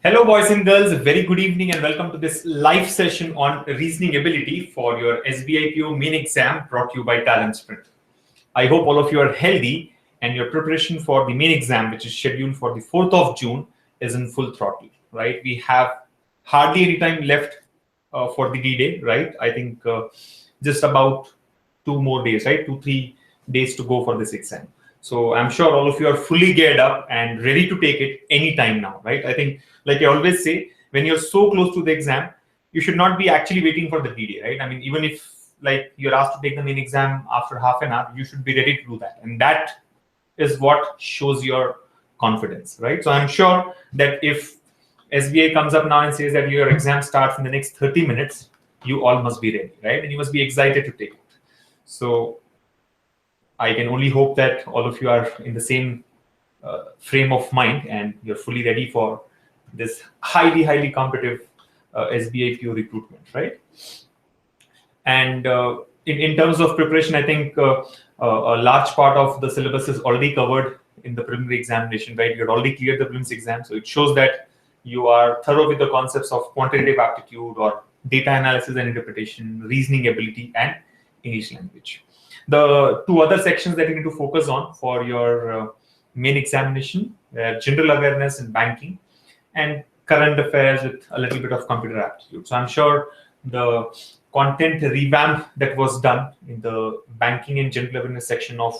Hello, boys and girls. A very good evening and welcome to this live session on reasoning ability for your SBI PO main exam brought to you by Talent Sprint. I hope all of you are healthy and your preparation for the main exam, which is scheduled for the 4th of June, is in full throttle, right? We have hardly any time left for the D-Day, right? I think just about 2 more days, right? 2-3 days to go for this exam. So I'm sure all of you are fully geared up and ready to take it anytime now, right? I think, like I always say, when you're so close to the exam, you should not be actually waiting for the D-Day, right? I mean, even if like you're asked to take the main exam after half an hour, you should be ready to do that. And that is what shows your confidence, right? So I'm sure that if SBI comes up now and says that your exam starts in the next 30 minutes, you all must be ready, right? And you must be excited to take it. So I can only hope that all of you are in the same frame of mind and you're fully ready for this highly competitive SBI PO recruitment, right? And in terms of preparation, I think a large part of the syllabus is already covered in the preliminary examination, right? You've already cleared the prelims exam, so it shows that you are thorough with the concepts of quantitative aptitude or data analysis and interpretation, reasoning ability, and English language. The two other sections that you need to focus on for your main examination, general awareness in banking and current affairs with a little bit of computer aptitude. So I'm sure the content revamp that was done in the banking and general awareness section of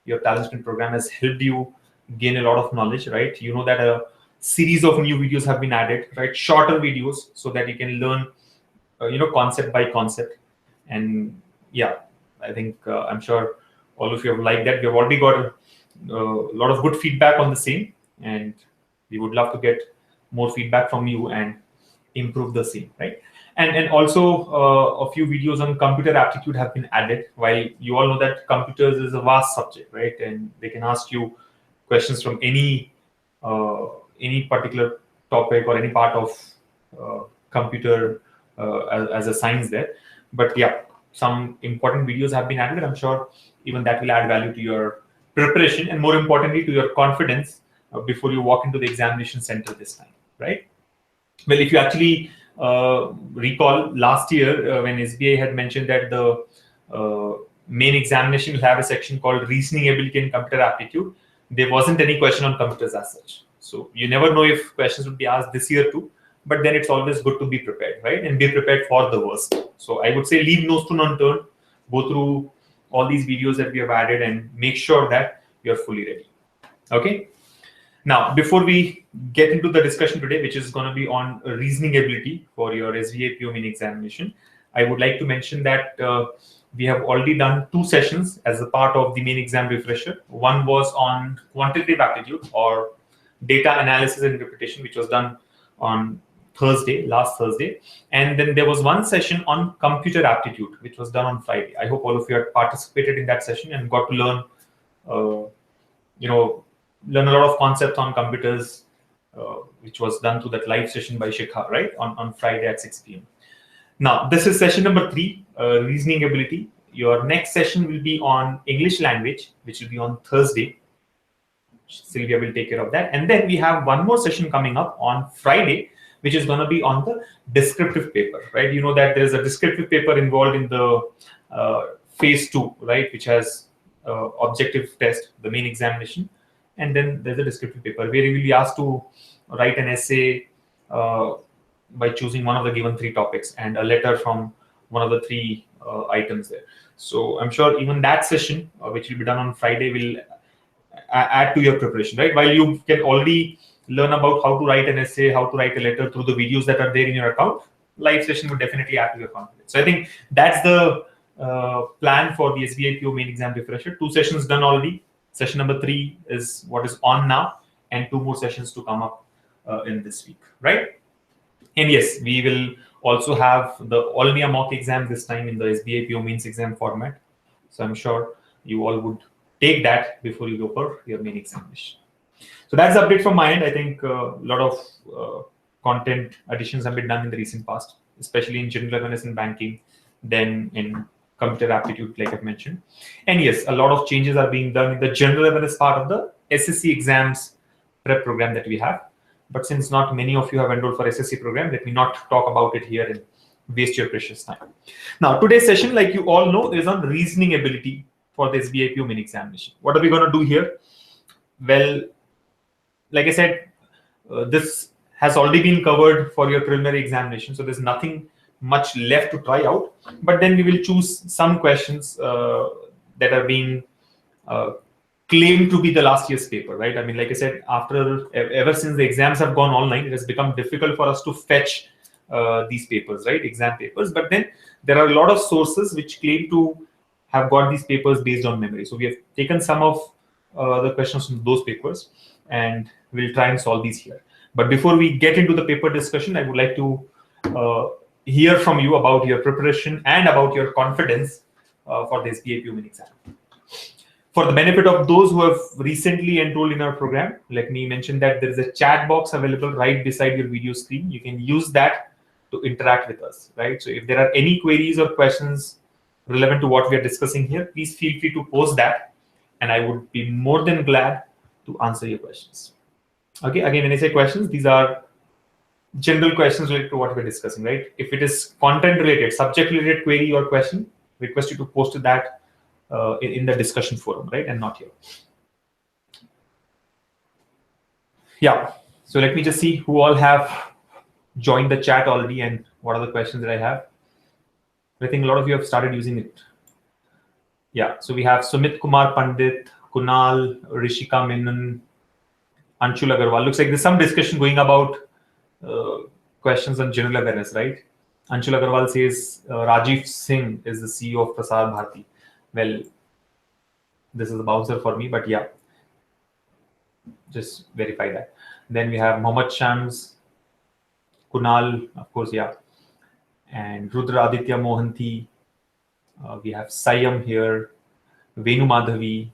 your Talent Sprint program has helped you gain a lot of knowledge, right? You know that a series of new videos have been added, right? Shorter videos so that you can learn, concept by concept. And yeah, I think I'm sure all of you have liked that. We've already got a lot of good feedback on the same, and we would love to get more feedback from you and improve the same, right? And also a few videos on computer aptitude have been added. While you all know that computers is a vast subject, right? And they can ask you questions from any particular topic or any part of computer as a science there. But yeah, some important videos have been added. I'm sure even that will add value to your preparation and more importantly to your confidence before you walk into the examination center this time, right? Well, if you actually recall last year when SBI had mentioned that the main examination will have a section called reasoning ability and computer aptitude, there wasn't any question on computers as such. So you never know if questions would be asked this year too, but then it's always good to be prepared, right? And be prepared for the worst. So I would say leave no stone unturned, go through all these videos that we have added and make sure that you're fully ready. Okay. Now, before we get into the discussion today, which is going to be on reasoning ability for your SBI PO main examination, I would like to mention that we have already done 2 sessions as a part of the main exam refresher. One was on quantitative aptitude or data analysis and interpretation, which was done on last Thursday. And then there was one session on computer aptitude, which was done on Friday. I hope all of you had participated in that session and got to learn, learn a lot of concepts on computers, which was done through that live session by Shikha, right, on Friday at 6 p.m. Now, this is session number 3, reasoning ability. Your next session will be on English language, which will be on Thursday. Sylvia will take care of that. And then we have one more session coming up on Friday, which is going to be on the descriptive paper, right? You know that there's a descriptive paper involved in the phase 2, right, which has objective test, the main examination. And then there's a descriptive paper where you will be asked to write an essay by choosing one of the given 3 topics and a letter from one of the 3 items there. So I'm sure even that session, which will be done on Friday, will add to your preparation, right? While you can already learn about how to write an essay, how to write a letter through the videos that are there in your account, live session would definitely add to your confidence. So I think that's the plan for the SBI PO main exam refresher. 2 sessions done already. Session number 3 is what is on now, and 2 more sessions to come up in this week, right? And yes, we will also have the All India mock exam this time in the SBI PO mains exam format. So I'm sure you all would take that before you go for your main examination. So that's the update from my end. I think a lot of content additions have been done in the recent past, especially in general awareness in banking, then in computer aptitude, like I've mentioned. And yes, a lot of changes are being done in the general awareness part of the SSC exams prep program that we have. But since not many of you have enrolled for SSC program, let me not talk about it here and waste your precious time. Now, today's session, like you all know, is on reasoning ability for the SBI PO main examination. What are we going to do here? Well, like I said, this has already been covered for your preliminary examination, so there's nothing much left to try out. But then we will choose some questions that are being claimed to be the last year's paper, right? I mean, like I said, ever since the exams have gone online, it has become difficult for us to fetch these papers, right? Exam papers. But then there are a lot of sources which claim to have got these papers based on memory. So we have taken some of the questions from those papers, and we'll try and solve these here. But before we get into the paper discussion, I would like to hear from you about your preparation and about your confidence for the SBI PO main exam. For the benefit of those who have recently enrolled in our program, let me mention that there is a chat box available right beside your video screen. You can use that to interact with us, right? So if there are any queries or questions relevant to what we are discussing here, please feel free to post that, and I would be more than glad to answer your questions. Okay, again, when I say questions, these are general questions related to what we're discussing, right? If it is content related, subject related query or question, request you to post that in the discussion forum, right? And not here. Yeah, so let me just see who all have joined the chat already and what are the questions that I have. I think a lot of you have started using it. Yeah, so we have Sumit Kumar Pandit, Kunal, Rishika Menon, Anshul Agarwal. Looks like there's some discussion going about questions on general awareness, right? Anshul Agarwal says Rajiv Singh is the CEO of Prasar Bharati. Well, this is a bouncer for me, but yeah, just verify that. Then we have Mohammed Shams, Kunal, of course, yeah, and Rudra Aditya Mohanty. We have Sayam here, Venu Madhavi,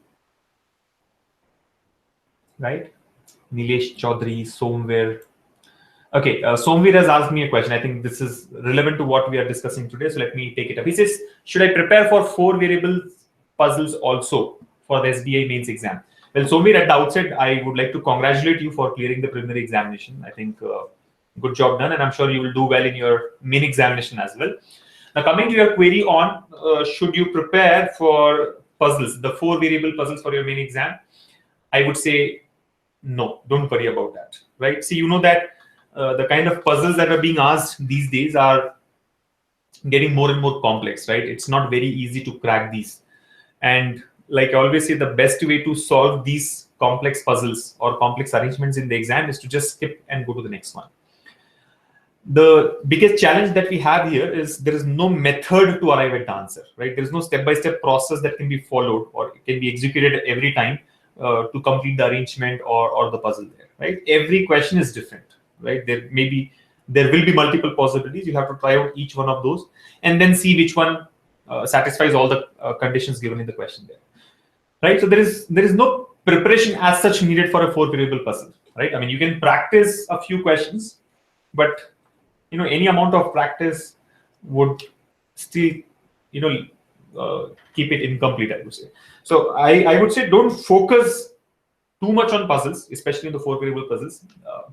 right? Nilesh Chaudhary, Somvir. Okay, Somvir has asked me a question. I think this is relevant to what we are discussing today, so let me take it up. He says, should I prepare for 4 variables puzzles also for the SBI mains exam? Well, Somvir, at the outset, I would like to congratulate you for clearing the preliminary examination. I think good job done, and I'm sure you will do well in your main examination as well. Now, coming to your query on should you prepare for puzzles, the 4 variable puzzles for your main exam, I would say no, don't worry about that, right? See, you know that the kind of puzzles that are being asked these days are getting more and more complex, right? It's not very easy to crack these. And like I always say, the best way to solve these complex puzzles or complex arrangements in the exam is to just skip and go to the next one. The biggest challenge that we have here is there is no method to arrive at the answer, right? There is no step-by-step process that can be followed or it can be executed every time to complete the arrangement or the puzzle there, right? Every question is different, right? There will be multiple possibilities. You have to try out each one of those and then see which one satisfies all the conditions given in the question there, right? So there is no preparation as such needed for a 4 variable puzzle, right? I mean, you can practice a few questions, but any amount of practice would still keep it incomplete, I would say. So I would say don't focus too much on puzzles, especially in the 4 variable puzzles.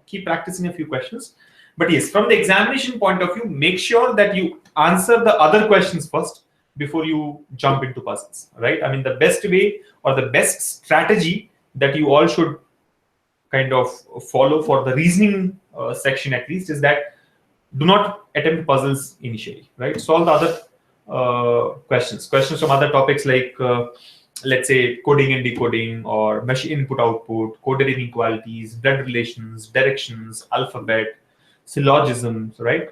Keep practicing a few questions. But yes, from the examination point of view, make sure that you answer the other questions first before you jump into puzzles, right? I mean, the best way or the best strategy that you all should kind of follow for the reasoning section at least is that do not attempt puzzles initially, right? Solve the other questions from other topics like let's say coding and decoding or machine input output, coded inequalities, blood relations, directions, alphabet, syllogisms, right?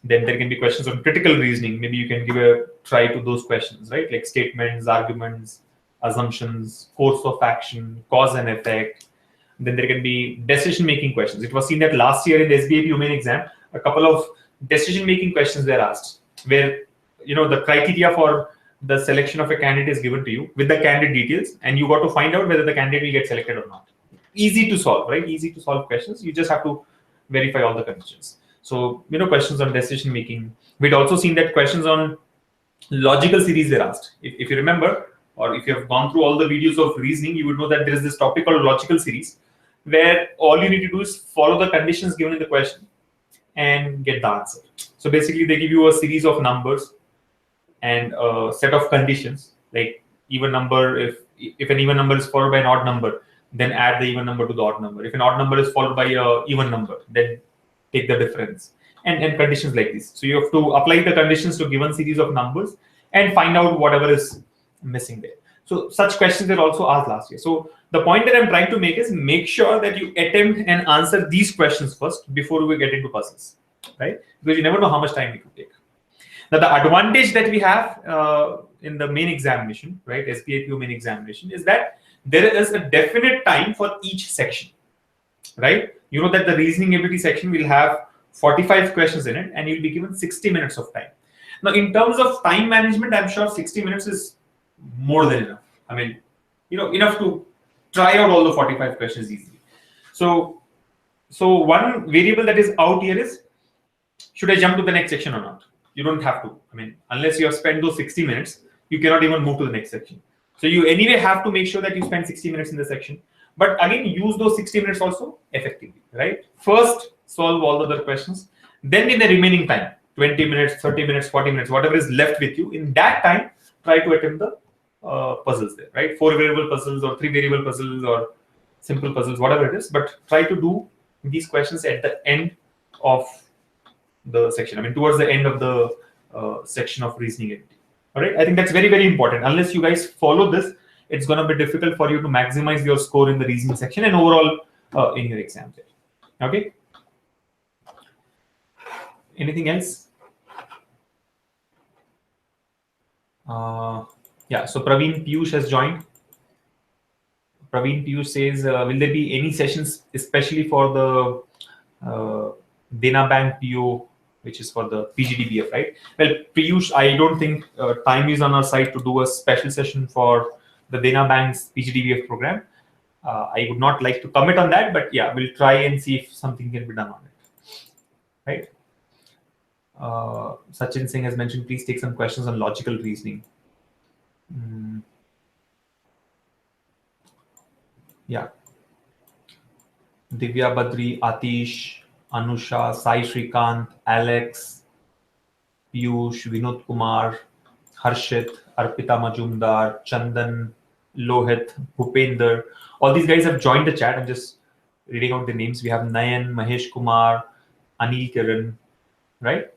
Then there can be questions on critical reasoning. Maybe you can give a try to those questions, right? Like statements, arguments, assumptions, course of action, cause and effect. Then there can be decision-making questions. It was seen that last year in the SBI PO main exam, a couple of decision-making questions were asked where the criteria for the selection of a candidate is given to you with the candidate details, and you got to find out whether the candidate will get selected or not. Easy to solve, right? Easy to solve questions. You just have to verify all the conditions. So, questions on decision making. We'd also seen that questions on logical series were asked. If you remember, or if you have gone through all the videos of reasoning, you would know that there is this topic called logical series, where all you need to do is follow the conditions given in the question and get the answer. So basically, they give you a series of numbers and a set of conditions, like even number. If an even number is followed by an odd number, then add the even number to the odd number. If an odd number is followed by a even number, then take the difference, and conditions like this. So you have to apply the conditions to given series of numbers and find out whatever is missing there. So such questions were also asked last year. So the point that I'm trying to make is make sure that you attempt and answer these questions first before we get into puzzles, right? Because you never know how much time it will take. Now, the advantage that we have in the main examination, right, SBI PO main examination, is that there is a definite time for each section, right? You know that the reasoning ability section will have 45 questions in it, and you'll be given 60 minutes of time. Now, in terms of time management, I'm sure 60 minutes is more than enough. I mean, enough to try out all the 45 questions easily. So one variable that is out here is, should I jump to the next section or not? You don't have to. I mean, unless you have spent those 60 minutes, you cannot even move to the next section. So you anyway have to make sure that you spend 60 minutes in the section. But again, use those 60 minutes also effectively, right? First, solve all the other questions. Then in the remaining time, 20 minutes, 30 minutes, 40 minutes, whatever is left with you, in that time, try to attempt the puzzles there, right? 4 variable puzzles or 3 variable puzzles or simple puzzles, whatever it is. But try to do these questions at the end of the section. I mean, towards the end of the section of reasoning ability. All right. I think that's very, very important. Unless you guys follow this, it's going to be difficult for you to maximize your score in the reasoning section and overall in your exam there. Okay. Anything else? Yeah. So Praveen Piyush has joined. Praveen Piyush says, will there be any sessions, especially for the Dena Bank PO, which is for the PGDBF, right? Well, Piyush, I don't think time is on our side to do a special session for the Dena Bank's PGDBF program. I would not like to commit on that, but yeah, we'll try and see if something can be done on it, right? Sachin Singh has mentioned, please take some questions on logical reasoning. Yeah. Divya Badri, Atish, Anusha, Sai Shrikant, Alex, Piyush, Vinod Kumar, Harshit, Arpita Majumdar, Chandan, Lohit, Bhupender. All these guys have joined the chat. I'm just reading out the names. We have Nayan, Mahesh Kumar, Anil Kiran, right?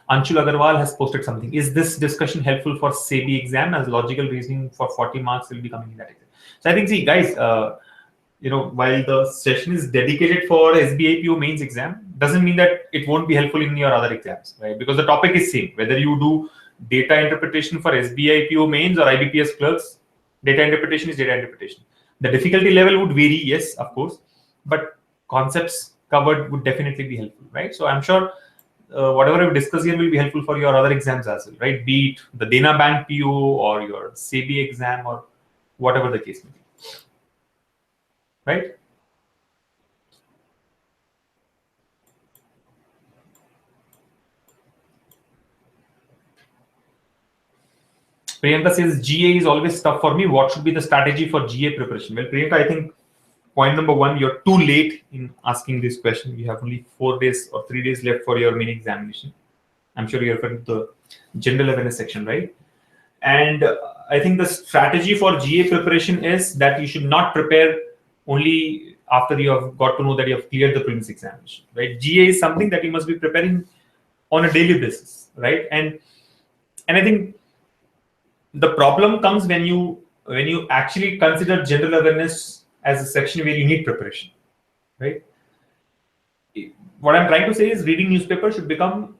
Anshul Agarwal has posted something. Is this discussion helpful for SEBI exam, as logical reasoning for 40 marks will be coming in that exam? So I think, see, guys, while the session is dedicated for SBI PO mains exam, doesn't mean that it won't be helpful in your other exams, right? Because the topic is same. Whether you do data interpretation for SBI PO mains or IBPS clerks, data interpretation is data interpretation. The difficulty level would vary, yes, of course, but concepts covered would definitely be helpful, right? So I'm sure whatever we discuss here will be helpful for your other exams as well, right? Be it the Dena Bank PO or your SEBI exam or whatever the case may be. Right? Priyanka says, GA is always tough for me. What should be the strategy for GA preparation? Well, Priyanka, I think point number one, you're too late in asking this question. You have only 4 days or 3 days left for your mini examination. I'm sure you're referring to the general awareness section, right? And I think the strategy for GA preparation is that you should not prepare only after you have got to know that you have cleared the prelims examination, right? GA is something that you must be preparing on a daily basis, right? And I think the problem comes when you actually consider general awareness as a section where you need preparation, right? What I'm trying to say is reading newspaper should become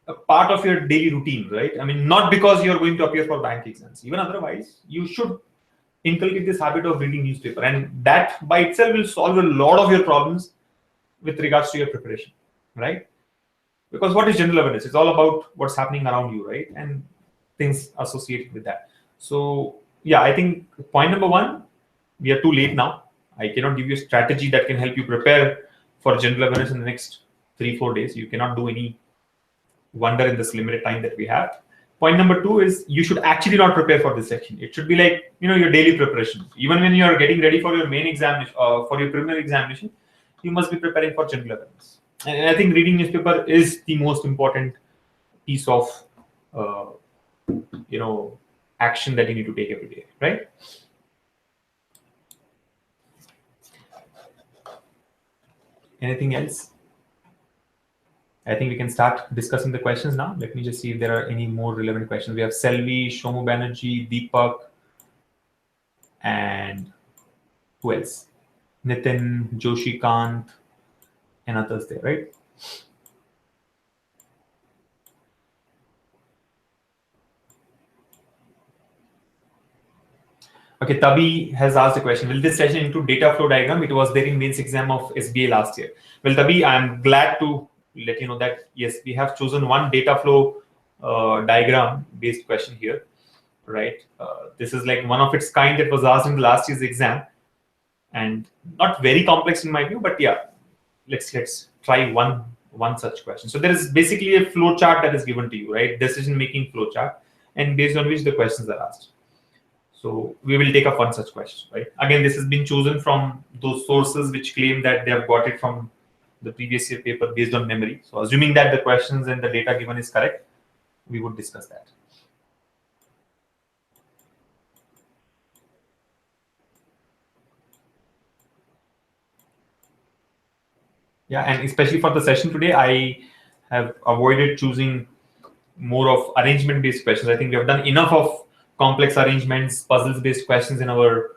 a part of your daily routine, right? I mean, not because you're going to appear for bank exams. Even otherwise, you should inculcate this habit of reading newspaper, and that by itself will solve a lot of your problems with regards to your preparation, right? Because what is general awareness? It's all about what's happening around you, right? And things associated with that. So yeah, I think point number one, we are too late now. I cannot give you a strategy that can help you prepare for general awareness in the next 3-4 days. You cannot do any wonder in this limited time that we have. Point number two is you should actually not prepare for this section. It should be like, your daily preparation. Even when you are getting ready for your main examination, for your preliminary examination, you must be preparing for general awareness. And I think reading newspaper is the most important piece of, uh, action that you need to take every day, right? Anything else? I think we can start discussing the questions now. Let me just see if there are any more relevant questions. We have Selvi, Shomu Banerjee, Deepak, and who else? Nitin, Joshi Kant, and others there, right? Okay, Tabi has asked a question. Will this session include data flow diagram? It was there in mains exam of SBI last year. Well, Tabi, I'm glad to let you know that, yes, we have chosen one data flow diagram based question here, right? This is like one of its kind that was asked in the last year's exam, and not very complex in my view, but yeah, let's try one such question. So there is basically a flow chart that is given to you, right? Decision making flow chart, and based on which the questions are asked. So we will take up one such question, right? Again, this has been chosen from those sources which claim that they have got it from the previous year paper based on memory. So assuming that the questions and the data given is correct, we would discuss that. Yeah, and especially for the session today, I have avoided choosing more of arrangement-based questions. I think we have done enough of complex arrangements, puzzles-based questions in our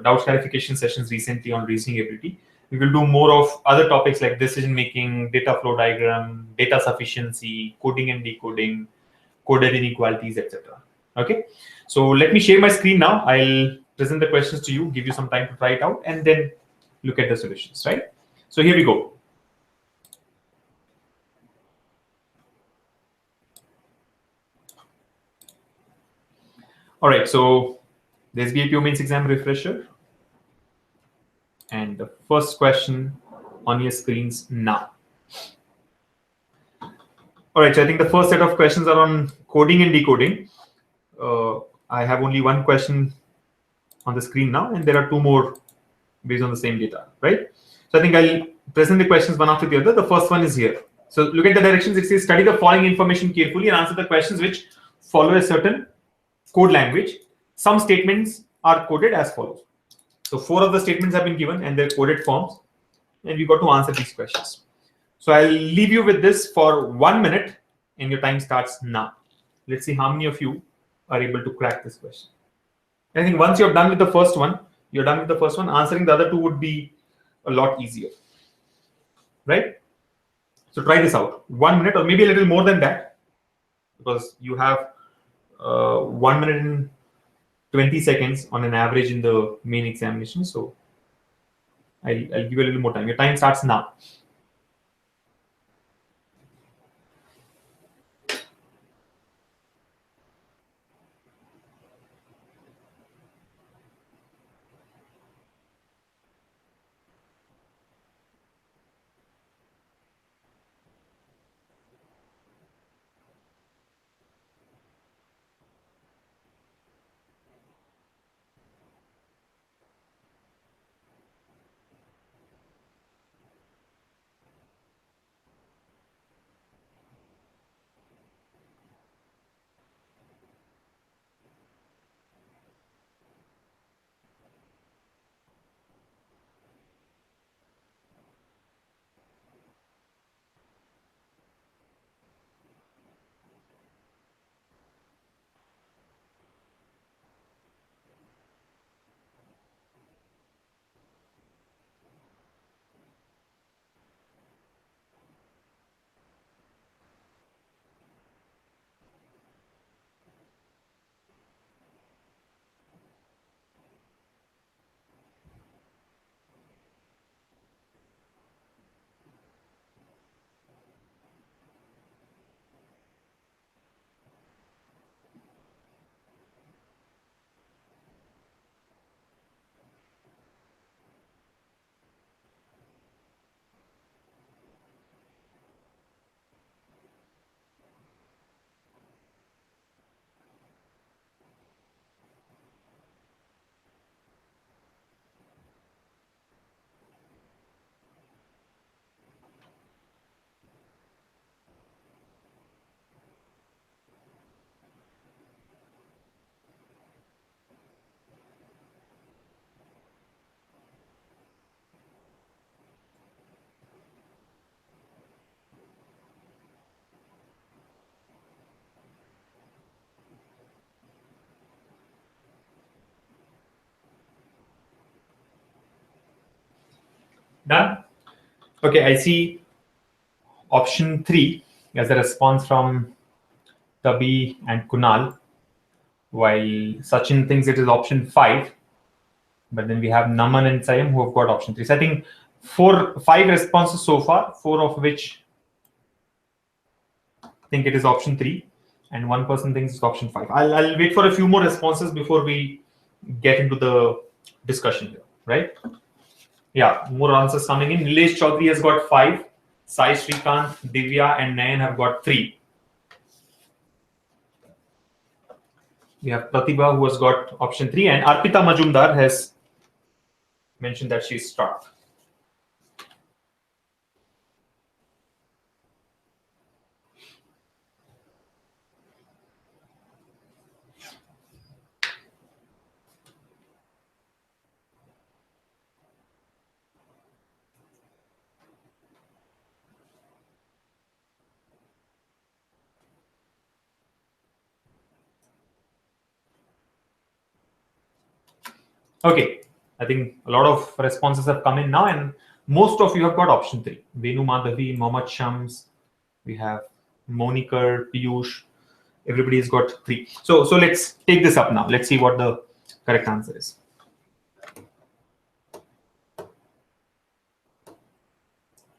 doubt clarification sessions recently on reasoning ability. We will do more of other topics like decision-making, data flow diagram, data sufficiency, coding and decoding, coded inequalities, etc. Okay, so let me share my screen now. I'll present the questions to you, give you some time to try it out, and then look at the solutions, right? So here we go. All right, so the SBI PO mains exam refresher. And the first question on your screens now. All right, so I think the first set of questions are on coding and decoding. I have only one question on the screen now, and there are two more based on the same data, right? So I think I'll present the questions one after the other. The first one is here. So look at the directions. It says study the following information carefully and answer the questions which follow a certain code language. Some statements are coded as follows. So 4 of the statements have been given and they're coded forms, and we got to answer these questions. So I'll leave you with this for 1 minute, and your time starts now. Let's see how many of you are able to crack this question. I think once you're done with the first one, answering the other two would be a lot easier, right? So try this out. 1 minute or maybe a little more than that, because you have 1 minute and 20 seconds on an average in the main examination. So I'll give you a little more time. Your time starts now. Done? Okay, I see option 3 as a response from Tabi and Kunal, while Sachin thinks it is option 5. But then we have Naman and Sayam who have got option 3. So I think 5 responses so far, 4 of which think it is option 3, and one person thinks it's option 5. I'll wait for a few more responses before we get into the discussion here, right? Yeah, more answers coming in. Nilesh Chaudhary has got 5. Sai Srikanth, Divya, and Nayan have got 3. We have Pratibha who has got option 3, and Arpita Majumdar has mentioned that she's struck. Okay, I think a lot of responses have come in now, and most of you have got option 3. Venu Madhavi, Mohammed Shams, we have Monikar, Piyush, everybody's got 3. So let's take this up now. Let's see what the correct answer is.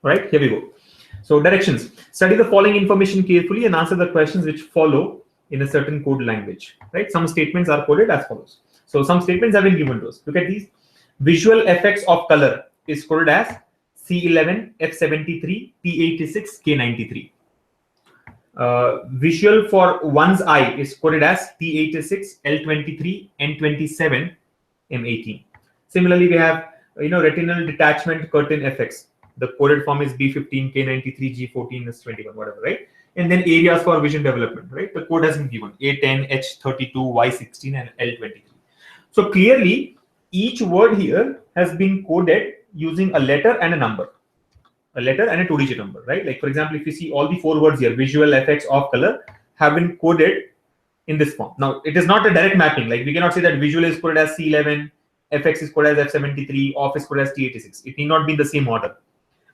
Right, here we go. So directions. Study the following information carefully and answer the questions which follow in a certain code language. Right, some statements are coded as follows. So some statements have been given to us. Look at these. Visual effects of color is coded as C11, F73, P86, K93. Visual for one's eye is coded as P86, L23, N27, M18. Similarly, we have retinal detachment curtain effects. The coded form is B15, K93, G14, S21, whatever, right? And then areas for vision development, right? The code has been given A10, H32, Y16, and L23. So clearly, each word here has been coded using a letter and a number. A letter and a 2-digit number, right? Like, for example, if you see all the 4 words here, visual effects of color have been coded in this form. Now, it is not a direct mapping. Like, we cannot say that visual is coded as C11, FX is coded as F73, off is coded as T86. It need not be in the same order.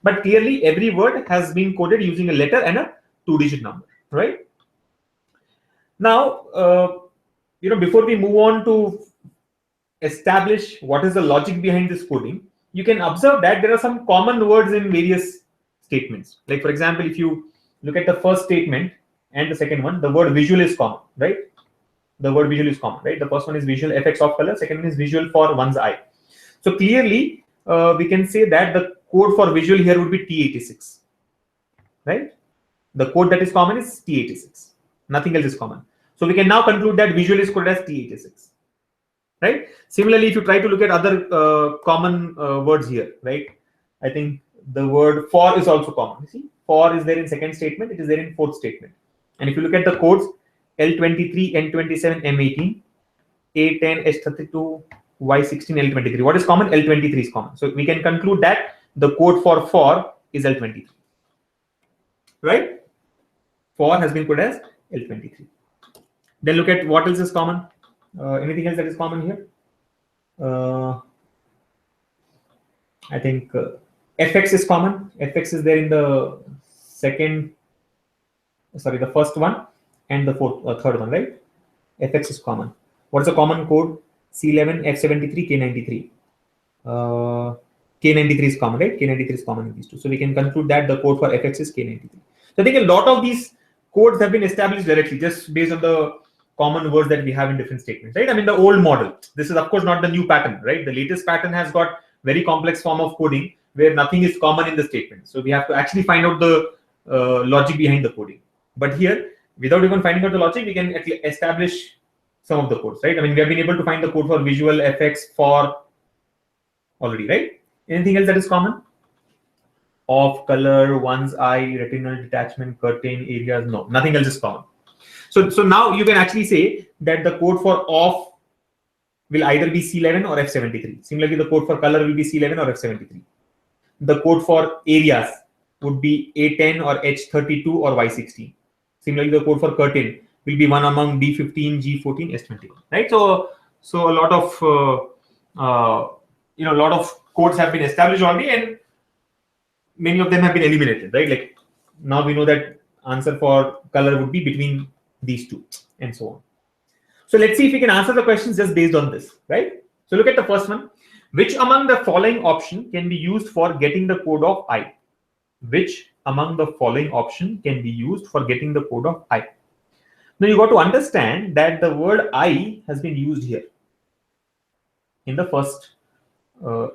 But clearly, every word has been coded using a letter and a 2-digit number, right? Now, before we move on to establish what is the logic behind this coding, you can observe that there are some common words in various statements. Like, for example, if you look at the first statement and the second one, the word visual is common, right? The word visual is common, right? The first one is visual effects of color, second one is visual for one's eye. So clearly, we can say that the code for visual here would be T86, right? The code that is common is T86. Nothing else is common. So we can now conclude that visual is coded as T86. Right. Similarly, if you try to look at other common words here, right? I think the word for is also common. You see, for is there in second statement. It is there in fourth statement. And if you look at the codes, L23, N27, M18, A10, H32, Y16, L23. What is common? L23 is common. So we can conclude that the code for is L23. Right? For has been coded as L23. Then look at what else is common. Anything else that is common here? I think FX is common. FX is there in the first one and the third one, right? FX is common. What is the common code? C11, F73, K93. K93 is common, right? K93 is common in these two. So we can conclude that the code for FX is K93. So I think a lot of these codes have been established directly just based on the common words that we have in different statements, right? I mean, the old model. This is, of course, not the new pattern, right? The latest pattern has got very complex form of coding where nothing is common in the statement. So we have to actually find out the logic behind the coding. But here, without even finding out the logic, we can establish some of the codes, right? I mean, we have been able to find the code for visual effects for already, right? Anything else that is common? Of color, one's eye, retinal detachment, curtain, areas, no, nothing else is common. So now you can actually say that the code for off will either be C11 or F73. Similarly, the code for color will be C11 or F73. The code for areas would be A10 or H32 or Y16. Similarly, the code for curtain will be one among B15, G14, S21. Right? So a lot of codes have been established already, and many of them have been eliminated, right? Like now we know that answer for color would be between these two and so on. So let's see if we can answer the questions just based on this, right? So look at the first one. Which among the following option can be used for getting the code of I? Which among the following option can be used for getting the code of I? Now you got to understand that the word I has been used here in the first,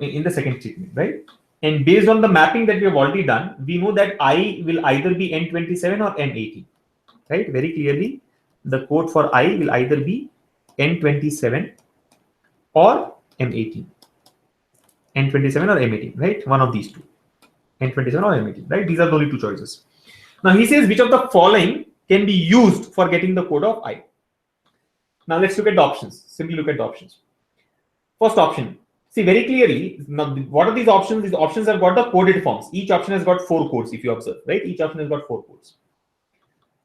in the second statement, right? And based on the mapping that we have already done, we know that I will either be N27 or M18, right? Very clearly, the code for I will either be N27 or M18. N27 or M18, right? One of these two. N27 or M18, right? These are the only two choices. Now he says which of the following can be used for getting the code of I. Now let's look at the options. Simply look at the options. First option. See very clearly, now what are these options? These options have got the coded forms. Each option has got 4 codes if you observe, right? Each option has got 4 codes.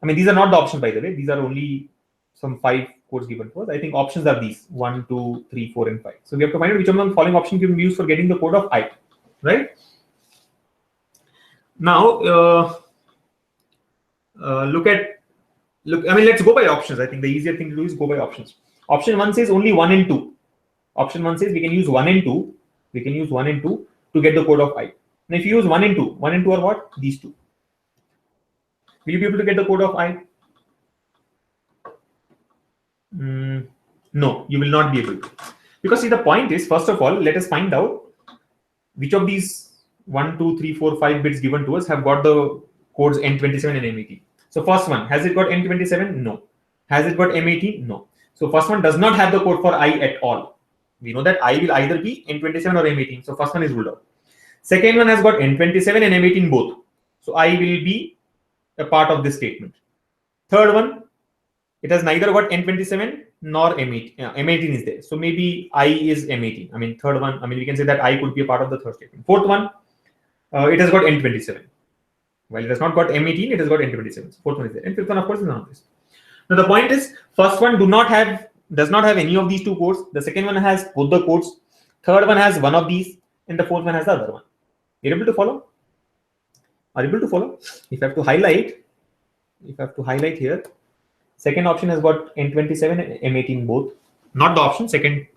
I mean, these are not the options, by the way. These are only some 5 codes given to us. I think options are these 1, 2, 3, 4, and 5. So we have to find out which of the following option can be used for getting the code of I, right? Now, let's go by options. I think the easier thing to do is go by options. Option 1 says only 1 and 2. Option 1 says we can use 1 and 2. We can use 1 and 2 to get the code of I. Now, if you use 1 and 2, 1 and 2 are what? These two. Will you be able to get the code of I? No, you will not be able to. Because see, the point is, first of all, let us find out which of these 1, 2, 3, 4, 5 bits given to us have got the codes N27 and M18. So first one, has it got N27? No. Has it got M18? No. So first one does not have the code for I at all. We know that I will either be N27 or M18. So first one is ruled out. Second one has got N27 and M18 both. So I will be a part of this statement. Third one, it has neither got N27 nor M18. M18 is there. So maybe I is M18. I mean, third one, we can say that I could be a part of the third statement. Fourth one, it has got N27. While it has not got M18, it has got N27. So fourth one is there. And fifth one, of course, is none of this. Now the point is, first one does not have any of these 2 codes. The second one has both the codes. Third one has one of these, and the fourth one has the other one. You're able to follow? Are you able to follow? If I have to highlight here, second option has got N27 and M18 both. Not the option, second,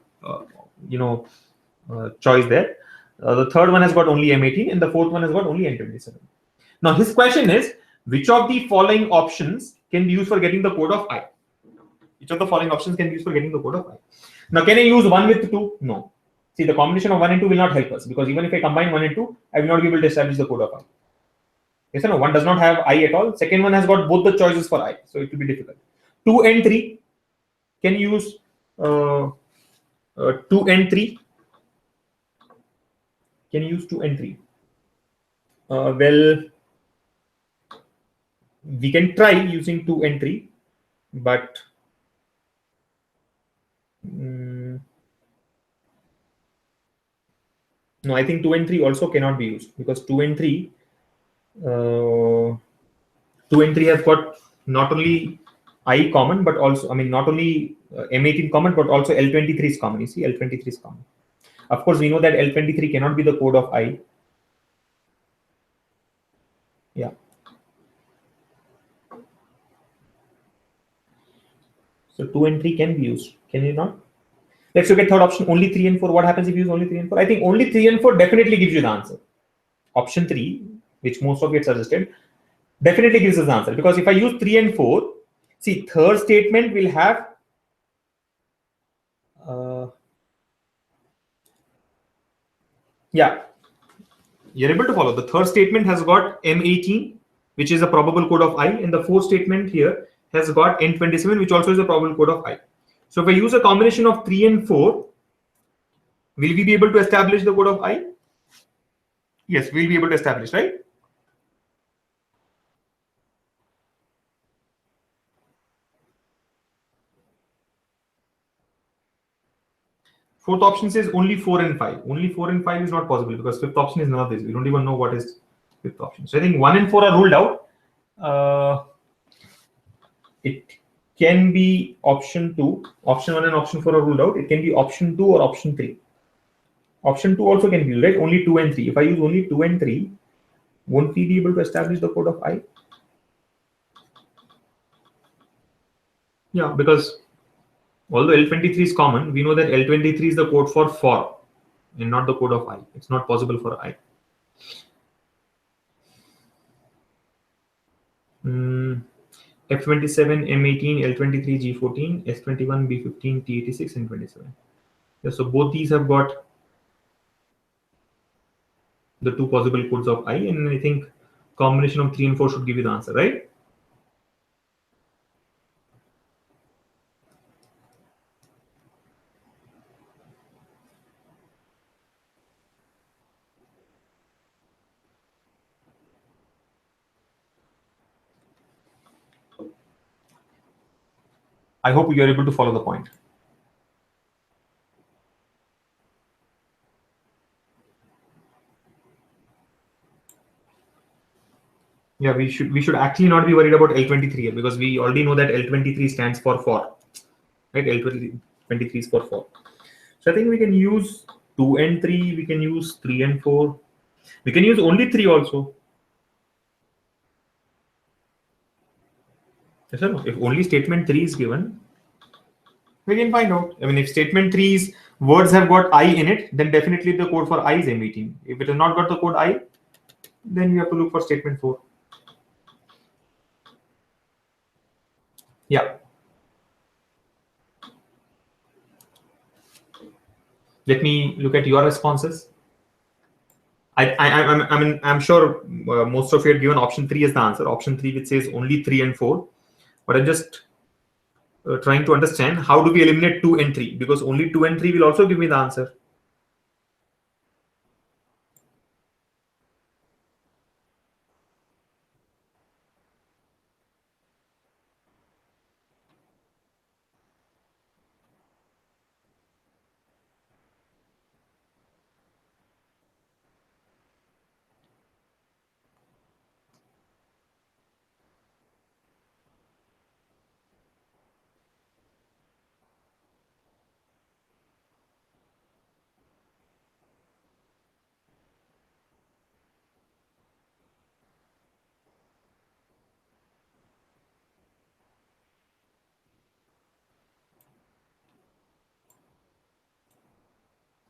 choice there. The third one has got only M18, and the fourth one has got only N27. Now his question is, which of the following options can be used for getting the code of I? Which of the following options can be used for getting the code of I? Now, can I use 1 with 2? No. See, the combination of 1 and 2 will not help us, because even if I combine 1 and 2, I will not be able to establish the code of I. Yes or no? One does not have I at all. Second one has got both the choices for I, so it will be difficult. 2 and 3, can you use 2 and 3? Can you use 2 and 3? Well, we can try using 2 and 3, but no, I think 2 and 3 also cannot be used, because 2 and 3 have got not only I common, but also, not only M18 common, but also L23 is common. You see, L23 is common. Of course, we know that L23 cannot be the code of I. Yeah. So 2 and 3 can be used. Can you not? Let's look at third option, only 3 and 4. What happens if you use only 3 and 4? I think only 3 and 4 definitely gives you the answer. Option 3, which most of you suggested, definitely gives us the answer. Because if I use 3 and 4, see, third statement will have you're able to follow. The third statement has got M18, which is a probable code of I, and the fourth statement here has got N27, which also is a probable code of I. So if I use a combination of 3 and 4, will we be able to establish the code of I? Yes, we'll be able to establish, right? Fourth option says only 4 and 5. Only 4 and 5 is not possible, because fifth option is none of this. We don't even know what is fifth option. So I think 1 and 4 are ruled out. It can be option 2. Option 1 and option 4 are ruled out. It can be option 2 or option 3. Option 2 also can be used, right? Only 2 and 3. If I use only 2 and 3, Won't we be able to establish the code of I? Yeah, because although L23 is common, we know that L23 is the code for and not the code of I. It's not possible for I. F27, M18, L23, G14, S21, B15, T86, and 27. Yeah, so both these have got the two possible codes of I, and I think combination of 3 and 4 should give you the answer, right? I hope you are able to follow the point. Yeah, we should actually not be worried about L23 because we already know that L23 stands for, right? L23 is for 4. So I think we can use 2 and 3. We can use 3 and 4. We can use only 3 also. Yes or no? If only statement 3 is given, we can find out. I mean, if statement 3's words have got I in it, then definitely the code for I is M18. If it has not got the code I, then you have to look for statement 4. Yeah. Let me look at your responses. I'm sure most of you had given option 3 as the answer. Option 3, which says only 3 and 4. But I'm just trying to understand how do we eliminate 2 and 3, because only 2 and 3 will also give me the answer.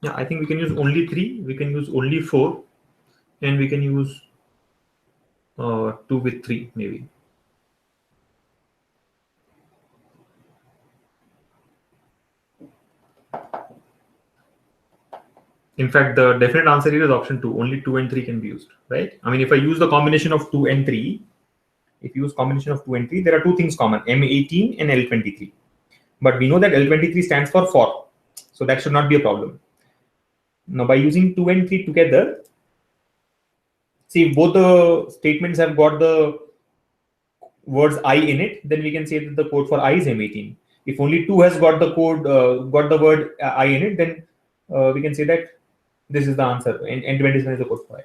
Yeah, I think we can use only 3, we can use only 4, and we can use 2 with 3 maybe. In fact, the definite answer here is option 2. Only 2 and 3 can be used, right? I mean, if I use the combination of 2 and 3, if you use combination of 2 and 3, there are two things common, M18 and L23. But we know that L23 stands for 4. So that should not be a problem. Now, by using 2 and 3 together, see, if both the statements have got the words I in it, then we can say that the code for I is M18. If only 2 has got the code, got the word I in it, then we can say that this is the answer. And N27 is the code for I.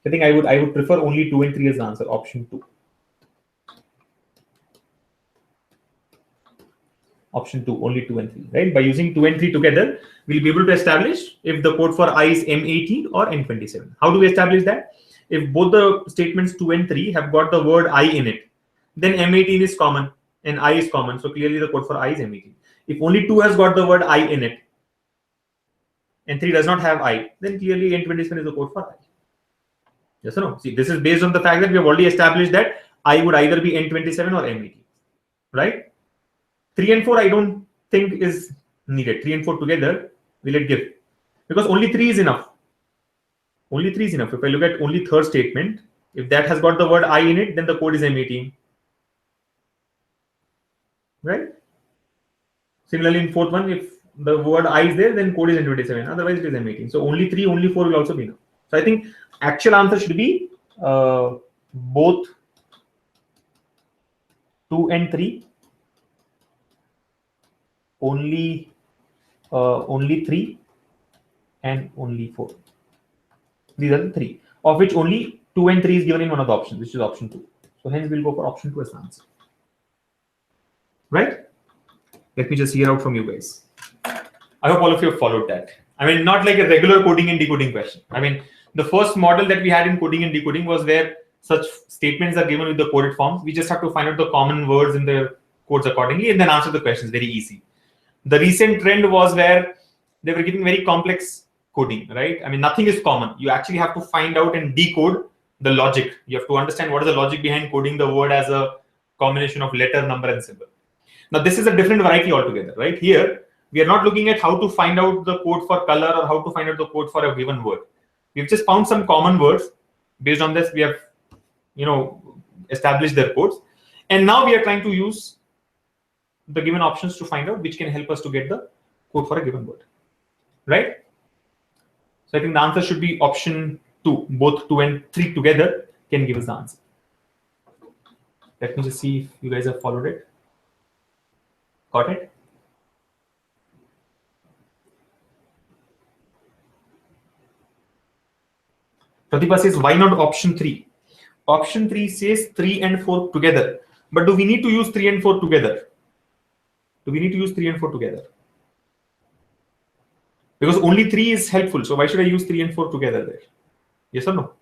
I think I would prefer only 2 and 3 as the answer, option 2. Option 2, only 2 and 3, right? By using 2 and 3 together, we'll be able to establish if the code for I is M18 or N27. How do we establish that? If both the statements 2 and 3 have got the word I in it, then M18 is common and I is common. So clearly the code for I is M18. If only 2 has got the word I in it and 3 does not have I, then clearly N27 is the code for I. Yes or no? See, this is based on the fact that we have already established that I would either be N27 or M18, right? 3 and 4 I don't think is needed. 3 and 4 together, will it give? Because only 3 is enough. Only 3 is enough. If I look at only third statement, if that has got the word I in it, then the code is M18. Right? Similarly, in fourth one, if the word I is there, then code is N27. Otherwise, it is M18. So only 3, only 4 will also be enough. So I think actual answer should be both 2 and 3. Only 3 and only 4. These are the 3, of which only 2 and 3 is given in one of the options, which is option 2. So hence we'll go for option 2 as the answer. Right? Let me just hear out from you guys. I hope all of you have followed that. I mean, not like a regular coding and decoding question. I mean, The first model that we had in coding and decoding was where such statements are given with the coded forms. We just have to find out the common words in the codes accordingly and then answer the questions. Very easy. The recent trend was where they were giving very complex coding, right? I mean, nothing is common. You actually have to find out and decode the logic. You have to understand what is the logic behind coding the word as a combination of letter, number, and symbol. Now, this is a different variety altogether, right? Here, we are not looking at how to find out the code for color or how to find out the code for a given word. We've just found some common words. Based on this, we have, established their codes. And now we are trying to use the given options to find out which can help us to get the code for a given word, right? So I think the answer should be option 2. Both 2 and 3 together can give us the answer. Let me just see if you guys have followed it. Got it? Pratibha says, why not option 3? Option 3 says 3 and 4 together. But do we need to use 3 and 4 together? Do we need to use 3 and 4 together? Because only 3 is helpful. So why should I use 3 and 4 together there? Yes or no?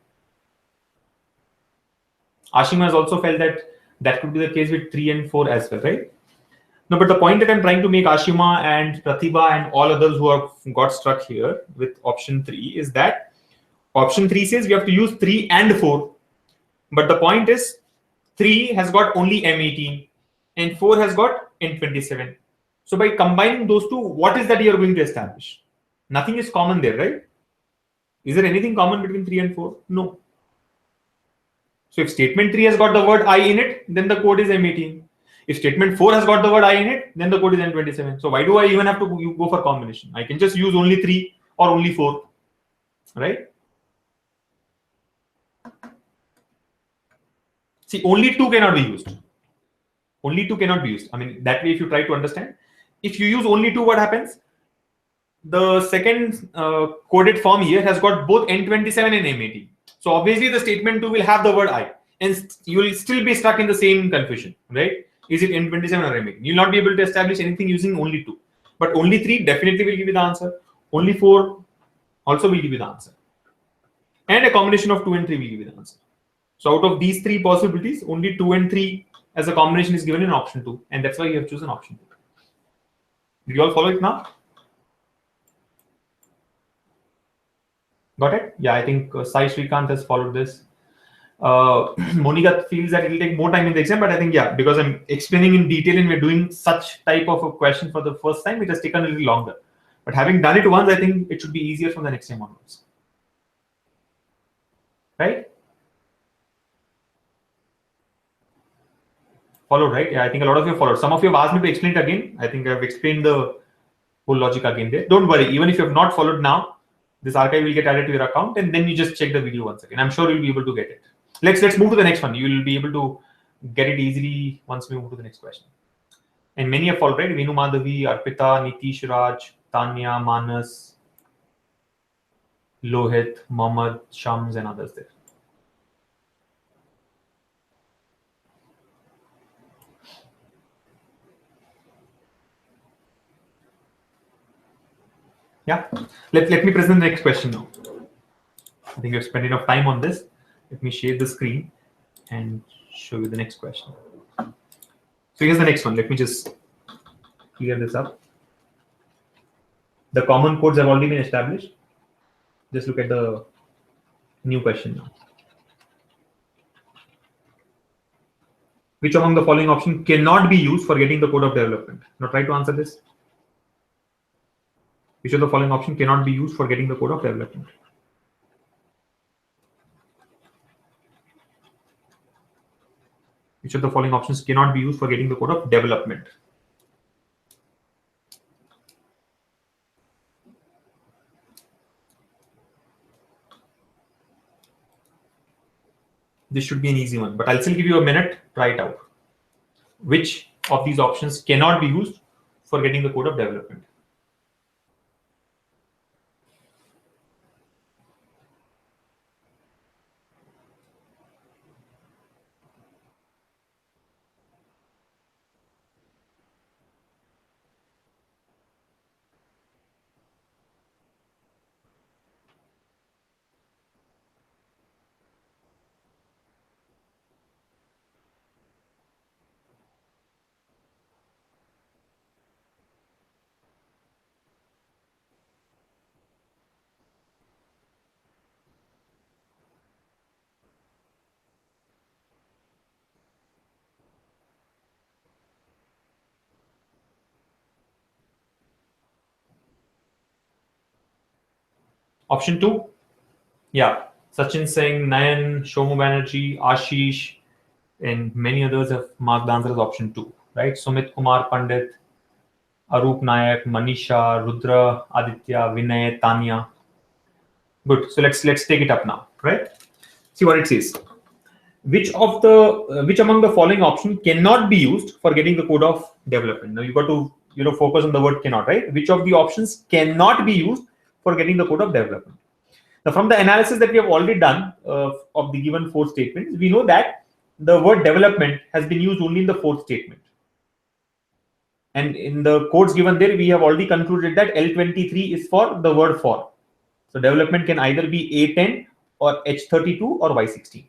Ashima has also felt that that could be the case with 3 and 4 as well, right? No, but the point that I'm trying to make, Ashima and Pratibha and all others who have got stuck here with option 3 is that option 3 says we have to use 3 and 4. But the point is 3 has got only M18 and 4 has got N27. So by combining those two, what is that you're going to establish? Nothing is common there, right? Is there anything common between 3 and 4? No. So if statement 3 has got the word I in it, then the code is M18. If statement 4 has got the word I in it, then the code is N27. So why do I even have to go for combination? I can just use only 3 or only 4, right? See, only 2 cannot be used. Only 2 cannot be used. I mean, that way, if you try to understand, if you use only 2, what happens? The second coded form here has got both N27 and M18. So obviously, the statement 2 will have the word I, and you will still be stuck in the same confusion, right? Is it N27 or M18? You'll not be able to establish anything using only 2. But only 3 definitely will give you the answer. Only 4 also will give you the answer. And a combination of 2 and 3 will give you the answer. So out of these 3 possibilities, only 2 and 3 as a combination is given in option 2. And that's why you have chosen option 2. Did you all follow it now? Got it? Yeah, I think Sai Srikanth has followed this. Monica feels that it will take more time in the exam, but I think, yeah, because I'm explaining in detail and we're doing such type of a question for the first time, it has taken a little longer. But having done it once, I think it should be easier from the next time onwards. Right? Followed, right? Yeah, I think a lot of you followed. Some of you have asked me to explain it again. I think I've explained the whole logic again there. Don't worry, even if you have not followed now, this archive will get added to your account and then you just check the video once again. I'm sure you'll be able to get it. Let's move to the next one. You will be able to get it easily once we move to the next question. And many have followed, right? Venu Madhavi, Arpita, Nitish Raj, Tanya, Manas, Lohit, Mohammed, Shams, and others there. Yeah. Let me present the next question now. I think we've spent enough time on this. Let me share the screen and show you the next question. So here's the next one. Let me just clear this up. The common codes have already been established. Just look at the new question now. Which among the following options cannot be used for getting the code of development? Now try to answer this. Which of the following option cannot be used for getting the code of development? Which of the following options cannot be used for getting the code of development? This should be an easy one, but I'll still give you a minute. Try it out. Which of these options cannot be used for getting the code of development? Option 2, yeah, Sachin Singh, Nayan, Shomu Banerjee, Ashish, and many others have marked the answer as option 2, right? Sumit Kumar Pandit, Arup Nayak, Manisha, Rudra, Aditya, Vinay, Tanya. Good. So let's take it up now, right? See what it says. Which among the following options cannot be used for getting the code of development? Now you got to focus on the word cannot, right? Which of the options cannot be used for getting the code of development? Now from the analysis that we have already done of the given 4 statements, we know that the word development has been used only in the 4th statement. And in the codes given there, we have already concluded that L23 is for the word for. So development can either be A10 or H32 or Y16,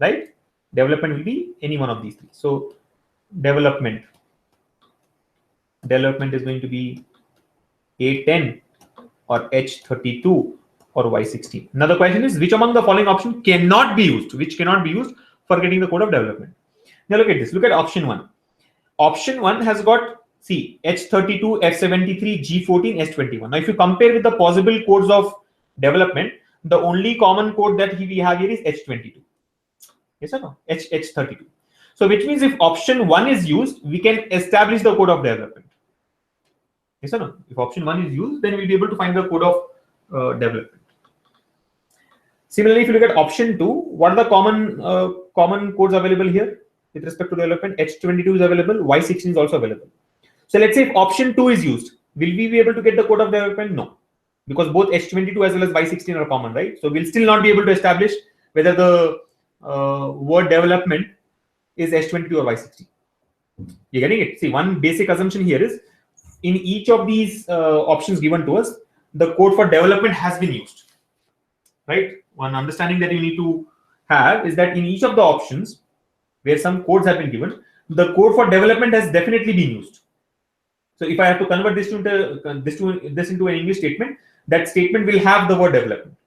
right? Development will be any one of these 3. So development is going to be A10 or H32 or Y16. Now the question is, which among the following options cannot be used? Which cannot be used for getting the code of development? Now look at this. Look at option 1. Option 1 has got, see, H32, F73, G14, S21. Now, if you compare with the possible codes of development, the only common code that we have here is H22. Yes or no? H32. So, which means if option 1 is used, we can establish the code of development. Yes or no? If option 1 is used, then we'll be able to find the code of development. Similarly, if you look at option 2, what are the common codes available here? With respect to development, H22 is available, Y16 is also available. So let's say if option 2 is used, will we be able to get the code of development? No, because both H22 as well as Y16 are common, right? So we'll still not be able to establish whether the word development is H22 or Y16. You're getting it? See, one basic assumption here is in each of these options given to us, the code for development has been used, right? One understanding that you need to have is that in each of the options, where some codes have been given, the code for development has definitely been used. So if I have to convert this into an English statement, that statement will have the word development.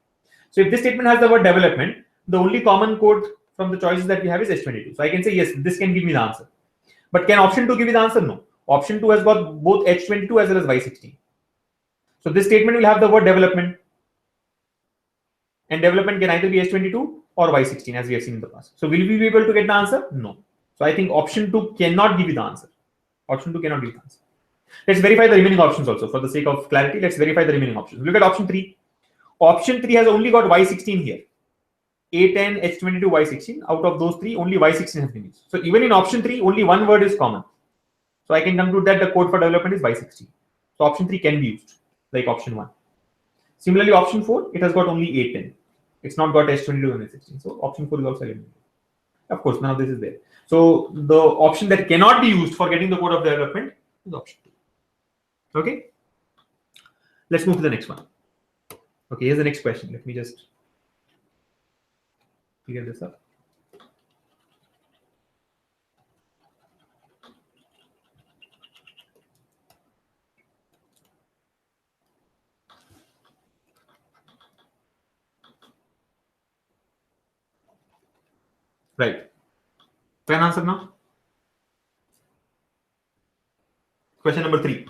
So if this statement has the word development, the only common code from the choices that we have is H22. So I can say, yes, this can give me the answer. But can option 2 give me the answer? No. Option 2 has got both H22 as well as Y16. So this statement will have the word development. And development can either be H22 or Y16 as we have seen in the past. So will we be able to get the answer? No. So I think option 2 cannot give you the answer. Option 2 cannot give the answer. Let's verify the remaining options also. For the sake of clarity, let's verify the remaining options. Look at option 3. Option 3 has only got Y16 here. A10, H22, Y16. Out of those 3, only Y16 has been used. So even in option 3, only one word is common. So I can conclude that the code for development is Y16. So option 3 can be used, like option 1. Similarly, option 4, it has got only A10. It's not got H22 and H16. So option 4 is also eliminated. Of course, none of this is there. So the option that cannot be used for getting the code of development is option 2. Okay. Let's move to the next one. Okay, here's the next question. Let me just clear this up. Right. Can I answer now? Question number 3.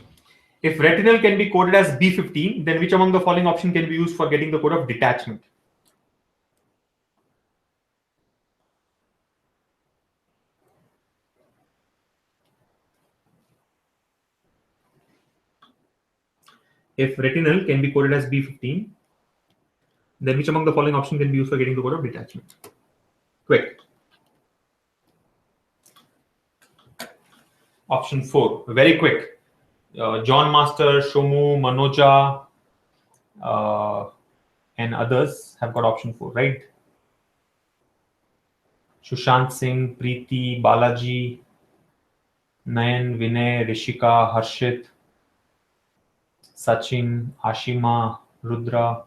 If retinal can be coded as B15, then which among the following option can be used for getting the code of detachment? If retinal can be coded as B15, then which among the following option can be used for getting the code of detachment? Quick. Option 4, very quick. John Master, Shomu, Manoja, and others have got option 4, right? Sushant Singh, Preeti, Balaji, Nayan, Vinay, Rishika, Harshit, Sachin, Ashima, Rudra.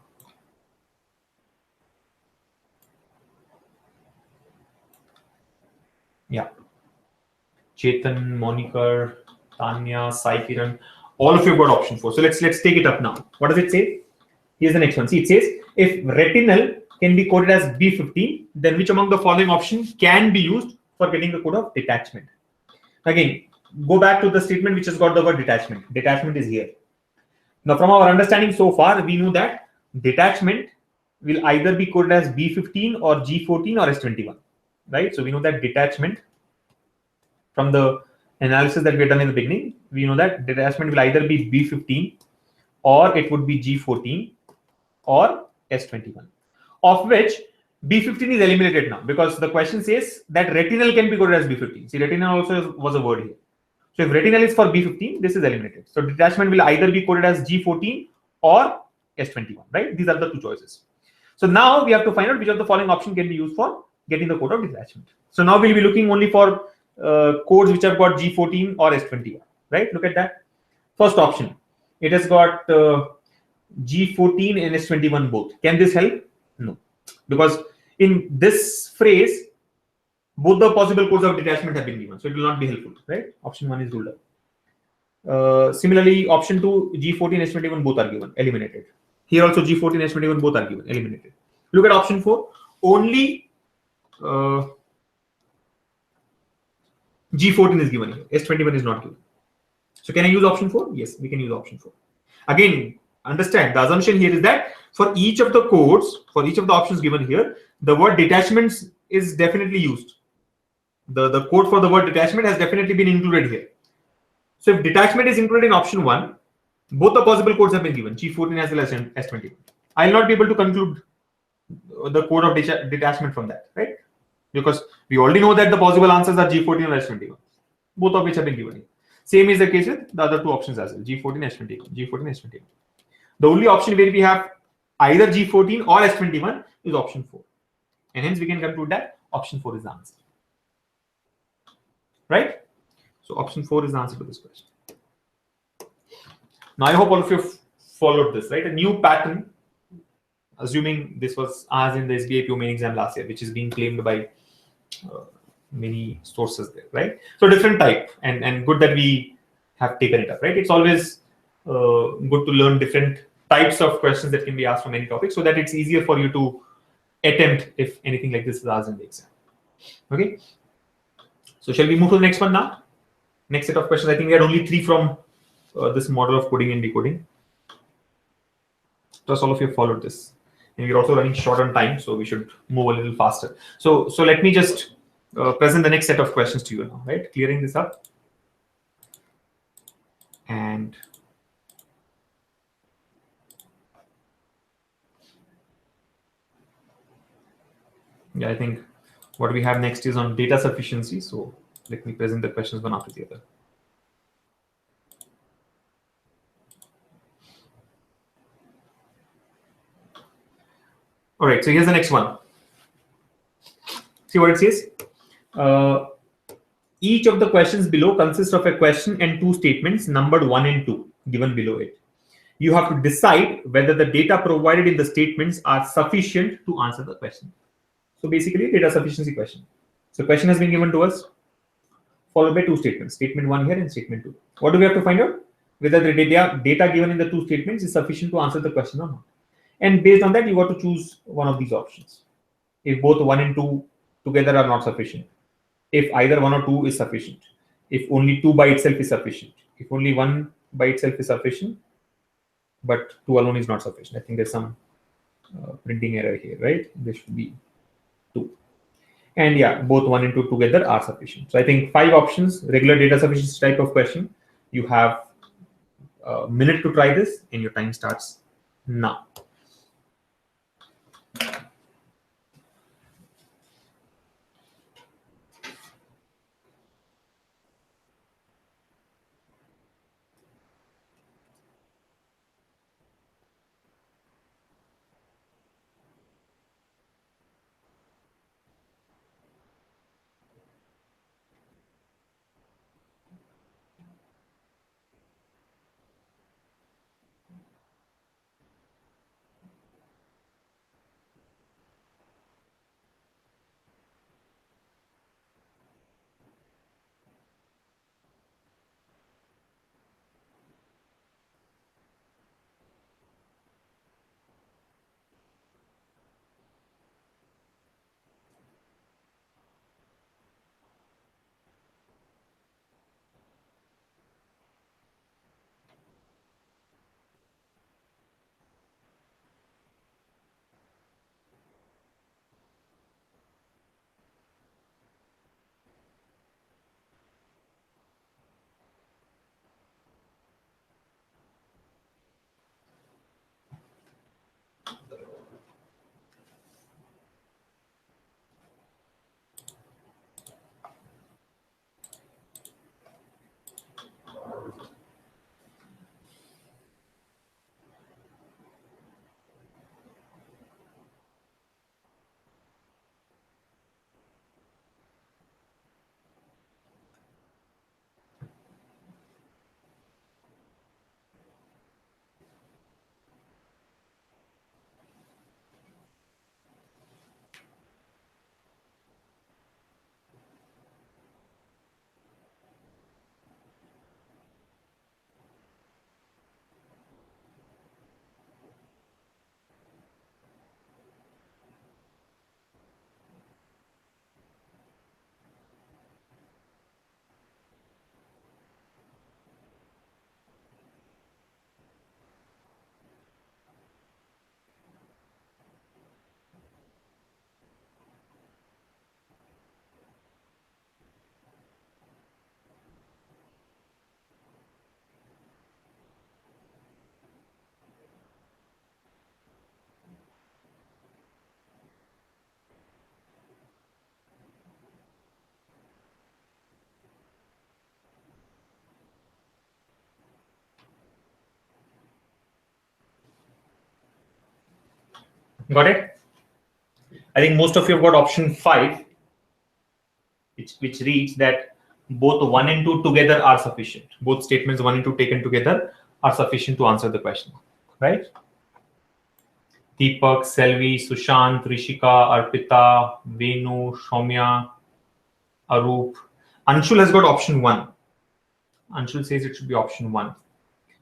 Yeah. Chetan, Monikar, Tanya, Sai Kiran, all of you have got option 4. So let's take it up now. What does it say? Here's the next one. See, it says if retinal can be coded as B15, then which among the following options can be used for getting the code of detachment? Again, go back to the statement which has got the word detachment. Detachment is here. Now, from our understanding so far, we know that detachment will either be coded as B15 or G14 or S21, right? So we know that detachment, from the analysis that we have done in the beginning, we know that detachment will either be B15 or it would be G14 or S21, of which B15 is eliminated now because the question says that retinal can be coded as B15. See, retinal also was a word here. So if retinal is for B15, this is eliminated. So detachment will either be coded as G14 or S21, right? These are the two choices. So now we have to find out which of the following option can be used for getting the code of detachment. So now we'll be looking only for codes which have got G14 or S21, right? Look at that. First option, it has got G14 and S21 both. Can this help? No, because in this phrase, both the possible codes of detachment have been given, so it will not be helpful, right? Option 1 is ruled out. Similarly, option 2, G14, S21 both are given, eliminated. Here also G14, S21 both are given, eliminated. Look at option 4, only G14 is given here, S21 is not given. So can I use option 4? Yes, we can use option 4. Again, understand the assumption here is that for each of the codes, for each of the options given here, the word detachments is definitely used. The code for the word detachment has definitely been included here. So if detachment is included in option 1, both the possible codes have been given, G14 as well as S21. I will not be able to conclude the code of detachment from that, right? Because we already know that the possible answers are G14 or S21, both of which have been given here. Same is the case with the other two options as well, G14, S21, G14, S21. The only option where we have either G14 or S21 is option 4. And hence we can conclude that option 4 is the answer. Right? So option 4 is the answer to this question. Now I hope all of you followed this, right? A new pattern, assuming this was as in the SBI PO main exam last year, which is being claimed by many sources there, right? So different type, and good that we have taken it up, right? It's always good to learn different types of questions that can be asked from any topic so that it's easier for you to attempt if anything like this is asked in the exam. Okay. So shall we move to the next one now? Next set of questions. I think we had only 3 from this model of coding and decoding. Trust all of you followed this. And we're also running short on time, so we should move a little faster. So let me just present the next set of questions to you now, right? Clearing this up. And yeah, I think what we have next is on data sufficiency. So let me present the questions one after the other. All right, so here's the next one. See what it says. Each of the questions below consists of a question and 2 statements numbered 1 and 2 given below it. You have to decide whether the data provided in the statements are sufficient to answer the question. So basically, data sufficiency question. So question has been given to us, followed by 2 statements. Statement 1 here and statement 2. What do we have to find out? Whether the data given in the 2 statements is sufficient to answer the question or not. And based on that, you got to choose one of these options. If both 1 and 2 together are not sufficient, if either 1 or 2 is sufficient, if only 2 by itself is sufficient, if only 1 by itself is sufficient, but 2 alone is not sufficient. I think there's some printing error here, right? There should be 2. And yeah, both 1 and 2 together are sufficient. So I think 5 options, regular data sufficiency type of question. You have a minute to try this, and your time starts now. Got it? I think most of you have got option 5, which reads that both 1 and 2 together are sufficient. Both statements 1 and 2 taken together are sufficient to answer the question, right? Deepak, Selvi, Sushant, Rishika, Arpita, Venu, Shomya, Arup. Anshul has got option 1. Anshul says it should be option 1.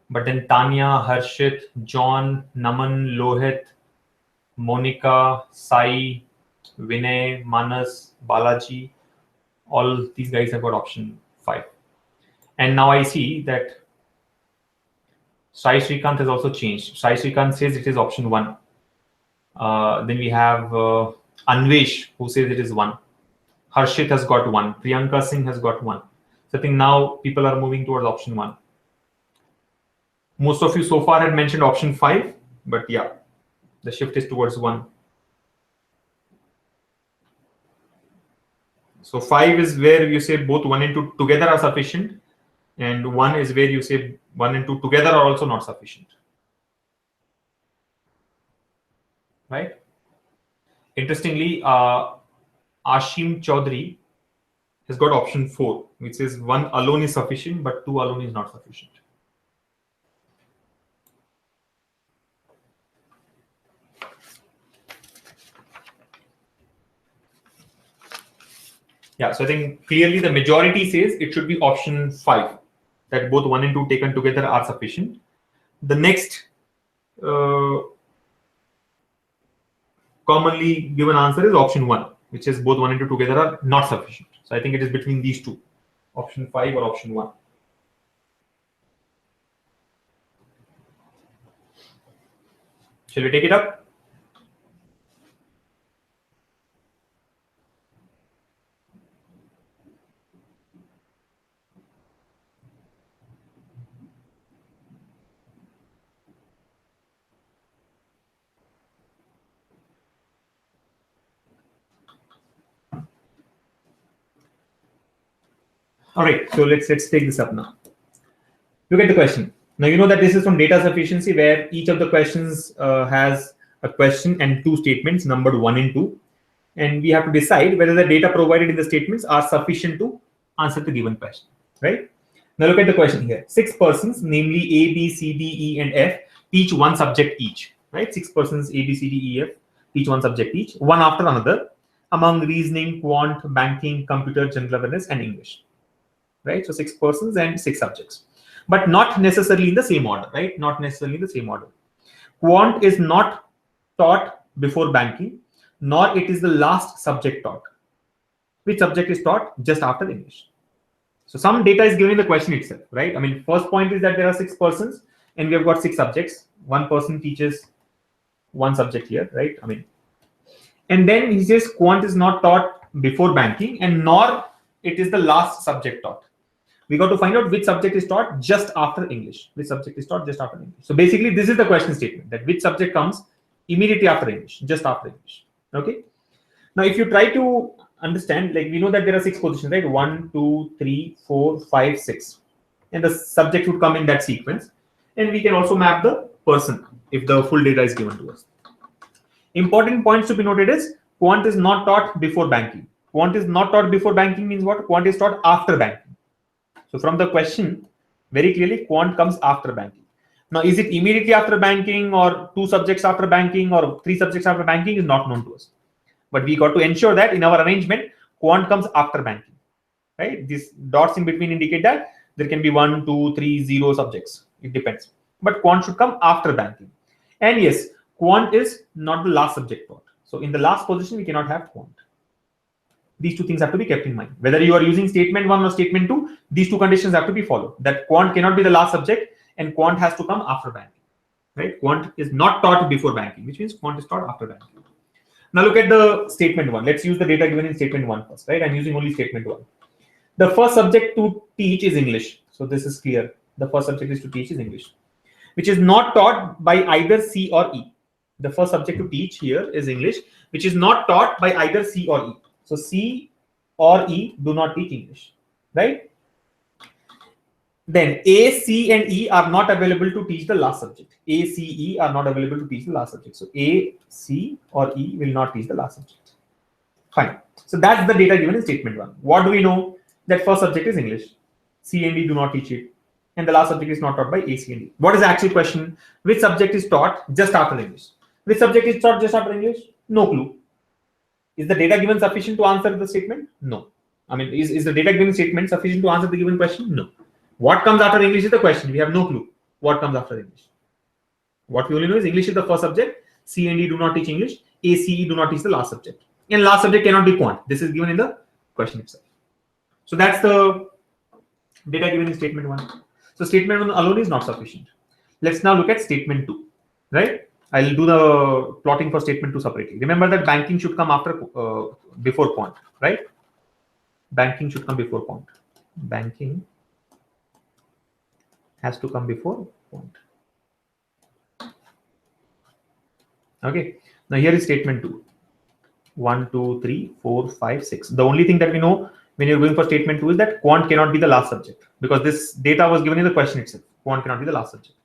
But then Tanya, Harshit, John, Naman, Lohit, Monica, Sai, Vinay, Manas, Balaji, all these guys have got option 5. And now I see that Sai Srikanth has also changed. Sai Srikanth says it is option 1. Then we have Anvesh, who says it is 1. Harshit has got 1. Priyanka Singh has got 1. So I think now people are moving towards option 1. Most of you so far had mentioned option 5, but yeah, the shift is towards 1. So 5 is where you say both 1 and 2 together are sufficient, and 1 is where you say 1 and 2 together are also not sufficient. Right? Interestingly, Ashim Chaudhary has got option 4, which says 1 alone is sufficient, but 2 alone is not sufficient. Yeah, so I think clearly the majority says it should be option 5, that both 1 and 2 taken together are sufficient. The next commonly given answer is option 1, which is both 1 and 2 together are not sufficient. So I think it is between these two, option 5 or option 1. Shall we take it up? All right, so let's take this up now. Look at the question. Now you know that this is from data sufficiency, where each of the questions has a question and 2 statements numbered 1 and 2, and we have to decide whether the data provided in the statements are sufficient to answer the given question. Right? Now look at the question here. 6 persons, namely A, B, C, D, E, and F, teach 1 subject each. Right? 6 persons, A, B, C, D, E, F, teach 1 subject each, one after another, among reasoning, quant, banking, computer, general awareness, and English. Right? So 6 persons and 6 subjects, but not necessarily in the same order, right? Not necessarily in the same order. Quant is not taught before banking, nor it is the last subject taught. Which subject is taught just after English? So some data is given in the question itself, right? I mean, first point is that there are 6 persons and we have got 6 subjects. 1 person teaches 1 subject here, right? I mean, and then he says quant is not taught before banking and nor it is the last subject taught. We got to find out which subject is taught just after English. Which subject is taught just after English. So basically, this is the question statement, that which subject comes immediately after English, just after English. Okay. Now, if you try to understand, like we know that there are 6 positions, right? 1, 2, 3, 4, 5, 6. And the subject would come in that sequence. And we can also map the person if the full data is given to us. Important points to be noted is quant is not taught before banking. Quant is not taught before banking means what? Quant is taught after banking. So from the question, very clearly, quant comes after banking. Now, is it immediately after banking or 2 subjects after banking or 3 subjects after banking is not known to us. But we got to ensure that in our arrangement, quant comes after banking, right? These dots in between indicate that there can be 1, 2, 3, 0 subjects. It depends. But quant should come after banking. And yes, quant is not the last subject taught. So in the last position, we cannot have quant. These 2 things have to be kept in mind. Whether you are using statement 1 or statement 2, these 2 conditions have to be followed. That quant cannot be the last subject and quant has to come after banking. Right? Quant is not taught before banking, which means quant is taught after banking. Now look at the statement 1. Let's use the data given in statement 1 first. Right? I'm using only statement 1. The first subject to teach is English. So this is clear. The first subject is to teach is English, which is not taught by either C or E. The first subject to teach here is English, which is not taught by either C or E. So C or E do not teach English, right? then A, C, and E are not available to teach the last subject. A, C, E are not available to teach the last subject. So A, C, or E will not teach the last subject. Fine. So that's the data given in statement 1. What do we know? That first subject is English. C and D do not teach it. And the last subject is not taught by A, C, and D. What is the actual question? Which subject is taught just after English? Which subject is taught just after English? No clue. Is the data given sufficient to answer the statement? No. I mean, is the data given statement sufficient to answer the given question? No. What comes after English is the question. We have no clue what comes after English. What we only know is English is the first subject. C and D do not teach English. A, C, E do not teach the last subject. And last subject cannot be quant. This is given in the question itself. So that's the data given in statement 1. So statement 1 alone is not sufficient. Let's now look at statement 2. Right? I'll do the plotting for statement 2 separately. Remember that banking should come after before quant. Right? Banking should come before quant. Banking has to come before quant. Okay. Now here is statement 2. 1, 2, 3, 4, 5, 6. The only thing that we know when you're going for statement 2 is that quant cannot be the last subject, because this data was given in the question itself. Quant cannot be the last subject.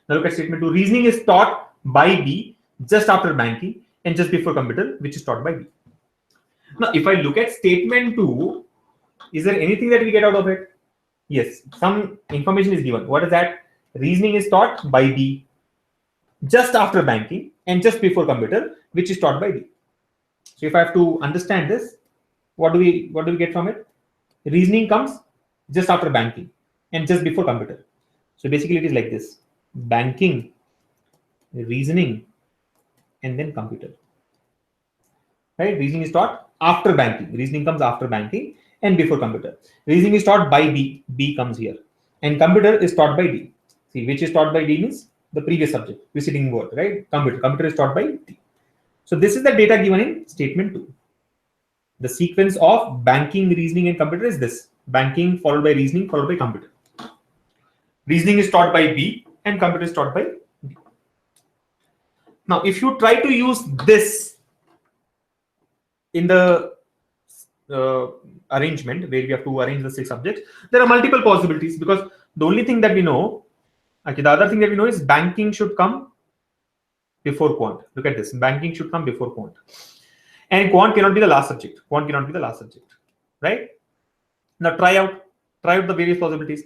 Now look at statement 2. Reasoning is taught by B just after banking and just before computer, which is taught by B. Now, if I look at statement 2, is there anything that we get out of it? Yes, some information is given. What is that? Reasoning is taught by B just after banking and just before computer, which is taught by D. So if I have to understand this, what do we get from it? Reasoning comes just after banking and just before computer. So basically it is like this: banking, reasoning, and then computer. Right? Reasoning is taught after banking. Reasoning comes after banking and before computer. Reasoning is taught by B. B comes here. And computer is taught by D. See, which is taught by D means the previous subject, preceding word, right? Computer. Computer is taught by D. So this is the data given in statement 2. The sequence of banking, reasoning, and computer is this: banking followed by reasoning followed by computer. Reasoning is taught by B and computer is taught by D. Now, if you try to use this in the arrangement where we have to arrange the 6 subjects, there are multiple possibilities, because the only thing that we know, okay, the other thing that we know is banking should come before quant. Look at this: banking should come before quant. And quant cannot be the last subject. Quant cannot be the last subject, right? Now try out the various possibilities.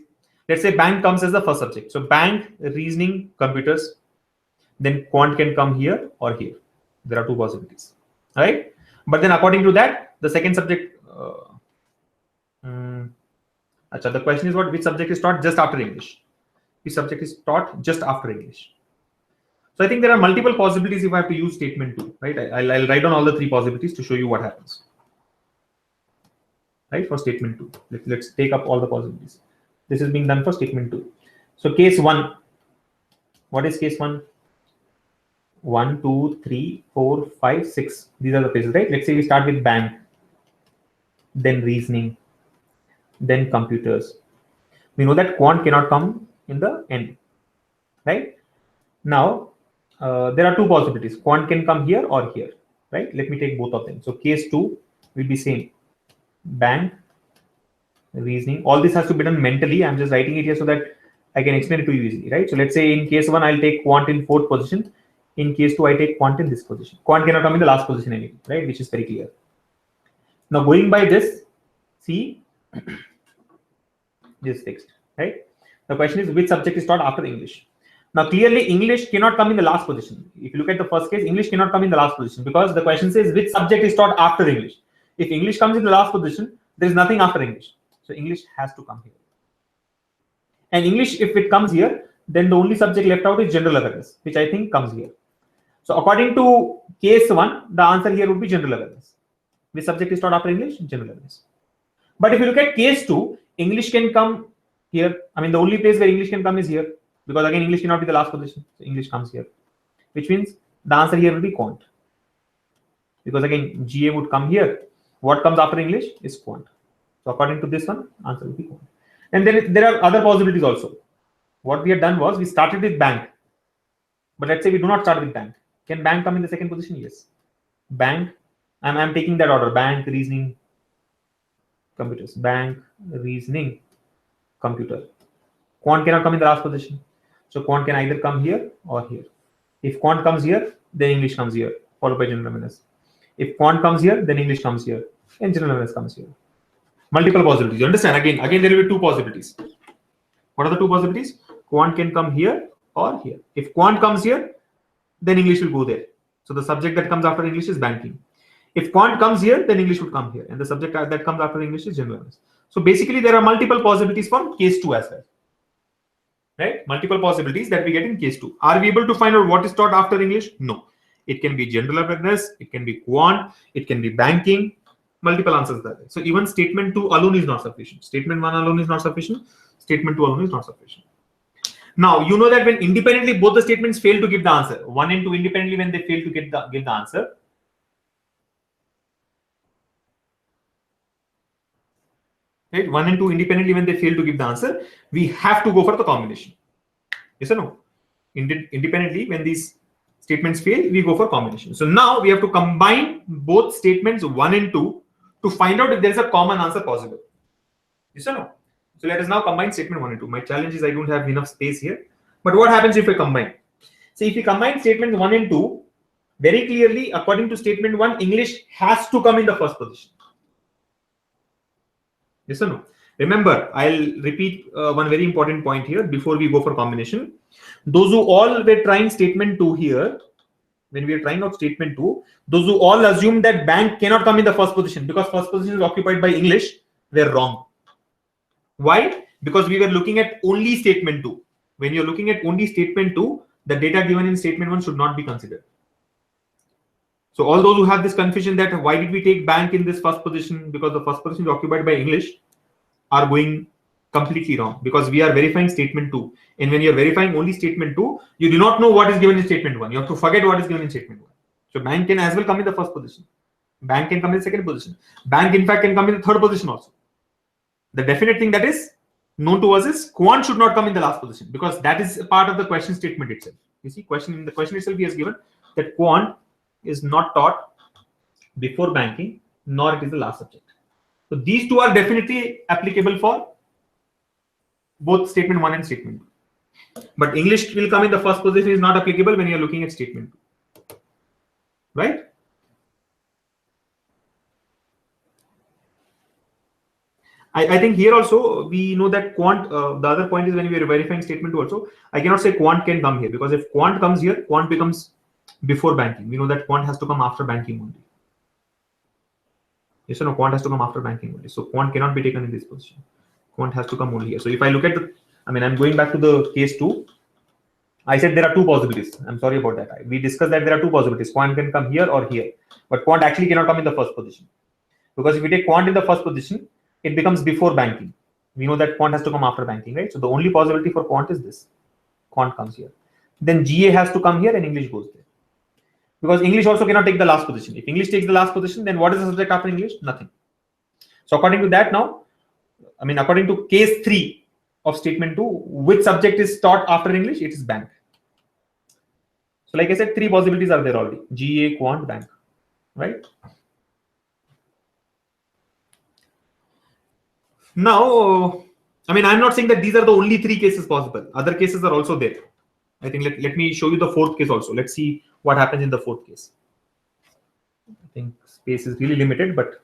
Let's say bank comes as the first subject. So bank, reasoning, computers. Then quant can come here or here. There are 2 possibilities, right? But then according to that, the second subject. The question is what? Which subject is taught just after English? Which subject is taught just after English? So I think there are multiple possibilities if I have to use statement 2, right? I'll write down all the 3 possibilities to show you what happens. Right, for statement 2. Let's take up all the possibilities. This is being done for statement 2. So case 1. What is case 1? 1, 2, 3, 4, 5, 6. These are the places, right? Let's say we start with bank, then reasoning, then computers. We know that quant cannot come in the end, right? Now, there are 2 possibilities. Quant can come here or here, right? Let me take both of them. So case 2 will be same: bank, reasoning. All this has to be done mentally. I'm just writing it here so that I can explain it to you easily, right? So let's say in case 1, I'll take quant in 4th position. In case 2, I take quant in this position. Quant cannot come in the last position anyway, right? Which is very clear. Now going by this, see, this is fixed, right? The question is which subject is taught after English. Now, clearly, English cannot come in the last position. If you look at the first case, English cannot come in the last position, because the question says which subject is taught after English. If English comes in the last position, there is nothing after English. So English has to come here. And English, if it comes here, then the only subject left out is general awareness, which I think comes here. So according to case 1, the answer here would be general awareness. Which subject is taught after English? General awareness. But if you look at case 2, English can come here. I mean, the only place where English can come is here, because again, English cannot be the last position. So English comes here, which means the answer here will be quant. Because again, GA would come here. What comes after English is quant. So according to this one, answer will be quant. And then there are other possibilities also. What we had done was we started with bank. But let's say we do not start with bank. Can bank come in the second position? Yes. Bank, I'm taking that order: bank, reasoning, computers. Bank, reasoning, computer. Quant cannot come in the last position. So quant can either come here or here. If quant comes here, then English comes here, followed by general awareness. If quant comes here, then English comes here, and general awareness comes here. Multiple possibilities. You understand? Again, there will be two possibilities. What are the two possibilities? Quant can come here or here. If quant comes here, then English will go there. So the subject that comes after English is banking. If quant comes here, then English would come here. And the subject that comes after English is general awareness. So basically, there are multiple possibilities for case 2 as well. Right? Multiple possibilities that we get in case 2. Are we able to find out what is taught after English? No. It can be general awareness, it can be quant, it can be banking. Multiple answers there. So even statement 2 alone is not sufficient. Statement 1 alone is not sufficient. Statement 2 alone is not sufficient. Now, you know that when independently both the statements fail to give the answer, 1 and 2 independently when they fail to give the answer, right? 1 and 2 independently when they fail to give the answer, we have to go for the combination. Yes or no? Independently, when these statements fail, we go for combination. So now we have to combine both statements 1 and 2 to find out if there is a common answer possible. Yes or no? So let us now combine statement 1 and 2. My challenge is I don't have enough space here. But what happens if we combine? So if we combine statement 1 and 2, very clearly, according to statement 1, English has to come in the first position. Yes or no? Remember, I'll repeat one very important point here before we go for combination. Those who all were trying statement 2 here, when we are trying out statement 2, those who all assume that bank cannot come in the first position because first position is occupied by English, were wrong. Why? Because we were looking at only statement 2. When you're looking at only statement 2, the data given in statement 1 should not be considered. So all those who have this confusion that why did we take bank in this first position because the first position is occupied by English are going completely wrong, because we are verifying statement 2. And when you're verifying only statement 2, you do not know what is given in statement 1. You have to forget what is given in statement 1. So bank can as well come in the first position. Bank can come in the second position. Bank in fact can come in the third position also. The definite thing that is known to us is quant should not come in the last position, because that is a part of the question statement itself. You see, in the question itself he has given that quant is not taught before banking, nor it is the last subject. So these two are definitely applicable for both statement 1 and statement 2. But English will come in the first position is not applicable when you are looking at statement 2. Right? I think here also we know that quant, the other point is when we are verifying statement 2 also, I cannot say quant can come here, because if quant comes here, quant becomes before banking. We know that quant has to come after banking only. Yes or no? Quant has to come after banking only. So quant cannot be taken in this position. Quant has to come only here. So if I look at I'm going back to the case 2. I said there are two possibilities. I'm sorry about that. We discussed that there are two possibilities. Quant can come here or here. But quant actually cannot come in the first position. Because if we take quant in the first position, it becomes before banking. We know that quant has to come after banking, right? So the only possibility for quant is this. Quant comes here. Then GA has to come here and English goes there. Because English also cannot take the last position. If English takes the last position, then what is the subject after English? Nothing. So according to that now, according to case 3 of statement 2, which subject is taught after English? It is bank. So like I said, 3 possibilities are there already. GA, quant, bank, right? Now, I'm not saying that these are the only 3 cases possible. Other cases are also there. I think let me show you the 4th case also. Let's see what happens in the 4th case. I think space is really limited, but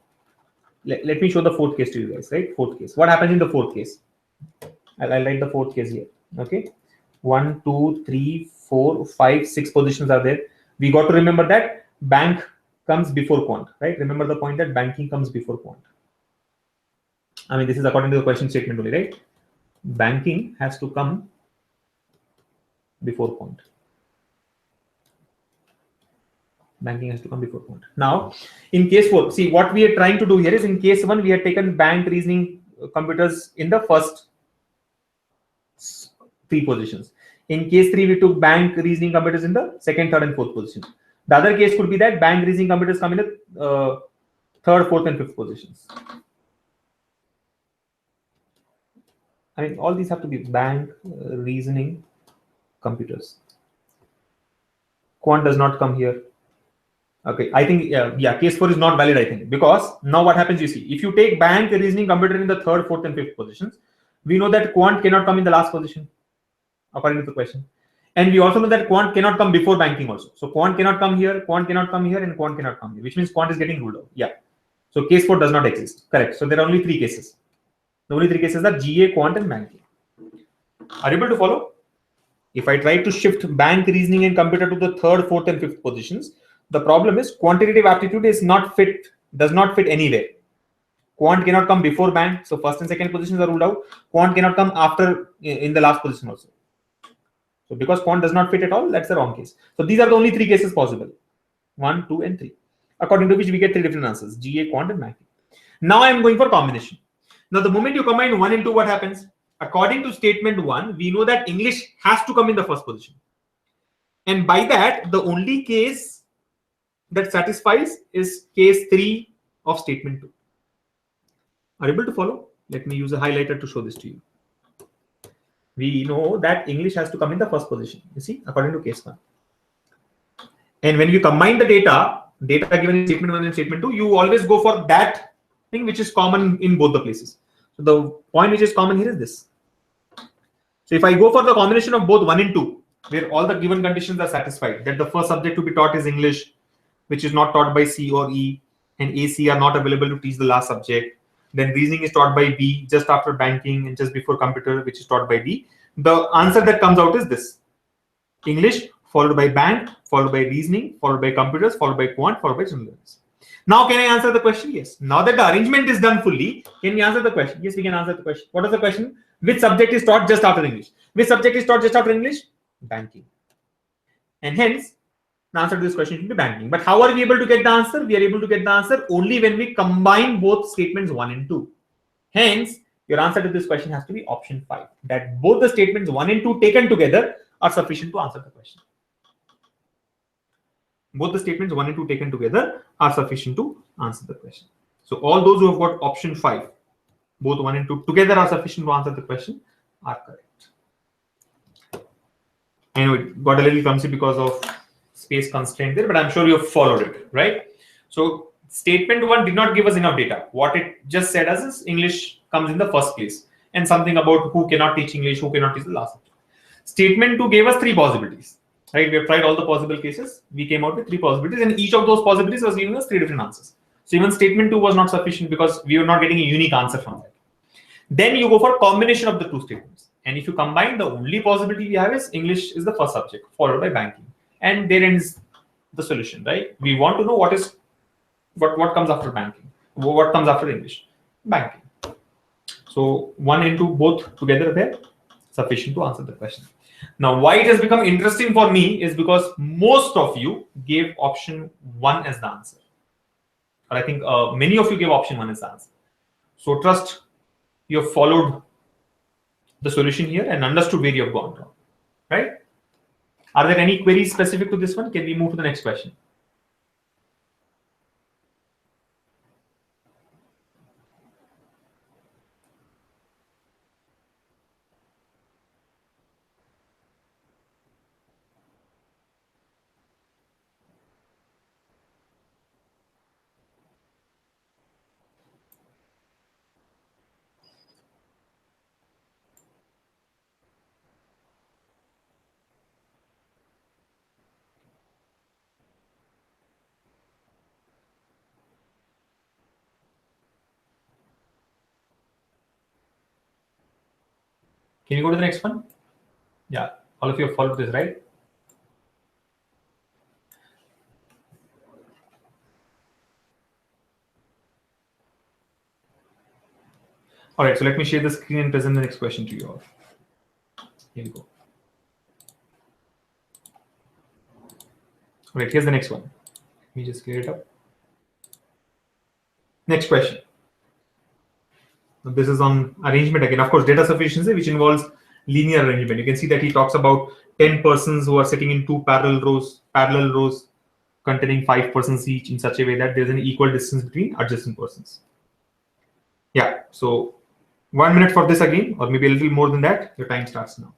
let me show the 4th case to you guys, right? 4th case. What happens in the 4th case? I'll write the 4th case here. Okay. 1, 2, 3, 4, 5, 6 positions are there. We got to remember that bank comes before quant, right? Remember the point that banking comes before quant. This is according to the question statement only, right? Banking has to come before quant. Banking has to come before quant. Now, in case 4, see what we are trying to do here is in case 1, we had taken bank, reasoning, computers in the first 3 positions. In case 3, we took bank, reasoning, computers in the second, third, and 4th position. The other case could be that bank, reasoning, computers come in the 3rd, 4th, and 5th positions. All these have to be bank, reasoning, computers. Quant does not come here. Okay, I think, case 4 is not valid, I think, because now what happens, you see, if you take bank, reasoning, computer in the 3rd, 4th, and 5th positions, We know that quant cannot come in the last position, according to the question. And we also know that quant cannot come before banking also. So quant cannot come here, quant cannot come here, and quant cannot come here, which means quant is getting ruled out. Yeah. So case 4 does not exist. Correct. So there are only 3 cases. The only 3 cases are GA, quant, and banking. Are you able to follow? If I try to shift bank, reasoning, and computer to the 3rd, 4th, and 5th positions, the problem is quantitative aptitude is not fit, does not fit anywhere. Quant cannot come before bank, so 1st and 2nd positions are ruled out. Quant cannot come after in the last position also. So because quant does not fit at all, that's the wrong case. So these are the only 3 cases possible: 1, 2, and 3. According to which we get 3 different answers: GA, quant, and banking. Now I am going for combination. Now the moment you combine 1 and 2, what happens? According to statement 1, we know that English has to come in the 1st position. And by that, the only case that satisfies is case 3 of statement 2. Are you able to follow? Let me use a highlighter to show this to you. We know that English has to come in the 1st position, you see, according to case 1. And when you combine the data given in statement 1 and statement 2, you always go for that thing which is common in both the places. So the point which is common here is this. So if I go for the combination of both 1 and 2, where all the given conditions are satisfied, that the first subject to be taught is English, which is not taught by C or E, and AC are not available to teach the last subject. Then reasoning is taught by B just after banking and just before computer, which is taught by D. The answer that comes out is this: English followed by bank, followed by reasoning, followed by computers, followed by quant, followed by general awareness. Now, can I answer the question? Yes. Now that the arrangement is done fully, can we answer the question? Yes, we can answer the question. What is the question? Which subject is taught just after English? Which subject is taught just after English? Banking. And hence, the answer to this question should be banking. But how are we able to get the answer? We are able to get the answer only when we combine both statements 1 and 2. Hence, your answer to this question has to be option 5. That both the statements 1 and 2 taken together are sufficient to answer the question. Both the statements 1 and 2 taken together are sufficient to answer the question. So all those who have got option 5, both 1 and 2 together are sufficient to answer the question, are correct. I know it got a little clumsy because of space constraint there, but I'm sure you have followed it, right? So statement 1 did not give us enough data. What it just said us is English comes in the 1st place, and something about who cannot teach English, who cannot teach the last subject. Statement 2 gave us 3 possibilities, right? We have tried all the possible cases. We came out with 3 possibilities, and each of those possibilities was giving us 3 different answers. So even statement 2 was not sufficient because we were not getting a unique answer from that. Then you go for combination of the 2 statements. And if you combine, the only possibility we have is English is the 1st subject, followed by banking. And there ends the solution, right? We want to know what comes after banking, what comes after English, banking. So 1 and 2 both together there, sufficient to answer the question. Now, why it has become interesting for me is because most of you gave option 1 as the answer. Or I think many of you gave option 1 as the answer. So trust you have followed the solution here and understood where you have gone wrong, right? Are there any queries specific to this one? Can we move to the next question? Can you go to the next one? Yeah, all of you have followed this, right? All right, so let me share the screen and present the next question to you all. Here we go. All right, here's the next one. Let me just clear it up. Next question. This is on arrangement again. Of course, data sufficiency, which involves linear arrangement. You can see that he talks about 10 persons who are sitting in 2 parallel rows containing 5 persons each in such a way that there's an equal distance between adjacent persons. Yeah, so 1 minute for this again, or maybe a little more than that. Your time starts now.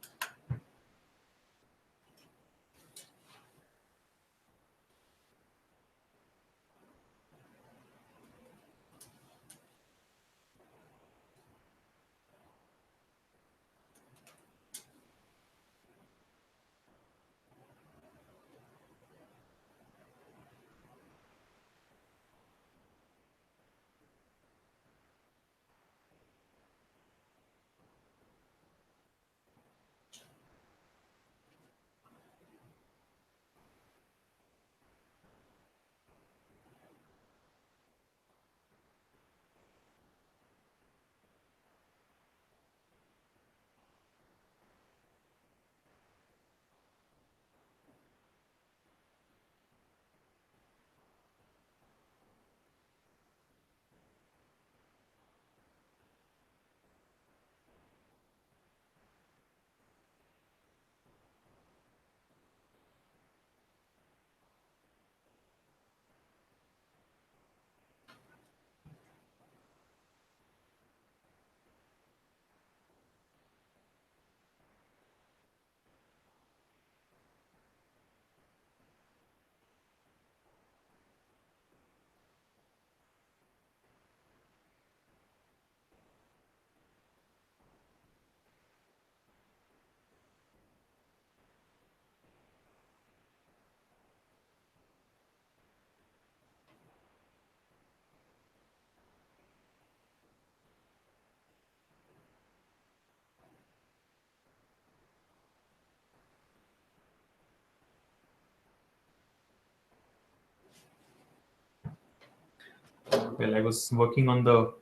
Well, I was working on the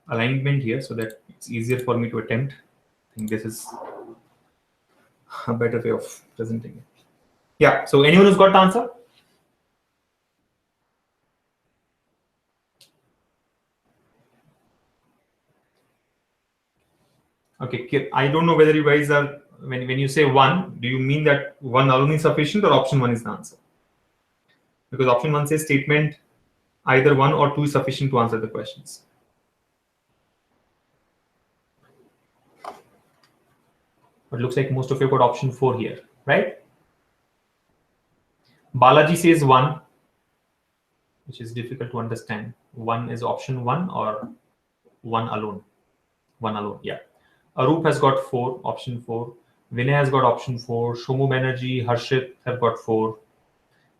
alignment here so that it's easier for me to attempt. I think this is a better way of presenting it. Yeah, so anyone who's got the answer? Okay, I don't know whether you guys are, when you say one, do you mean that one alone is sufficient or option one is the answer? Because option one says statement either one or two is sufficient to answer the questions. But looks like most of you got option 4 here, right? Balaji says 1, which is difficult to understand. 1 is option 1 or 1 alone? 1 alone, yeah. Arup has got 4, option 4. Vinay has got option 4. Shomu Banerjee, Harshit have got 4.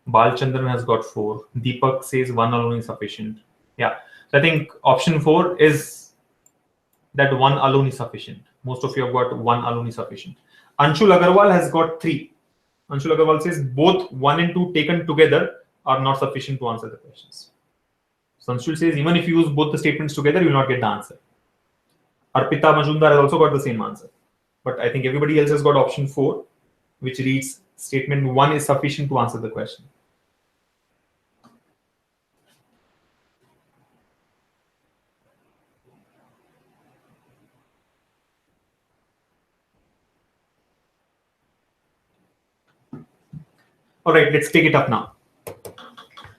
Balchandran has got 4. Deepak says 1 alone is sufficient. Yeah, so I think option 4 is that 1 alone is sufficient. Most of you have got 1 alone is sufficient. Anshul Agarwal has got 3. Anshul Agarwal says both 1 and 2 taken together are not sufficient to answer the questions. So Anshul says even if you use both the statements together, you will not get the answer. Arpita Majumdar has also got the same answer. But I think everybody else has got option 4, which reads statement 1 is sufficient to answer the question. All right, let's take it up now.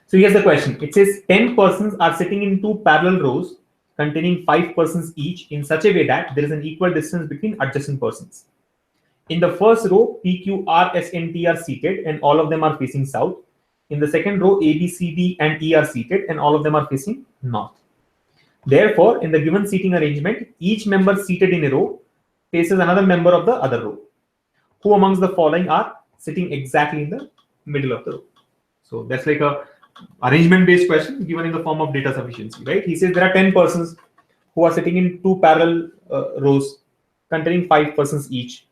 So here's the question. It says 10 persons are sitting in 2 parallel rows containing 5 persons each in such a way that there is an equal distance between adjacent persons. In the first row, P, Q, R, S, and T are seated and all of them are facing south. In the second row, A, B, C, D, and E are seated and all of them are facing north. Therefore, in the given seating arrangement, each member seated in a row faces another member of the other row. Who amongst the following are sitting exactly in the middle of the row? So that's like a arrangement-based question given in the form of data sufficiency, right? He says there are 10 persons who are sitting in 2 parallel rows containing 5 persons each.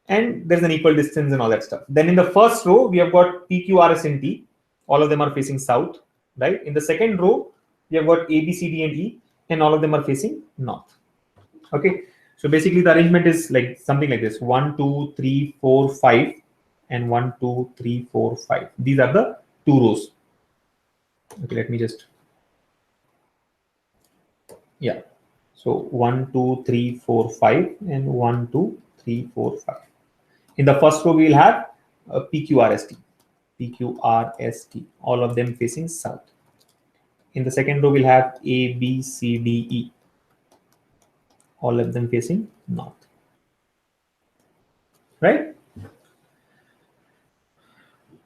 And there's an equal distance and all that stuff. Then in the first row, we have got P, Q, R, S, and T. All of them are facing south, right? In the second row, we have got A, B, C, D, and E, and all of them are facing north. Okay. So basically, the arrangement is like something like this: 1, 2, 3, 4, 5, and 1, 2, 3, 4, 5. These are the 2 rows. Okay, let me just. Yeah. So 1, 2, 3, 4, 5, and 1, 2, 3, 4, 5. In the first row, we will have PQRST, PQRST, all of them facing south. In the second row, we'll have A, B, C, D, E, all of them facing north. Right?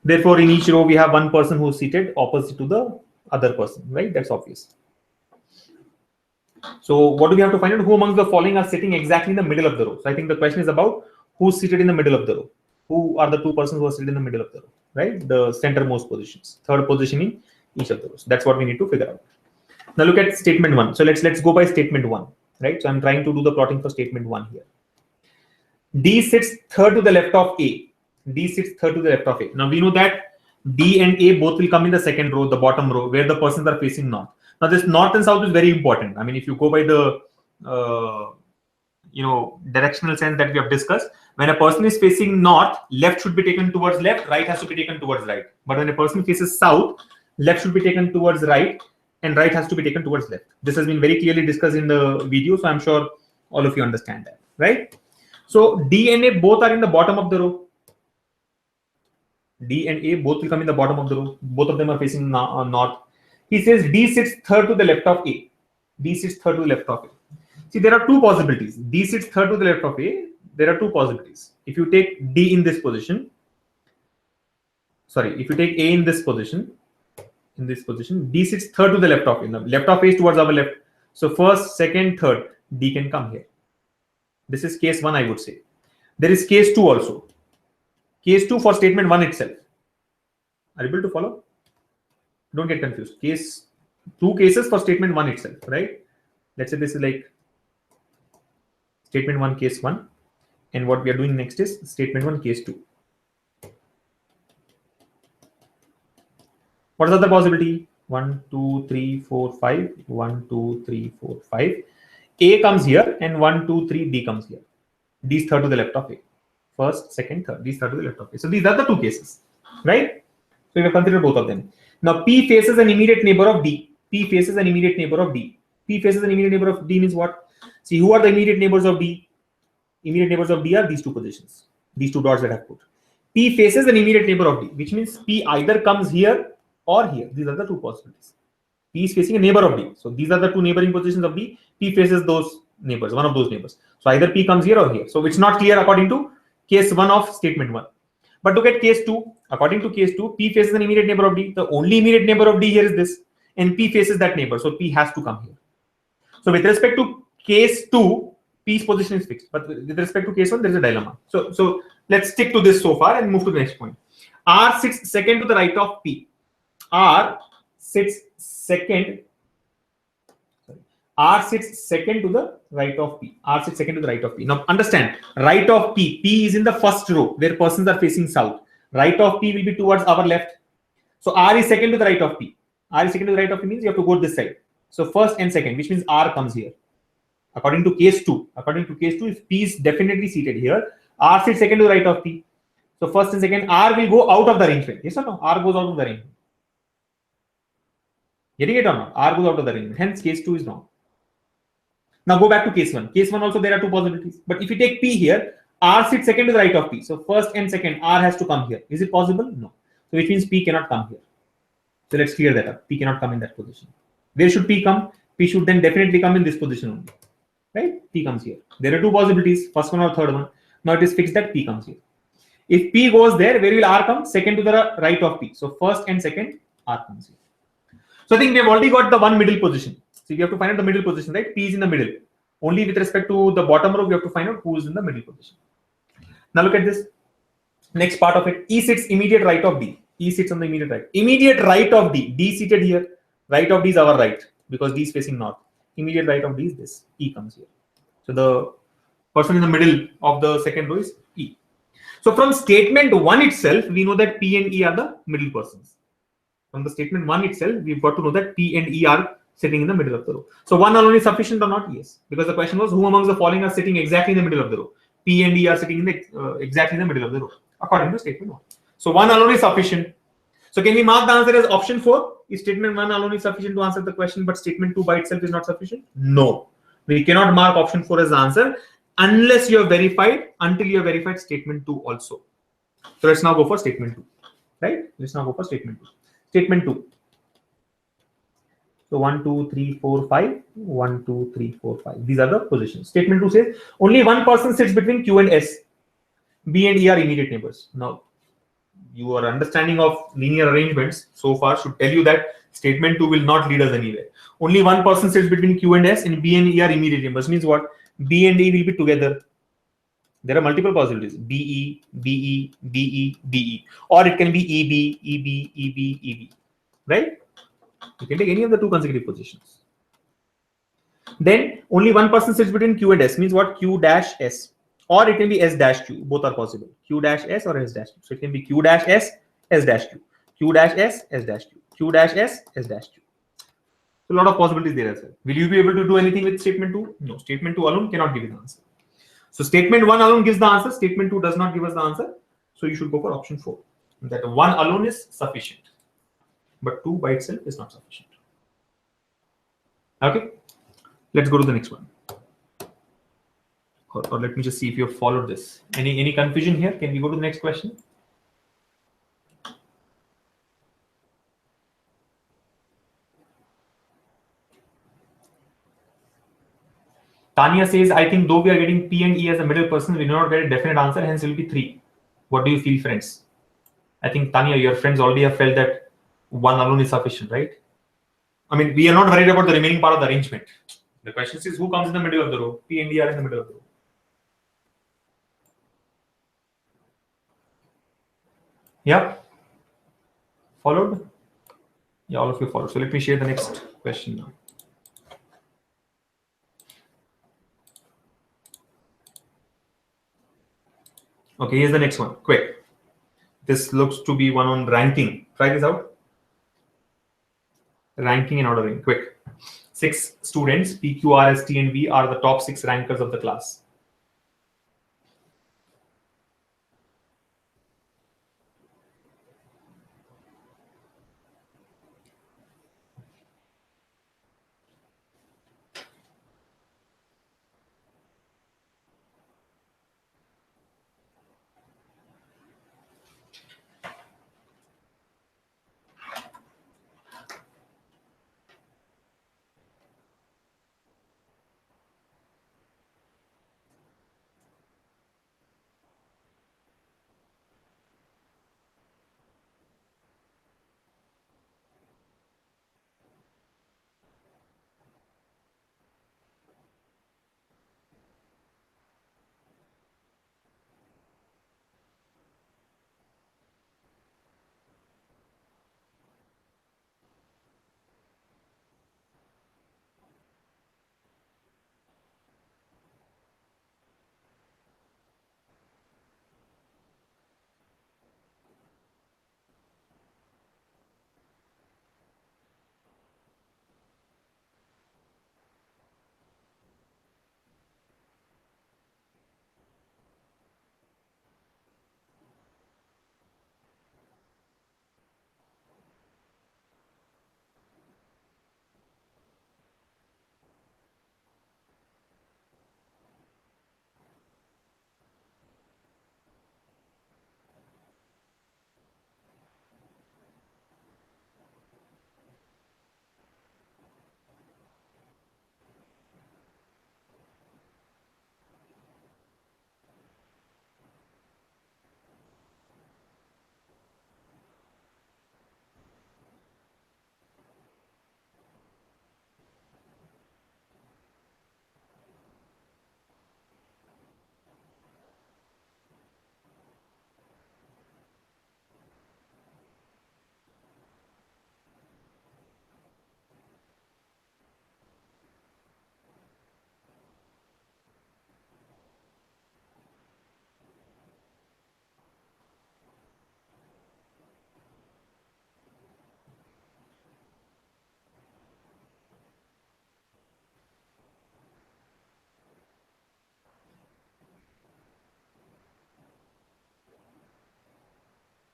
Therefore, in each row, we have one person who's seated opposite to the other person, right? That's obvious. So what do we have to find out? Who amongst the following are sitting exactly in the middle of the row? So I think the question is about who's seated in the middle of the row. Who are the 2 persons who are seated in the middle of the row, right? The centermost positions, third position in each of the rows. That's what we need to figure out. Now look at statement 1. So let's go by statement 1, right? So I'm trying to do the plotting for statement 1 here. D sits third to the left of A. D sits third to the left of A. Now we know that D and A both will come in the second row, the bottom row, where the persons are facing north. Now this north and south is very important. I mean, if you go by the directional sense that we have discussed, when a person is facing north, left should be taken towards left, right has to be taken towards right. But when a person faces south, left should be taken towards right, and right has to be taken towards left. This has been very clearly discussed in the video, so I'm sure all of you understand that, right? So D and A both are in the bottom of the row. D and A both will come in the bottom of the row. Both of them are facing north. He says D sits third to the left of A. D sits third to the left of A. See, there are 2 possibilities. D sits third to the left of A. There are 2 possibilities. If you take D in this position, if you take A in this position, D sits third to the left of A. Now, left of A is towards our left. So first, second, third, D can come here. This is case 1, I would say. There is case 2 also. Case 2 for statement 1 itself. Are you able to follow? Don't get confused. 2 cases for statement 1 itself, right? Let's say this is like statement 1, case 1. And what we are doing next is statement 1, case 2. What is the other possibility? 1, 2, 3, 4, 5. 1, 2, 3, 4, 5. A comes here and 1, 2, 3. D comes here. D is third to the left of A. First, second, third. D is third to the left of A. So these are the two cases, right? So we have considered both of them. Now P faces an immediate neighbor of D. P faces an immediate neighbor of D. P faces an immediate neighbor of D means what? See, who are the immediate neighbors of D? Immediate neighbors of D are these two positions, these two dots that I've put. P faces an immediate neighbor of D, which means P either comes here or here. These are the two possibilities. P is facing a neighbor of D. So these are the two neighboring positions of D. P faces those neighbors, one of those neighbors. So either P comes here or here. So it's not clear according to case 1 of statement 1. But look at case 2. According to case 2, P faces an immediate neighbor of D. The only immediate neighbor of D here is this. And P faces that neighbor. So P has to come here. So with respect to case 2, P's position is fixed. But with respect to case 1, there is a dilemma. So let's stick to this so far and move to the next point. R sits second to the right of P. R sits second. R sits second to the right of P. R sits second to the right of P. Now understand, right of P. P is in the first row where persons are facing south. Right of P will be towards our left. So R is second to the right of P. R is second to the right of P means you have to go this side. So first and second, which means R comes here. According to case 2, if P is definitely seated here, R sits second to the right of P. So first and second, R will go out of the arrangement. Yes or no? R goes out of the arrangement. Getting it or not? R goes out of the arrangement. Hence, case 2 is wrong. Now go back to case 1. Case 1 also there are two possibilities. But if you take P here, R sits second to the right of P. So first and second, R has to come here. Is it possible? No. So which means P cannot come here. So let's clear that up. P cannot come in that position. Where should P come? P should then definitely come in this position only. Right? P comes here. There are two possibilities, first one or third one. Now it is fixed that P comes here. If P goes there, where will R come? Second to the right of P. So first and second, R comes here. So I think we have already got the one middle position. So you have to find out the middle position, right? P is in the middle. Only with respect to the bottom row, we have to find out who is in the middle position. Now look at this. Next part of it. E sits immediate right of D. E sits on the immediate right. Immediate right of D. D seated here. Right of D is our right because D is facing north. Immediate right of D is this. E comes here. So the person in the middle of the second row is E. So from statement 1 itself, we know that P and E are the middle persons. From the statement 1 itself, we've got to know that P and E are sitting in the middle of the row. So 1 alone is sufficient or not? Yes. Because the question was, who amongst the following are sitting exactly in the middle of the row? P and E are sitting in the exactly in the middle of the row, according to statement 1. So 1 alone is sufficient. So can we mark the answer as option 4? Is statement 1 alone is sufficient to answer the question, but statement 2 by itself is not sufficient? No. We cannot mark option 4 as the answer unless you have verified, until you have verified statement 2 also. So let's now go for statement 2. Right? Let's now go for statement 2. Statement 2. So 1, 2, 3, 4, 5. 1, 2, 3, 4, 5. These are the positions. Statement 2 says only one person sits between Q and S. B and E are immediate neighbors. Now, your understanding of linear arrangements so far should tell you that statement 2 will not lead us anywhere. Only one person sits between Q and S, and B and E are immediate neighbors. Means what? B and E will be together. There are multiple possibilities. BE, BE, BE, BE. Or it can be EB, EB, EB, EB. Right? You can take any of the two consecutive positions. Then only one person sits between Q and S. Means what? Q dash S. Or it can be S dash Q. Both are possible. Q dash S or S dash Q. So it can be Q dash S, S dash Q. Q dash S, S dash Q. Q dash S, S dash Q. So a lot of possibilities there as well. Will you be able to do anything with statement 2? No. Statement 2 alone cannot give you the answer. So statement 1 alone gives the answer. Statement 2 does not give us the answer. So you should go for option 4. That 1 alone is sufficient. But 2 by itself is not sufficient. Okay. Let's go to the next one. Or let me just see if you have followed this. Any confusion here? Can we go to the next question? Tanya says, I think though we are getting P and E as a middle person, we do not get a definite answer, hence it will be 3. What do you feel, friends? I think, Tanya, your friends already have felt that 1 alone is sufficient, right? I mean, we are not worried about the remaining part of the arrangement. The question is who comes in the middle of the row? P and E are in the middle of the row. Yeah? Followed? Yeah, all of you followed. So let me share the next question now. Okay, here's the next one. Quick. This looks to be one on ranking. Try this out. Ranking and ordering. Quick. 6 students, P, Q, R, S, T, and V are the top 6 rankers of the class.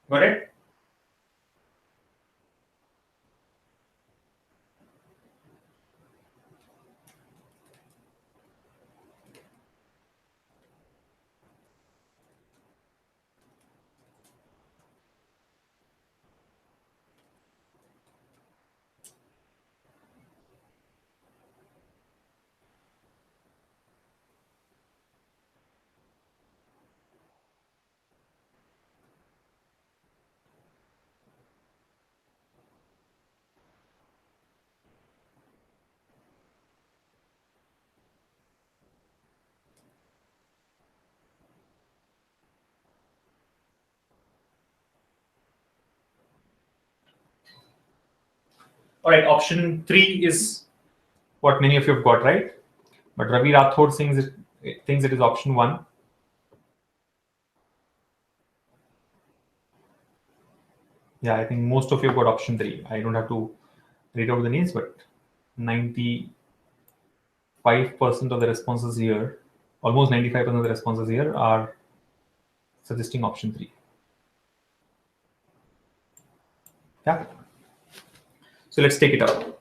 Got it? All right, option 3 is what many of you have got right. But Ravi Rathod thinks it is option 1. Yeah, I think most of you have got option 3. I don't have to read out the names, but 95% of the responses here, almost 95% of the responses here are suggesting option 3. Yeah. So let's take it out.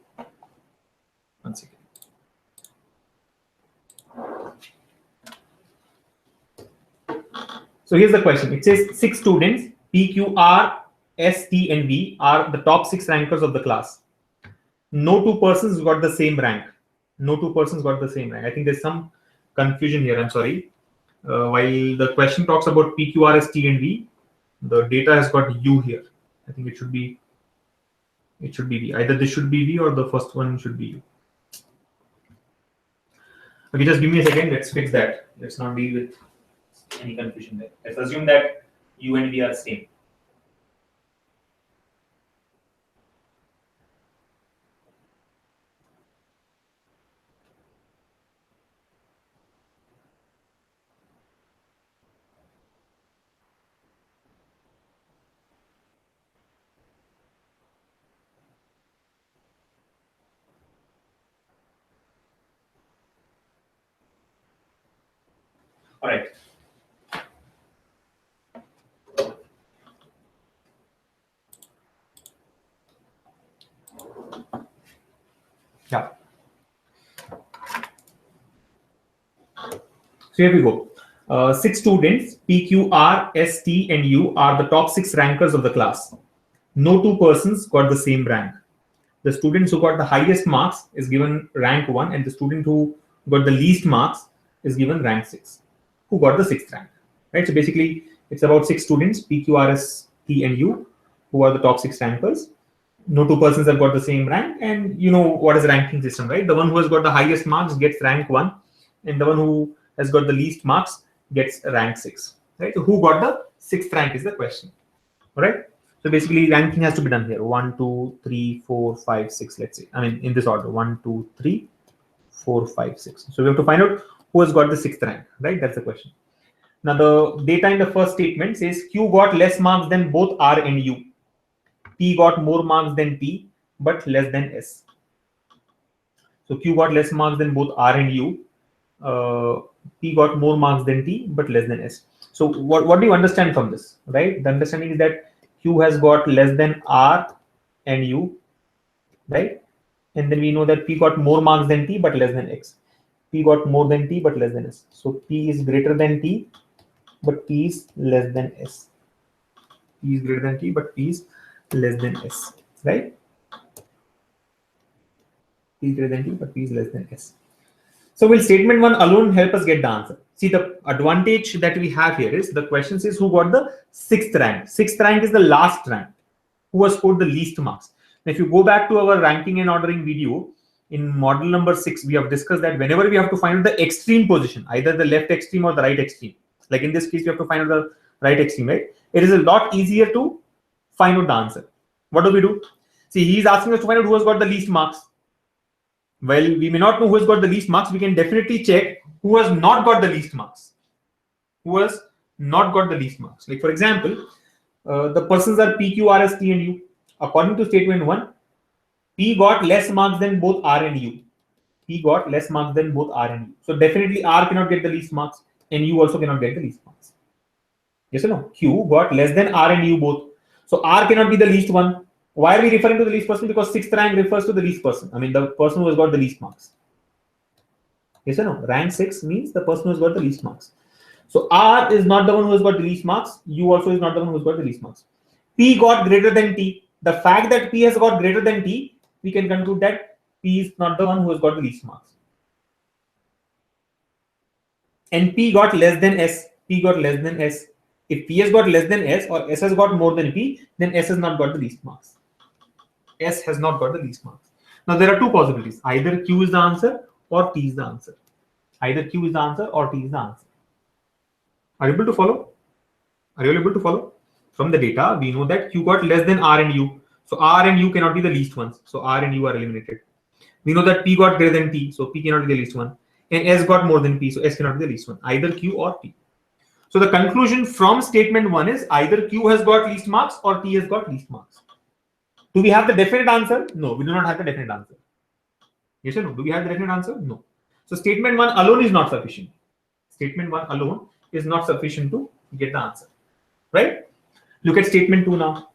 One second. So here's the question. It says 6 students, P, Q, R, S, T, and V are the top 6 rankers of the class. No 2 persons got the same rank. No 2 persons got the same rank. I think there's some confusion here. I'm sorry. While the question talks about P, Q, R, S, T, and V, the data has got U here. I think it should be V. Either this should be V or the first one should be U. Okay, just give me a second. Let's fix that. Let's not deal with any confusion there. Let's assume that U and V are the same. All right. Yeah. So here we go. 6 students, P, Q, R, S, T, and U are the top 6 rankers of the class. No 2 persons got the same rank. The students who got the highest marks is given rank 1, and the student who got the least marks is given rank 6, who got the 6th rank. Right? So basically, it's about 6 students, P, Q, R, S, T, and U, who are the top 6 rankers. No 2 persons have got the same rank, and you know what is ranking system, right? The one who has got the highest marks gets rank 1, and the one who has got the least marks gets rank 6. Right? So who got the 6th rank is the question. All right. So basically, ranking has to be done here. 1, 2, 3, 4, 5, 6. Let's say, I mean, in this order: 1, 2, 3, 4, 5, 6. So we have to find out who has got the 6th rank, right? That's the question. Now, the data in the first statement says Q got less marks than both R and U. P got more marks than T, but less than S. So Q got less marks than both R and U. P got more marks than T, but less than S. So what do you understand from this, right? The understanding is that Q has got less than R and U, right? And then we know that P got more marks than T, but less than X. P got more than T, but less than S. So P is greater than T, but P is less than S. P is greater than T, but P is less than S, right? P is greater than T, but P is less than S. So will statement 1 alone help us get the answer? See, the advantage that we have here is the question says who got the 6th rank. 6th rank is the last rank. Who has scored the least marks? Now, if you go back to our ranking and ordering video, in model number 6, we have discussed that whenever we have to find out the extreme position, either the left extreme or the right extreme, like in this case, we have to find out the right extreme, right? It is a lot easier to find out the answer. What do? See, he's asking us to find out who has got the least marks. Well, we may not know who has got the least marks. We can definitely check who has not got the least marks. Who has not got the least marks? Like, for example, the persons are P, Q, R, S, T, and U. According to statement 1, P got less marks than both R and U. P got less marks than both R and U. So definitely R cannot get the least marks, and U also cannot get the least marks. Yes or no? Q got less than R and U both. So R cannot be the least one. Why are we referring to the least person? Because 6th rank refers to the least person. I mean, the person who has got the least marks. Yes or no? Rank 6 means the person who has got the least marks. So R is not the one who has got the least marks. U also is not the one who has got the least marks. P got greater than T. The fact that P has got greater than T, we can conclude that P is not the one who has got the least marks. And P got less than S. P got less than S. If P has got less than S or S has got more than P, then S has not got the least marks. S has not got the least marks. Now there are 2 possibilities. Either Q is the answer or T is the answer. Either Q is the answer or T is the answer. Are you able to follow? Are you able to follow? From the data, we know that Q got less than R and U. So R and U cannot be the least ones. So R and U are eliminated. We know that P got greater than T. So P cannot be the least one. And S got more than P. So S cannot be the least one. Either Q or T. So the conclusion from statement 1 is either Q has got least marks or T has got least marks. Do we have the definite answer? No, we do not have the definite answer. Yes or no? Do we have the definite answer? No. So statement 1 alone is not sufficient. Statement 1 alone is not sufficient to get the answer. Right? Look at statement 2 now.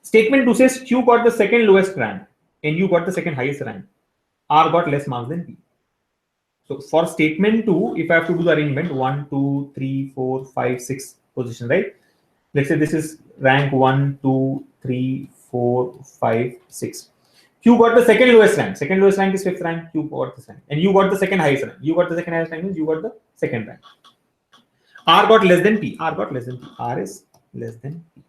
Statement 2 says Q got the second lowest rank and U got the second highest rank. R got less marks than P. So for statement 2, if I have to do the arrangement 1, 2, 3, 4, 5, 6 position, right? Let's say this is rank 1, 2, 3, 4, 5, 6. Q got the second lowest rank. Second lowest rank is 5th rank. Q got this rank. And U got the second highest rank. U got the second highest rank means U got the second rank. R got less than P. R got less than P. R is less than P.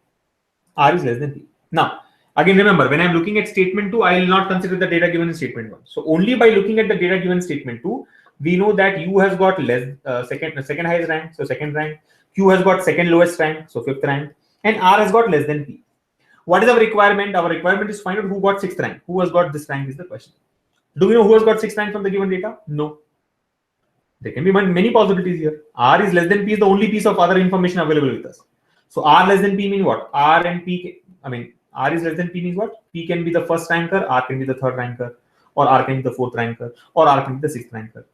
R is less than P. Now, again, remember, when I'm looking at statement 2, I will not consider the data given in statement 1. So only by looking at the data given in statement 2, we know that U has got less second highest rank, so second rank. Q has got second lowest rank, so 5th rank. And R has got less than P. What is our requirement? Our requirement is to find out who got 6th rank. Who has got this rank is the question. Do we know who has got 6th rank from the given data? No. There can be many possibilities here. R is less than P is the only piece of other information available with us. So R less than P means what? R and P, R is less than P means what? P can be the first ranker, R can be the third ranker, or R can be the fourth ranker, or R can be the 6th ranker.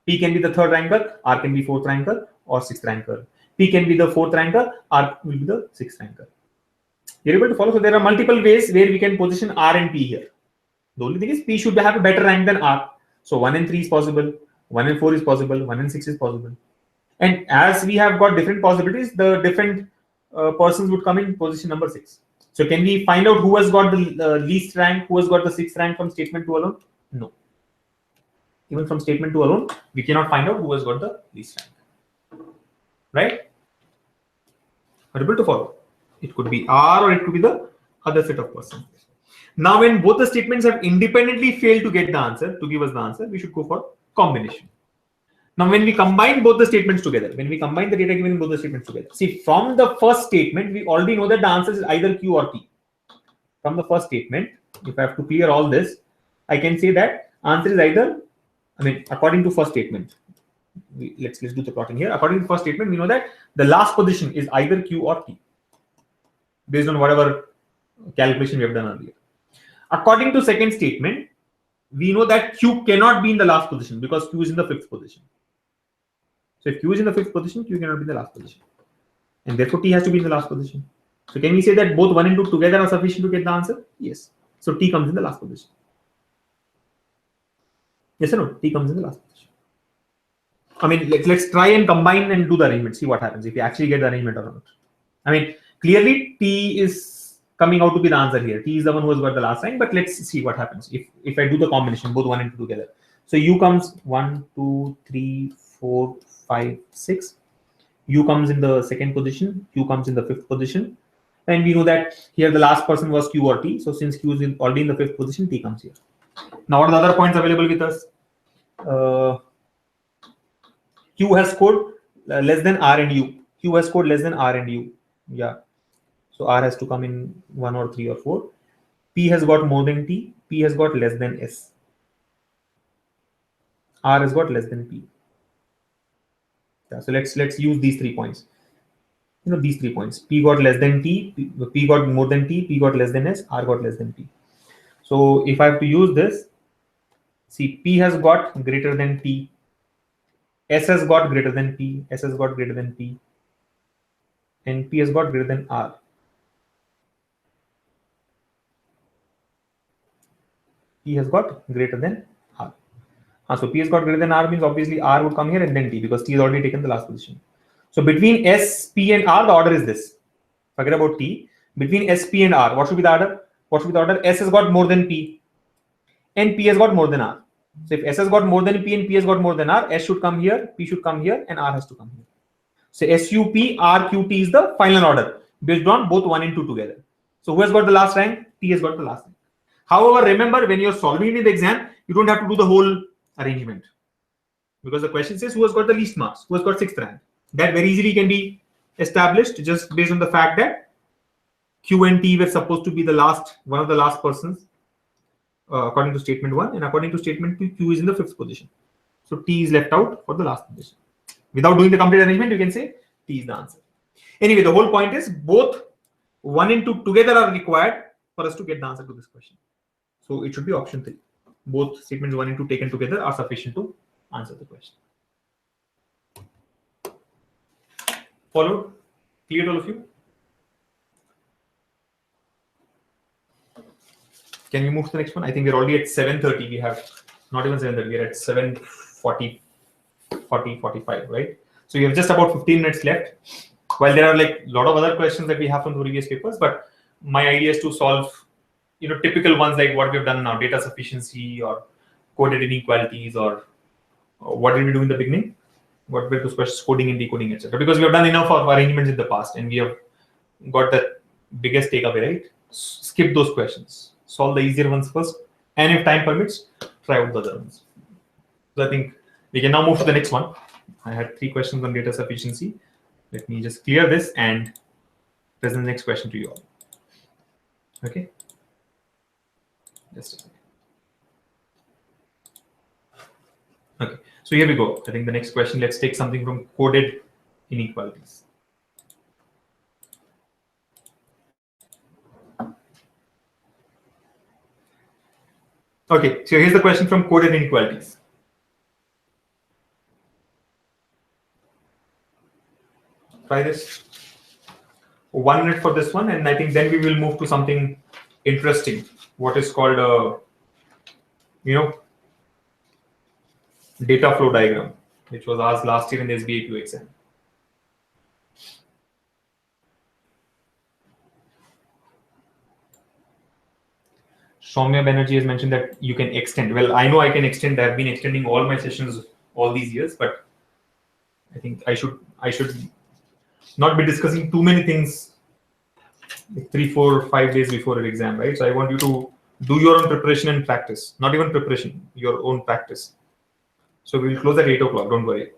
P can be the third triangle, R can be fourth triangle or sixth triangle. P can be the fourth triangle, R will be the sixth triangle. You're able to follow? So there are multiple ways where we can position R and P here. The only thing is P should have a better rank than R. So 1 and 3 is possible, 1 and 4 is possible, 1 and 6 is possible. And as we have got different possibilities, the different persons would come in position number 6. So can we find out who has got the least rank, who has got the sixth rank from statement 2 alone? No. Even from statement 2 alone, we cannot find out who has got the least rank. Right? Are you able to follow? It could be R or it could be the other set of persons. Now, when both the statements have independently failed to get the answer, to give us the answer, we should go for combination. Now, when we combine both the statements together, when we combine the data given in both the statements together, see, from the first statement, we already know that the answer is either Q or P. From the first statement, if I have to clear all this, I can say that answer is either, according to first statement, let's do the plotting here. According to first statement, we know that the last position is either Q or P, based on whatever calculation we have done earlier. According to second statement, we know that Q cannot be in the last position because Q is in the fifth position. So if Q is in the fifth position, Q cannot be in the last position. And therefore T has to be in the last position. So can we say that both 1 and 2 together are sufficient to get the answer? Yes. So T comes in the last position. Yes or no? T comes in the last position. Let's try and combine and do the arrangement, see what happens if you actually get the arrangement or not. Clearly T is coming out to be the answer here. T is the one who has got the last rank, but let's see what happens if I do the combination, both 1 and 2 together. So U comes 1, 2, 3, 4, 5, 6. U comes in the second position, Q comes in the fifth position. And we know that here the last person was Q or T. So since Q is already in the fifth position, T comes here. Now what are the other points available with us? Q has scored less than R and U. Q has scored less than R and U. Yeah. So R has to come in 1 or 3 or 4. P has got more than T. P has got less than S. R has got less than P. Yeah, so let's use these 3 points. These 3 points. P got less than T. P got more than T. P got less than S. R got less than P. So if I have to use this, see, P has got greater than T. S has got greater than P. S has got greater than P. And P has got greater than R. P has got greater than R. So P has got greater than R means obviously R would come here and then T because T has already taken the last position. So between S, P and R, the order is this. Forget about T. Between S, P and R, what should be the order? What should be the order? S has got more than P and P has got more than R. So if S has got more than P and P has got more than R, S should come here, P should come here and R has to come here. So SUP, RQT is the final order based on both 1 and 2 together. So who has got the last rank? T has got the last rank. However, remember when you're solving it in the exam, you don't have to do the whole arrangement because the question says who has got the least marks, who has got 6th rank. That very easily can be established just based on the fact that Q and T were supposed to be one of the last persons according to statement 1, and according to statement 2, Q is in the 5th position. So T is left out for the last position. Without doing the complete arrangement, you can say T is the answer. Anyway, the whole point is both 1 and 2 together are required for us to get the answer to this question. So it should be option 3. Both statements 1 and 2 taken together are sufficient to answer the question. Followed? Clear, all of you? Can we move to the next one? I think we're already at 7:30. We have not even 7:30. We're at 7:40, 45, right? So we have just about 15 minutes left. While there are like a lot of other questions that we have from the previous papers, but my idea is to solve, typical ones like what we've done now, data sufficiency or coded inequalities, or what did we do in the beginning? What were those questions, coding and decoding, etc. Because we have done enough of arrangements in the past and we have got the biggest takeaway, right? Skip those questions. Solve the easier ones first, and if time permits, try out the other ones. So I think we can now move to the next one. I had 3 questions on data sufficiency. Let me just clear this and present the next question to you all. Okay. Just a second. Okay. So here we go. I think the next question, let's take something from coded inequalities. Okay, so here's the question from coded inequalities. Try this. 1 minute for this one, and I think then we will move to something interesting, what is called a data flow diagram, which was asked last year in the SBI PO exam. Soumya Banerjee has mentioned that you can extend. Well, I know I can extend. I've been extending all my sessions all these years, but I think I should not be discussing too many things like 3, 4, 5 days before an exam, right? So I want you to do your own preparation and practice. Not even preparation, your own practice. So we'll close at 8 o'clock. Don't worry.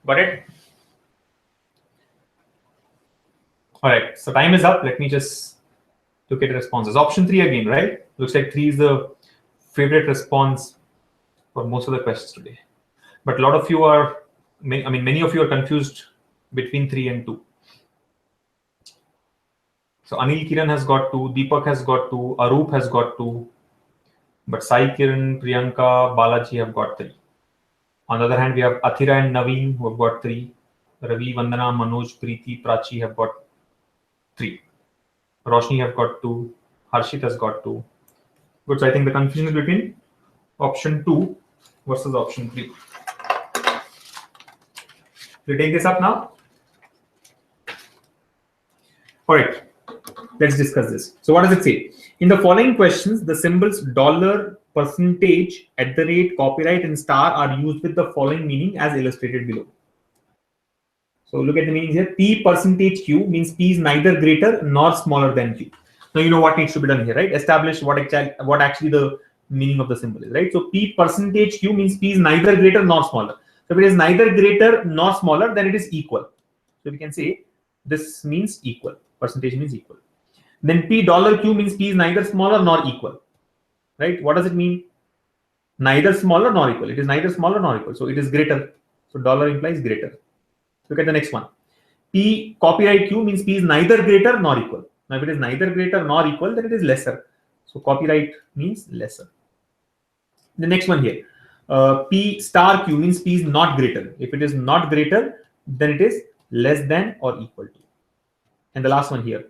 Got it? All right. So time is up. Let me just look at responses. Option 3 again, right? Looks like 3 is the favorite response for most of the questions today. But a lot of you are, many of you are confused between 3 and 2. So Anil Kiran has got 2, Deepak has got 2, Arup has got 2, but Sai Kiran, Priyanka, Balaji have got 3. On the other hand, we have Athira and Naveen who have got 3. Ravi, Vandana, Manoj, Preeti, Prachi have got 3. Roshni have got 2. Harshit has got 2. Good. So I think the confusion is between option 2 versus option 3. We take this up now. All right. Let's discuss this. So what does it say? In the following questions, the symbols dollar, percentage, at the rate, copyright, and star are used with the following meaning as illustrated below. So look at the meanings here. P percentage Q means P is neither greater nor smaller than Q. Now you know what needs to be done here, right? Establish what actually the meaning of the symbol is, right? So P percentage Q means P is neither greater nor smaller. So if it is neither greater nor smaller, then it is equal. So we can say this means equal. Percentage means equal. Then P dollar Q means P is neither smaller nor equal, right? What does it mean? Neither smaller nor equal. It is neither smaller nor equal. So it is greater. So dollar implies greater. Look at the next one. P copyright Q means P is neither greater nor equal. Now if it is neither greater nor equal, then it is lesser. So copyright means lesser. The next one here. P star Q means P is not greater. If it is not greater, then it is less than or equal to. And the last one here.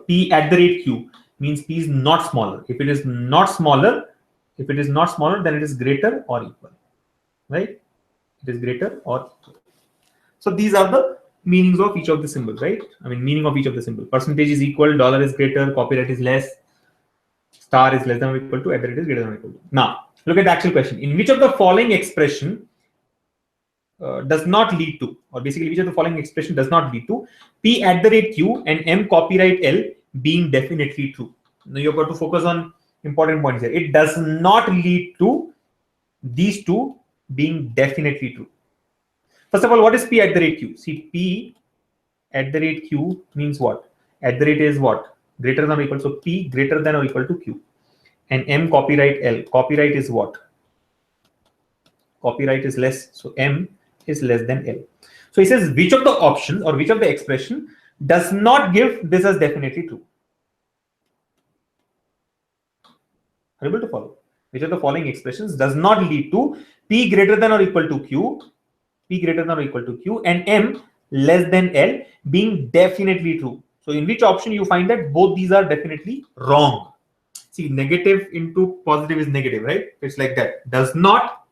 P at the rate Q means P is not smaller. If it is not smaller, then it is greater or equal, right? It is greater or equal. So these are the meanings of each of the symbols, right? I mean, meaning of each of the symbol. Percentage is equal, dollar is greater, copyright is less, star is less than or equal to, at the rate is greater than or equal to. Now, look at the actual question. In which of the following expression does not lead to, or basically which of the following expression does not lead to P at the rate Q and M copyright L being definitely true? Now you've got to focus on important points here. It does not lead to these two being definitely true. First of all, what is P at the rate Q? See, P at the rate Q means what? At the rate is what? Greater than or equal. So P greater than or equal to Q. And M copyright L. Copyright is what? Copyright is less. So M is less than L. So he says which of the options or which of the expression does not give this as definitely true? Are you able to follow? Which of the following expressions does not lead to P greater than or equal to Q, P greater than or equal to Q, and M less than L being definitely true? So in which option you find that both these are definitely wrong? See, negative into positive is negative, right? It's like that. Does not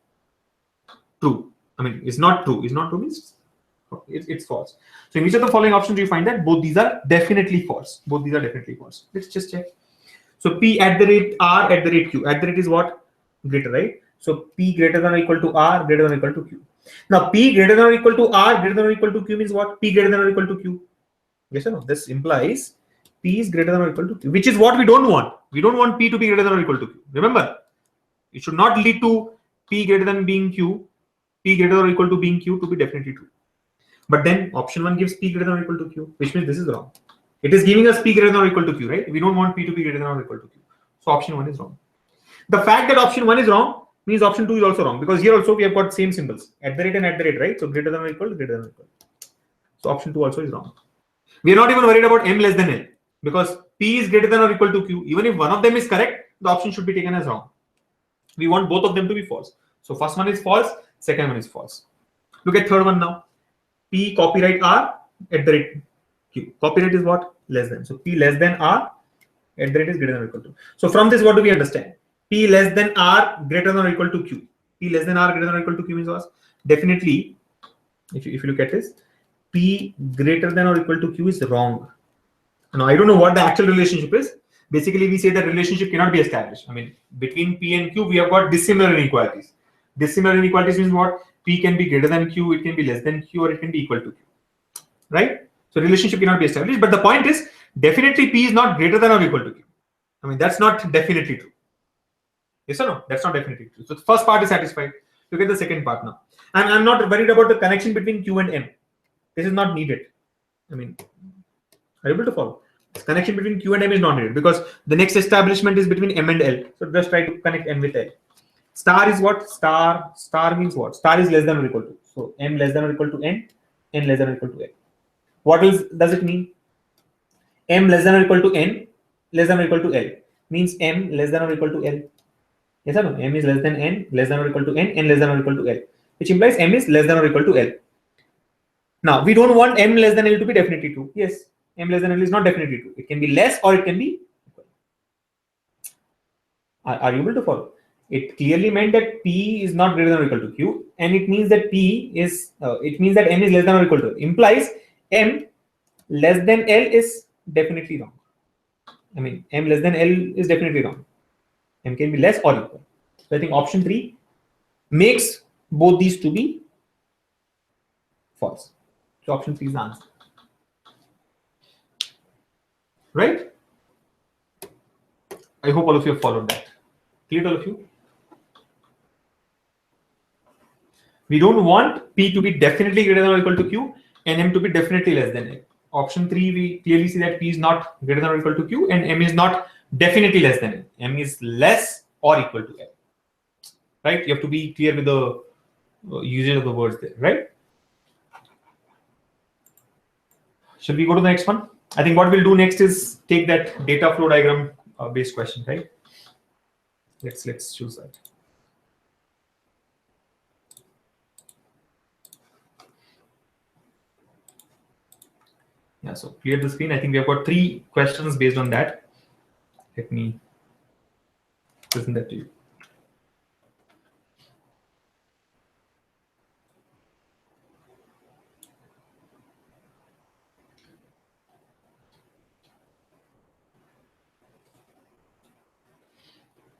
true. I mean, it's not true. It's not true means it's false. So in which of the following options do you find that both these are definitely false? Both these are definitely false. Let's just check. So P at the rate R at the rate Q. At the rate is what? Greater, right? So P greater than or equal to R greater than or equal to Q. Now P greater than or equal to R greater than or equal to Q means what? P greater than or equal to Q. Yes or no? This implies P is greater than or equal to Q, which is what we don't want. We don't want P to be greater than or equal to Q. Remember, it should not lead to P greater than being Q, P greater or equal to being Q to be definitely true. But then option 1 gives P greater than or equal to Q, which means this is wrong. It is giving us P greater than or equal to Q, right? We don't want P to be greater than or equal to Q. So option 1 is wrong. The fact that option 1 is wrong means option 2 is also wrong, because here also we have got same symbols, at the rate and at the rate, right? So greater than or equal to greater than or equal. So option 2 also is wrong. We are not even worried about M less than L, because P is greater than or equal to Q. Even if one of them is correct, the option should be taken as wrong. We want both of them to be false. So first one is false, second one is false. Look at third one now. P copyright R at the rate Q. Copyright is what? Less than. So P less than R at the rate is greater than or equal to. So from this, what do we understand? P less than R greater than or equal to Q. P less than R greater than or equal to Q means what? Definitely, if you look at this, P greater than or equal to Q is wrong. Now, I don't know what the actual relationship is. Basically, we say that relationship cannot be established. I mean, between P and Q, we have got dissimilar inequalities. Dissimilar inequalities means what? P can be greater than Q, it can be less than Q, or it can be equal to Q. Right? So relationship cannot be established. But the point is, definitely P is not greater than or equal to Q. I mean, that's not definitely true. Yes or no? That's not definitely true. So the first part is satisfied. Look at the second part now. And I'm not worried about the connection between Q and M. This is not needed. I mean, are you able to follow? This connection between Q and M is not needed, because the next establishment is between M and L. So just try to connect M with L. Star is what? Star means what? Star is less than or equal to. So M less than or equal to N, N less than or equal to L. What else does it mean? M less than or equal to N, less than or equal to L. Means M less than or equal to L. Yes or no? M is less than N, less than or equal to N, N less than or equal to L. Which implies M is less than or equal to L. Now, we don't want M less than L to be definitely true. Yes, M less than L is not definitely true. It can be less or it can be equal. Are you able to follow? It clearly meant that P is not greater than or equal to Q, and it means that it means that M is less than or equal to L. Implies M less than L is definitely wrong. I mean, M less than L is definitely wrong. M can be less or equal. So I think option 3 makes both these to be false. So option 3 is the answer. Right? I hope all of you have followed that. Clear to all of you? We don't want P to be definitely greater than or equal to Q and M to be definitely less than L. Option 3, we clearly see that P is not greater than or equal to Q and M is not definitely less than L. M is less or equal to L. Right? You have to be clear with the usage of the words there, right? Should we go to the next one? I think what we'll do next is take that data flow diagram based question, right? Let's choose that. Yeah, so clear the screen. I think we have got 3 questions based on that. Let me present that to you.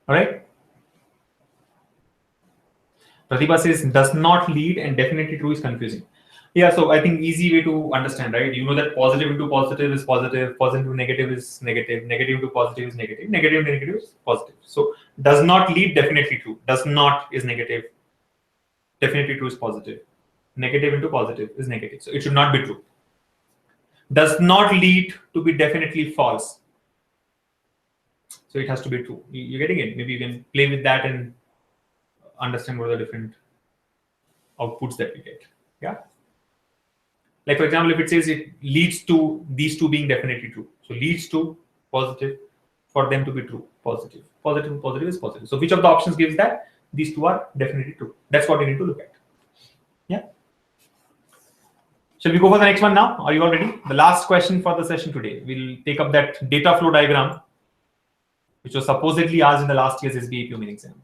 All right. Pratibha says does not lead and definitely true is confusing. Yeah, so I think easy way to understand, right? You know that positive into positive is positive, positive into negative is negative, negative into positive is negative, negative into negative is positive. So does not lead definitely true. Does not is negative. Definitely true is positive. Negative into positive is negative. So it should not be true. Does not lead to be definitely false. So it has to be true. You're getting it. Maybe you can play with that and understand what are the different outputs that we get. Yeah. Like for example, if it says it leads to these two being definitely true. So leads to positive for them to be true. Positive. Positive, positive is positive. So which of the options gives that? These two are definitely true. That's what we need to look at. Yeah. Shall we go for the next one now? Are you all ready? The last question for the session today. We'll take up that data flow diagram, which was supposedly asked in the last year's SBI PO main exam.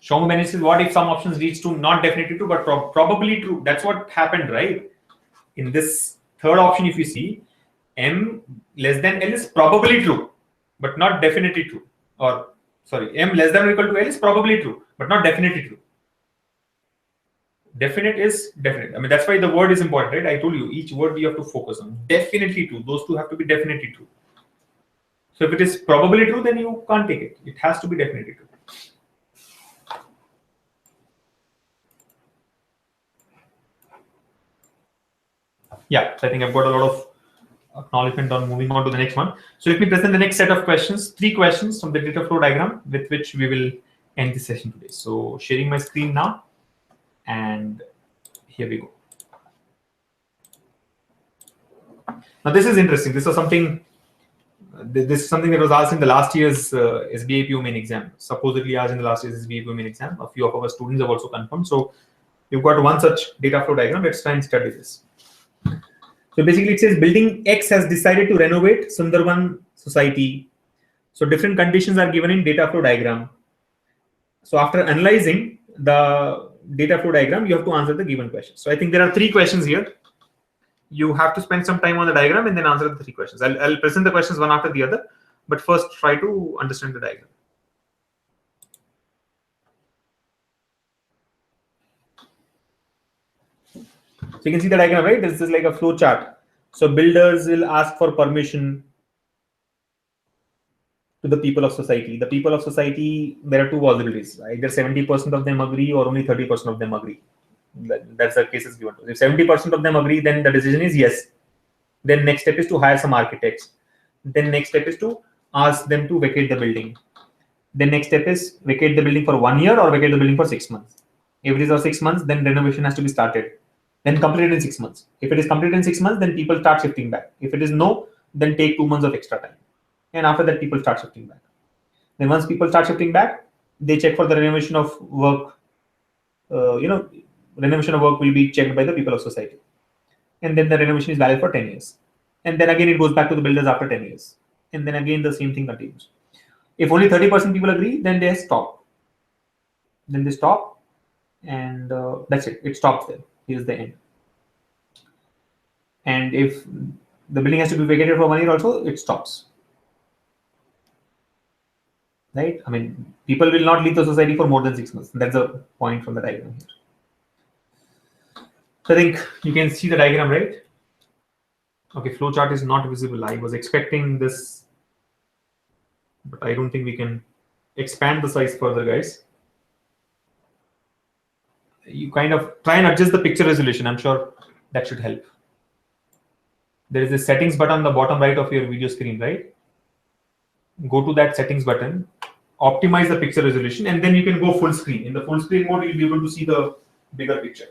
Shaumu Bennett says, what if some options leads to not definitely true, but probably true? That's what happened, right? In this third option, if you see, M less than L is probably true, but not definitely true. Or, sorry, M less than or equal to L is probably true, but not definitely true. Definite is definite. I mean, that's why the word is important, right? I told you, each word you have to focus on. Definitely true. Those two have to be definitely true. So if it is probably true, then you can't take it. It has to be definitely true. Yeah, so I think I've got a lot of acknowledgement on moving on to the next one. So let me present the next set of questions, 3 questions from the data flow diagram with which we will end the session today. So sharing my screen now, and here we go. Now this is interesting. This is something that was asked in the last year's SBI PO main exam. Supposedly asked in the last year's SBI PO main exam. A few of our students have also confirmed. So you've got one such data flow diagram. Let's try and study this. So basically it says building X has decided to renovate Sundarban society. So different conditions are given in data flow diagram. So after analyzing the data flow diagram, you have to answer the given questions. So I think there are 3 questions here. You have to spend some time on the diagram and then answer the 3 questions. I'll present the questions one after the other, but first try to understand the diagram. So you can see the diagram, right? This is like a flow chart. So builders will ask for permission to the people of society. The people of society, there are 2 possibilities. Either 70% of them agree or only 30% of them agree. That's the case is given. If 70% of them agree, then the decision is yes. Then next step is to hire some architects. Then next step is to ask them to vacate the building. Then next step is vacate the building for 1 year or vacate the building for 6 months. If it is for 6 months, then renovation has to be started. Then completed in 6 months. If it is completed in 6 months, then people start shifting back. If it is no, then take 2 months of extra time. And after that, people start shifting back. Then once people start shifting back, they check for the renovation of work. Renovation of work will be checked by the people of society. And then the renovation is valid for 10 years. And then again, it goes back to the builders after 10 years. And then again, the same thing continues. If only 30% people agree, then they stop. Then they stop, and that's it. It stops there. Here's the end. And if the building has to be vacated for 1 year also, it stops. Right? I mean, people will not leave the society for more than 6 months. That's the point from the diagram here. So I think you can see the diagram, right? Okay, flowchart is not visible. I was expecting this, but I don't think we can expand the size further, guys. You kind of try and adjust the picture resolution. I'm sure that should help. There is a settings button on the bottom right of your video screen, right? Go to that settings button, optimize the picture resolution, and then you can go full screen. In the full screen mode, you'll be able to see the bigger picture.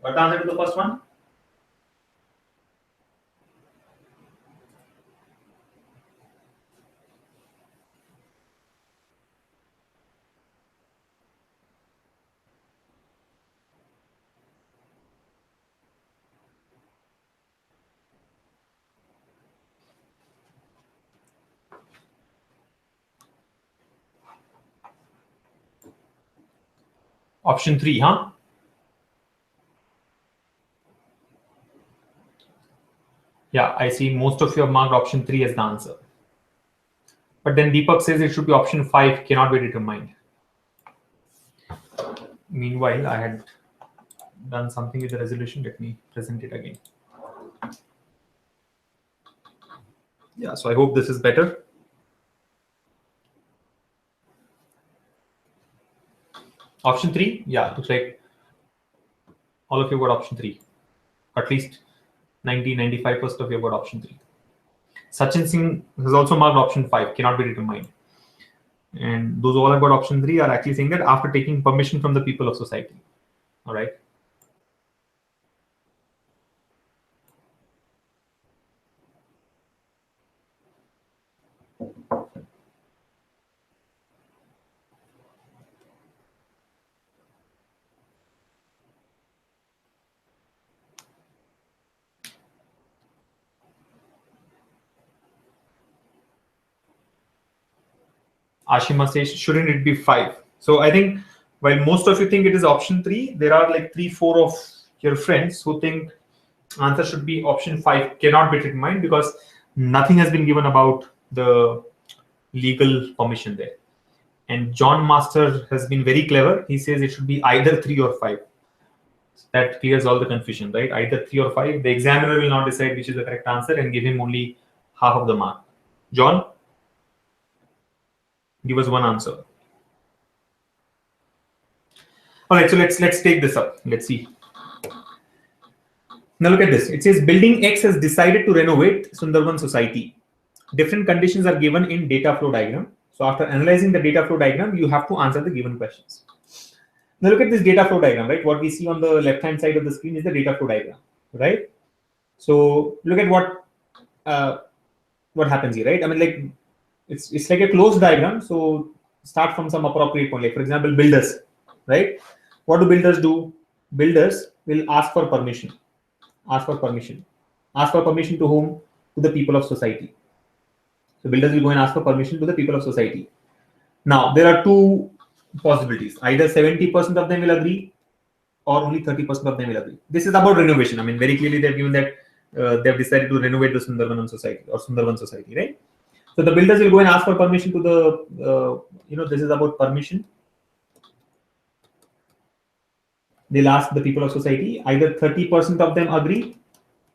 What the answer to the first one? Option 3, huh? Yeah, I see most of you have marked option 3 as the answer. But then Deepak says it should be option 5, cannot be determined. Meanwhile, I had done something with the resolution. Let me present it again. Yeah, so I hope this is better. Option 3, yeah, looks like all of you got option 3. At least 95% of you got option 3. Sachin Singh has also marked option 5, cannot be determined. And those who all have got option 3 are actually saying that after taking permission from the people of society. All right. Ashima says, shouldn't it be 5? So I think while most of you think it is option 3, there are like 3-4 of your friends who think answer should be option 5, cannot be determined, because nothing has been given about the legal permission there. And John Master has been very clever. He says it should be either 3 or 5. That clears all the confusion, right? Either 3 or 5. The examiner will not decide which is the correct answer and give him only half of the mark. John, give us one answer. All right, so let's take this up. Let's see. Now look at this. It says building X has decided to renovate Sundarban society. Different conditions are given in data flow diagram. So after analyzing the data flow diagram, you have to answer the given questions. Now look at this data flow diagram, right? What we see on the left-hand side of the screen is the data flow diagram, right? So look at what happens here, right? I mean, like it's like a closed diagram. So start from some appropriate point. Like for example, builders, right? What do builders do? Builders will ask for permission. Ask for permission. Ask for permission to whom? To the people of society. So builders will go and ask for permission to the people of society. Now there are two possibilities. Either 70% of them will agree, or only 30% of them will agree. This is about renovation. I mean, very clearly they've given that they've decided to renovate the Sundarban society or Sundarban society, right? So the builders will go and ask for permission to the, this is about permission. They'll ask the people of society. Either 30% of them agree,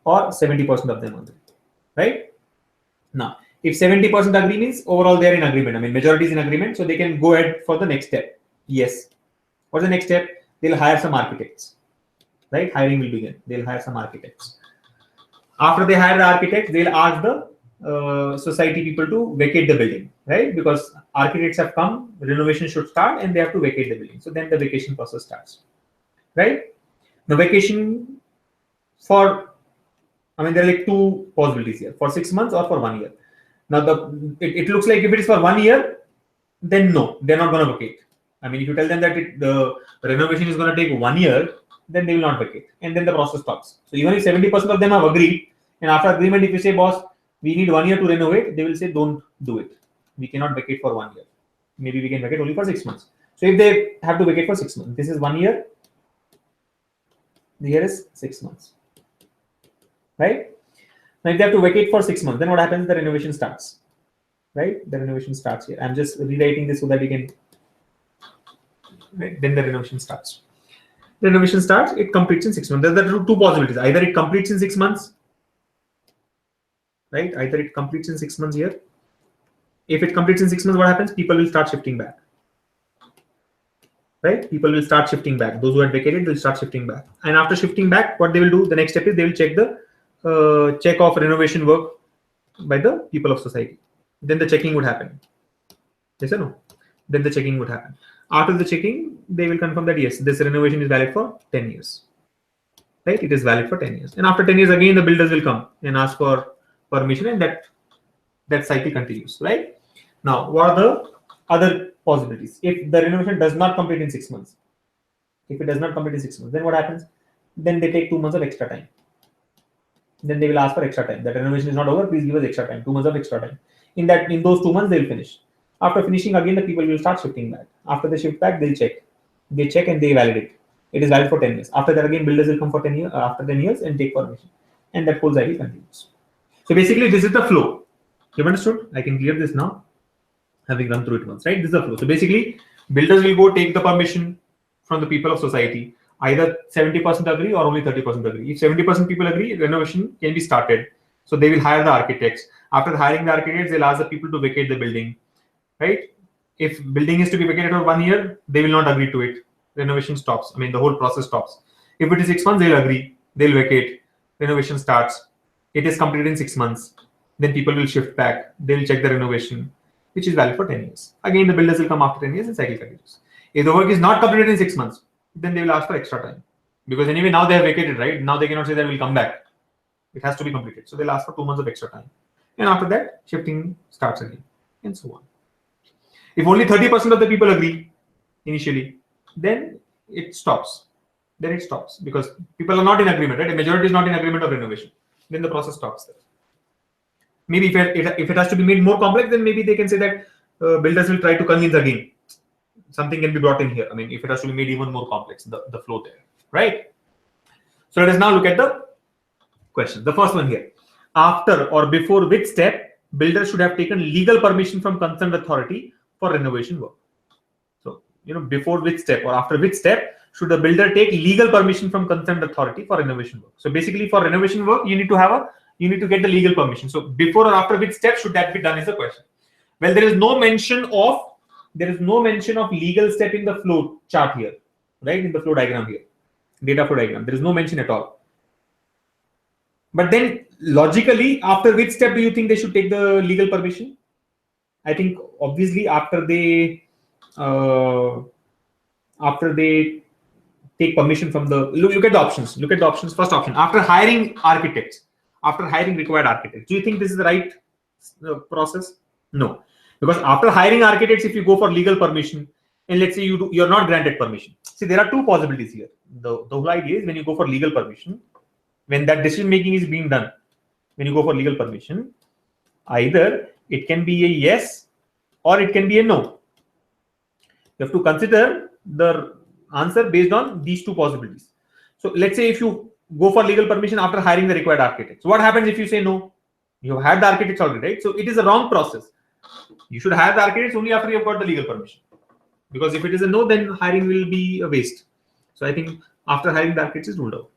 or 70% of them agree, right? Now, if 70% agree means overall they're in agreement. I mean, majority is in agreement, so they can go ahead for the next step. Yes. What's the next step? They'll hire some architects, right? Hiring will begin. They'll hire some architects. After they hire the architects, they'll ask the society people to vacate the building, right? Because architects have come, renovation should start, and they have to vacate the building. So then the vacation process starts, right? The vacation for, I mean, there are like two possibilities here, for 6 months or for 1 year. Now, it looks like if it is for 1 year, then no, they're not going to vacate. I mean, if you tell them that the renovation is going to take 1 year, then they will not vacate. And then the process stops. So even if 70% of them have agreed, and after agreement, if you say, boss, we need 1 year to renovate, they will say, don't do it. We cannot vacate for 1 year. Maybe we can vacate only for 6 months. So if they have to vacate for 6 months, this is 1 year. Here is 6 months, right? Now, if they have to vacate for 6 months, then what happens? The renovation starts, right? The renovation starts here. I'm just rewriting this so that we can, right? Then the renovation starts. The renovation starts, it completes in 6 months. There are two possibilities. Either it completes in 6 months, right? Either it completes in 6 months here. If it completes in 6 months, what happens? People will start shifting back, right? People will start shifting back. Those who had vacated will start shifting back. And after shifting back, what they will do, the next step is they will check the check of renovation work by the people of society. Then the checking would happen. Yes or no? Then the checking would happen. After the checking, they will confirm that yes, this renovation is valid for 10 years. right? It is valid for 10 years. And after 10 years, again, the builders will come and ask for permission, and that cycle continues, right? Now, what are the other possibilities? If the renovation does not complete in 6 months, if it does not complete in 6 months, then what happens? Then they take 2 months of extra time. Then they will ask for extra time. That renovation is not over. Please give us extra time. 2 months of extra time. In those 2 months, they'll finish. After finishing, again, the people will start shifting back. After they shift back, they'll check. They check and they validate. It is valid for 10 years. After that, again, builders will come for 10 years after 10 years and take permission. And that whole cycle continues. So basically, this is the flow. You've understood? I can clear this now, having run through it once, right? This is the flow. So basically, builders will go take the permission from the people of society. Either 70% agree or only 30% agree. If 70% people agree, renovation can be started. So they will hire the architects. After hiring the architects, they'll ask the people to vacate the building, right? If building is to be vacated for 1 year, they will not agree to it. Renovation stops. I mean, the whole process stops. If it is 6 months, they'll agree. They'll vacate. Renovation starts. It is completed in 6 months. Then people will shift back. They'll check the renovation, which is valid for 10 years. Again, the builders will come after 10 years and cycle continues. If the work is not completed in 6 months, then they will ask for extra time. Because anyway, now they have vacated, right? Now they cannot say that we'll come back. It has to be completed. So they'll ask for 2 months of extra time. And after that, shifting starts again, and so on. If only 30% of the people agree initially, then it stops. Then it stops because people are not in agreement, right? A majority is not in agreement of renovation. Then the process stops there. Maybe if it has to be made more complex, then maybe they can say that builders will try to convince again. Something can be brought in here. I mean, if it has to be made even more complex, the flow there, right? So let us now look at the question. The first one here. After or before which step, builders should have taken legal permission from concerned authority for renovation work. So, before which step or after which step should the builder take legal permission from concerned authority for renovation work? So basically for renovation work, you need to get the legal permission. So before or after which step should that be done is the question. Well, there is no mention of legal step in the flow chart here, right? In the flow diagram here, data flow diagram. There is no mention at all. But then logically, after which step do you think they should take the legal permission? I think obviously after they take permission from the look at the options. Look at the options. First option, after hiring architects, after hiring required architects. Do you think this is the right process? No, because after hiring architects, if you go for legal permission, and let's say you're not granted permission. See, there are two possibilities here. The whole idea is when you go for legal permission, when that decision making is being done, when you go for legal permission, either it can be a yes or it can be a no. You have to consider the answer based on these two possibilities. So let's say if you go for legal permission after hiring the required architects, what happens if you say no? You have had the architects already, right? So it is a wrong process. You should hire the architects only after you have got the legal permission. Because if it is a no, then hiring will be a waste. So I think after hiring the architects is ruled out.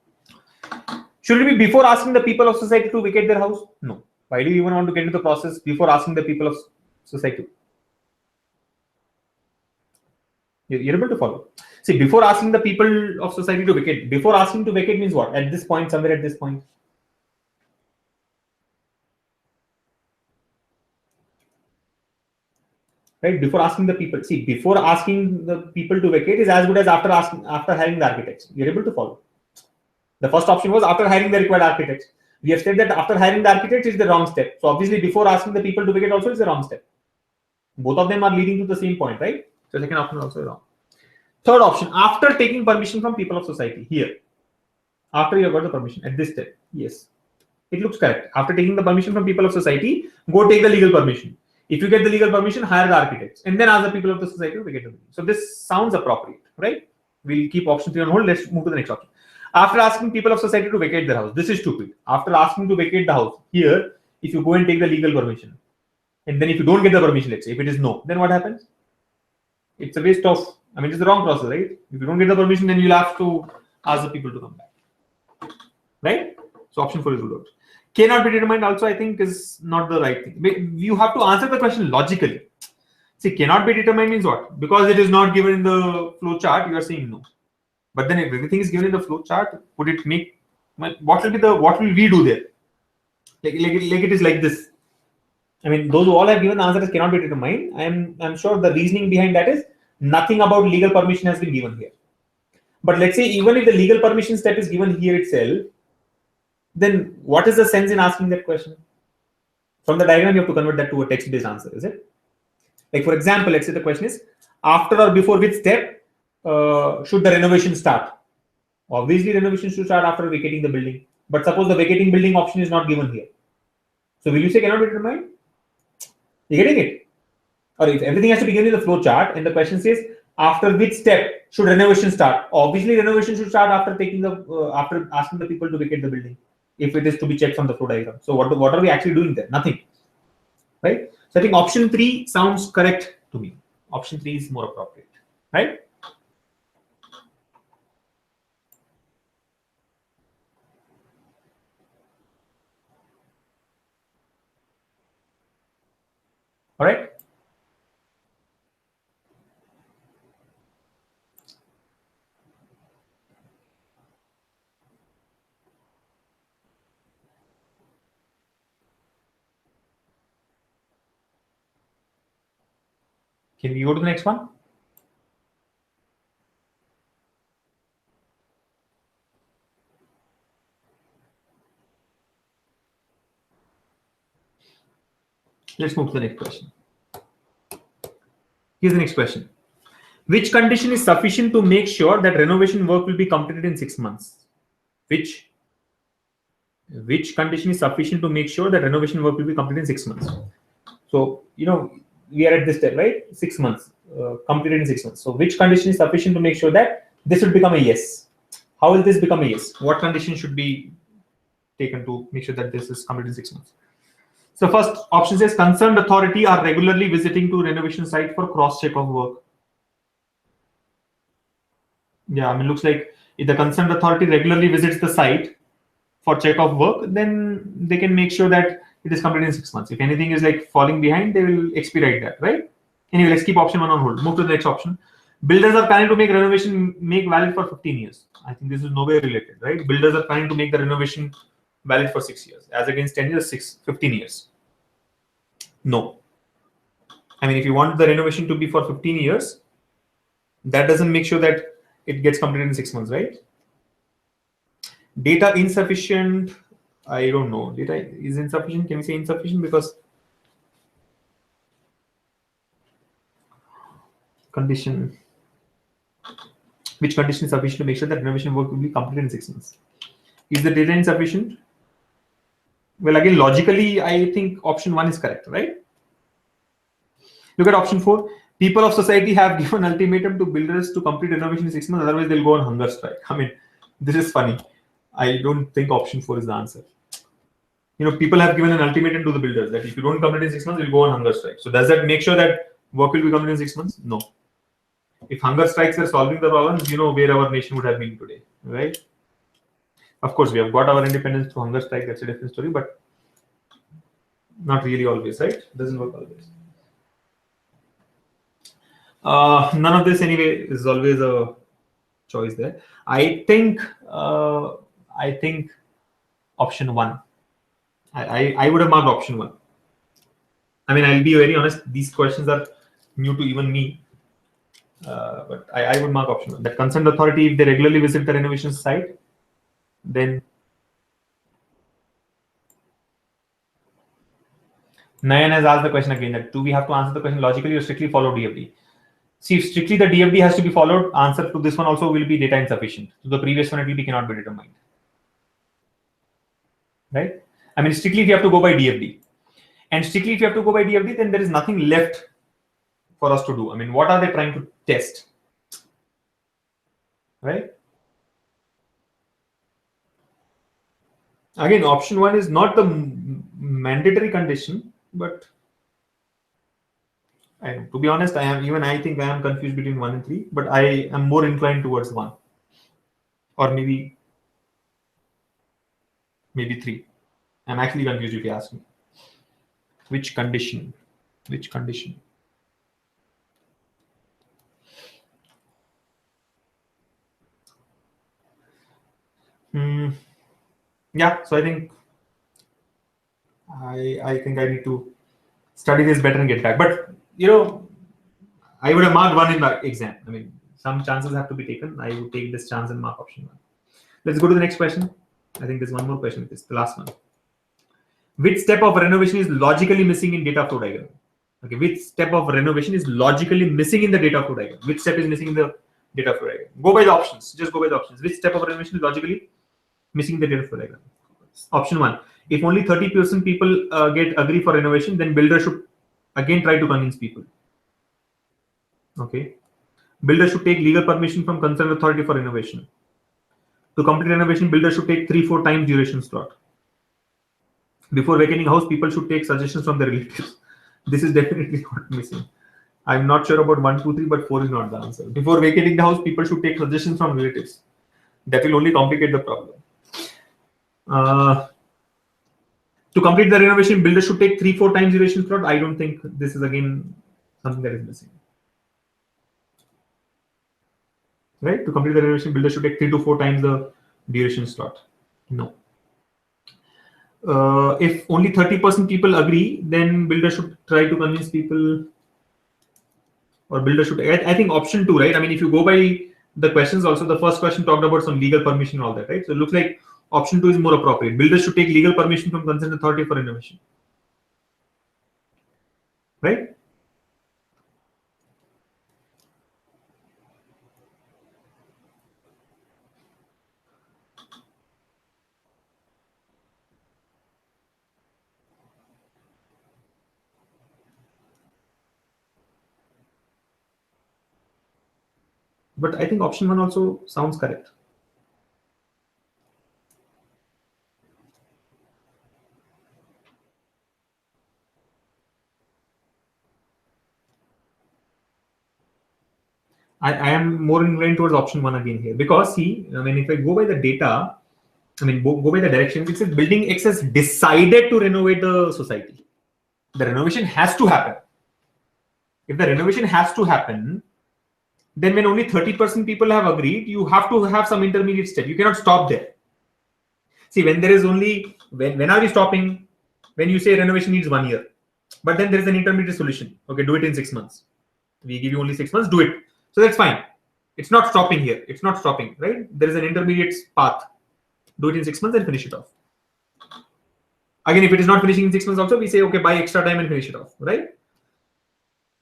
Should it be before asking the people of society to vacate their house? No. Why do you even want to get into the process before asking the people of society? You're able to follow. See, before asking the people of society to vacate, before asking to vacate means what? At this point, somewhere at this point. Right? Before asking the people. See, before asking the people to vacate is as good as after hiring the architects. You're able to follow. The first option was after hiring the required architects. We have said that after hiring the architects is the wrong step. So obviously before asking the people to vacate also is the wrong step. Both of them are leading to the same point, right? So second option is also wrong. Third option, after taking permission from people of society, here. After you have got the permission at this step, yes. It looks correct. After taking the permission from people of society, go take the legal permission. If you get the legal permission, hire the architects and then ask the people of the society to vacate the building. So this sounds appropriate, right? We'll keep option 3 on hold. Let's move to the next option. After asking people of society to vacate their house, this is stupid. After asking to vacate the house, here, if you go and take the legal permission, and then if you don't get the permission, let's say, if it is no, then what happens? It's a waste of, it's the wrong process, right? If you don't get the permission, then you'll have to ask the people to come back, right? So option 4 is ruled out. Cannot be determined also, I think, is not the right thing. You have to answer the question logically. See, cannot be determined means what? Because it is not given in the flow chart, you are saying no. But then if everything is given in the flow chart, would it make, what will we do there? Like it is like this. Those who all have given the answer is cannot be determined. I'm sure the reasoning behind that is nothing about legal permission has been given here. But let's say even if the legal permission step is given here itself, then what is the sense in asking that question? From the diagram, you have to convert that to a text-based answer, is it? Like for example, let's say the question is, after or before which step should the renovation start? Obviously, renovation should start after vacating the building. But suppose the vacating building option is not given here. So will you say cannot be determined? You're getting it? Or if everything has to be given in the flow chart and the question says, after which step should renovation start? Obviously, renovation should start after taking the after asking the people to vacate the building, if it is to be checked from the flow diagram. So what are we actually doing there? Nothing, right? So I think option 3 sounds correct to me. Option 3 is more appropriate, right? All right. Can we go to the next one? Let's move to the next question. Here's the next question. Which condition is sufficient to make sure that renovation work will be completed in 6 months? Which condition is sufficient to make sure that renovation work will be completed in 6 months? So, we are at this step, right? 6 months, completed in 6 months. So which condition is sufficient to make sure that this will become a yes? How will this become a yes? What condition should be taken to make sure that this is completed in 6 months? So first option says concerned authority are regularly visiting to renovation site for cross check of work. Yeah, looks like if the concerned authority regularly visits the site for check of work, then they can make sure that it is completed in 6 months. If anything is like falling behind, they will expedite that, right? Anyway, let's keep option 1 on hold. Move to the next option. Builders are planning to make renovation valid for 15 years. I think this is nowhere related, right? Builders are planning to make the renovation valid for 6 years, as against 10 years, 15 years. No. If you want the renovation to be for 15 years, that doesn't make sure that it gets completed in 6 months, right? Data insufficient. I don't know. Data is insufficient. Can we say insufficient? Because condition. Which condition is sufficient to make sure that renovation work will be completed in 6 months? Is the data insufficient? Well, again, logically, I think option 1 is correct, right? Look at option 4. People of society have given ultimatum to builders to complete renovation in 6 months. Otherwise, they'll go on hunger strike. This is funny. I don't think option 4 is the answer. People have given an ultimatum to the builders that if you don't complete in 6 months, you'll go on hunger strike. So does that make sure that work will be completed in 6 months? No. If hunger strikes are solving the problems, where our nation would have been today, right? Of course, we have got our independence through hunger strike. That's a different story, but not really always, right? It doesn't work always. None of this anyway is always a choice there. I think option 1. I would have marked option 1. I'll be very honest. These questions are new to even me, but I would mark option 1. That concerned authority, if they regularly visit the renovation site, then Nayan has asked the question again that do we have to answer the question logically or strictly follow DFD? See, if strictly the DFD has to be followed, answer to this one also will be data insufficient. To the previous one, it will be cannot be determined. Right? Strictly if you have to go by DFD. And strictly if you have to go by DFD, then there is nothing left for us to do. What are they trying to test? Right? Again, option 1 is not the mandatory condition, but to be honest, I think I am confused between 1 and 3, but I am more inclined towards 1, or maybe 3. I'm actually confused if you ask me. Which condition? Yeah, so I think I need to study this better and get back. But I would have marked 1 in the exam. some chances have to be taken. I would take this chance and mark option 1. Let's go to the next question. I think there's one more question. This the last one. Which step of renovation is logically missing in data flow diagram? Okay, which step of renovation is logically missing in the data flow diagram? Which step is missing in the data flow diagram? Go by the options. Just go by the options. Which step of renovation is logically missing in the data flow diagram? Option 1. If only 30% people get agree for renovation, then builder should again try to convince people. Okay. Builder should take legal permission from concerned authority for renovation. To complete renovation, builder should take 3-4 times duration slot. Before vacating house, people should take suggestions from their relatives. This is definitely not missing. I'm not sure about 1, 2, 3, but 4 is not the answer. Before vacating the house, people should take suggestions from relatives. That will only complicate the problem. To complete the renovation, builder should take 3-4 times duration slot. I don't think this is again something that is missing. Right? To complete the renovation, builder should take 3 to 4 times the duration slot. No. If only 30% people agree, then builder should try to convince people, or builder should. I think option 2, right? I mean, if you go by the questions, also the first question talked about some legal permission and all that, right? So it looks like option 2 is more appropriate. Builder should take legal permission from concerned authority for renovation, right? But I think option 1 also sounds correct. I am more inclined towards option 1 again here, because see, I mean, if I go by the data, I mean, go by the directions, it says building X has decided to renovate the society. The renovation has to happen. If the renovation has to happen, then when only 30% people have agreed, you have to have some intermediate step. You cannot stop there. See, when there is only, when are we stopping? When you say renovation needs 1 year, but then there is an intermediate solution. Okay, do it in 6 months. We give you only 6 months, do it. So that's fine. It's not stopping here. It's not stopping, right? There is an intermediate path. Do it in 6 months and finish it off. Again, if it is not finishing in 6 months also, we say, okay, buy extra time and finish it off, right?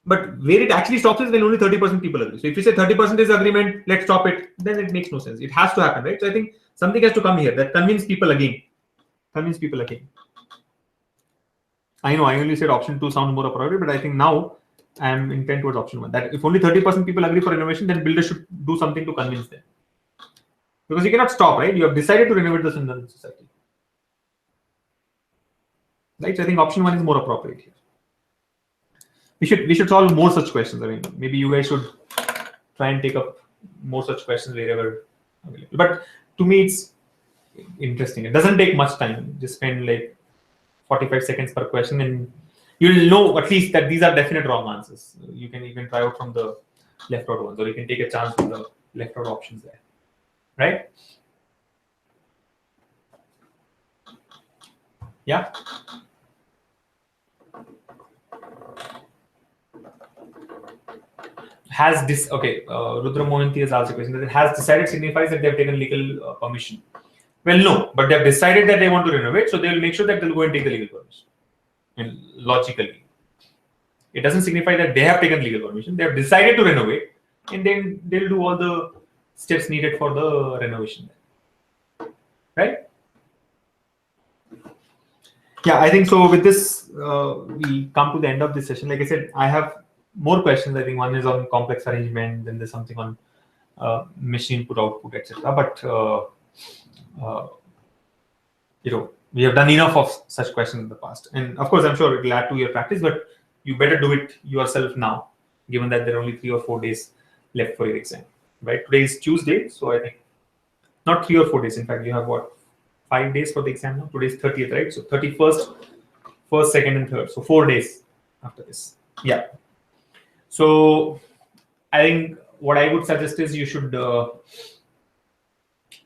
But where it actually stops is when only 30% people agree. So if you say 30% is agreement, let's stop it, then it makes no sense. It has to happen, right? So I think something has to come here that convince people again. Convince people again. I know I only said option 2 sounds more appropriate, but I think now I am intent towards option 1. That if only 30% people agree for renovation, then builders should do something to convince them. Because you cannot stop, right? You have decided to renovate the society. Right? So I think option 1 is more appropriate here. We should solve more such questions. I mean, maybe you guys should try and take up more such questions wherever available. But to me, it's interesting. It doesn't take much time. Just spend like 45 seconds per question, and you'll know at least that these are definite wrong answers. You can even try out from the left out ones, or you can take a chance from the left out options there, right? Yeah. Has this, okay, Rudra Mohanty has asked a question that it has decided signifies that they have taken legal permission. Well, no, but they have decided that they want to renovate, so they will make sure that they'll go and take the legal permission. And logically, it doesn't signify that they have taken legal permission. They have decided to renovate, and then they'll do all the steps needed for the renovation, right? Yeah, I think so. With this, we come to the end of this session. Like I said, I have more questions. I think one is on complex arrangement, then there's something on machine input, output, etc. But you know, we have done enough of such questions in the past, and of course, I'm sure it will add to your practice. But you better do it yourself now, given that there are only 3 or 4 days left for your exam. Right? Today is Tuesday, so I think not 3 or 4 days. In fact, you have what, 5 days for the exam now. Today is 30th, right? So 31st, 1st, 2nd, and 3rd. So 4 days after this. Yeah. So I think what I would suggest is you should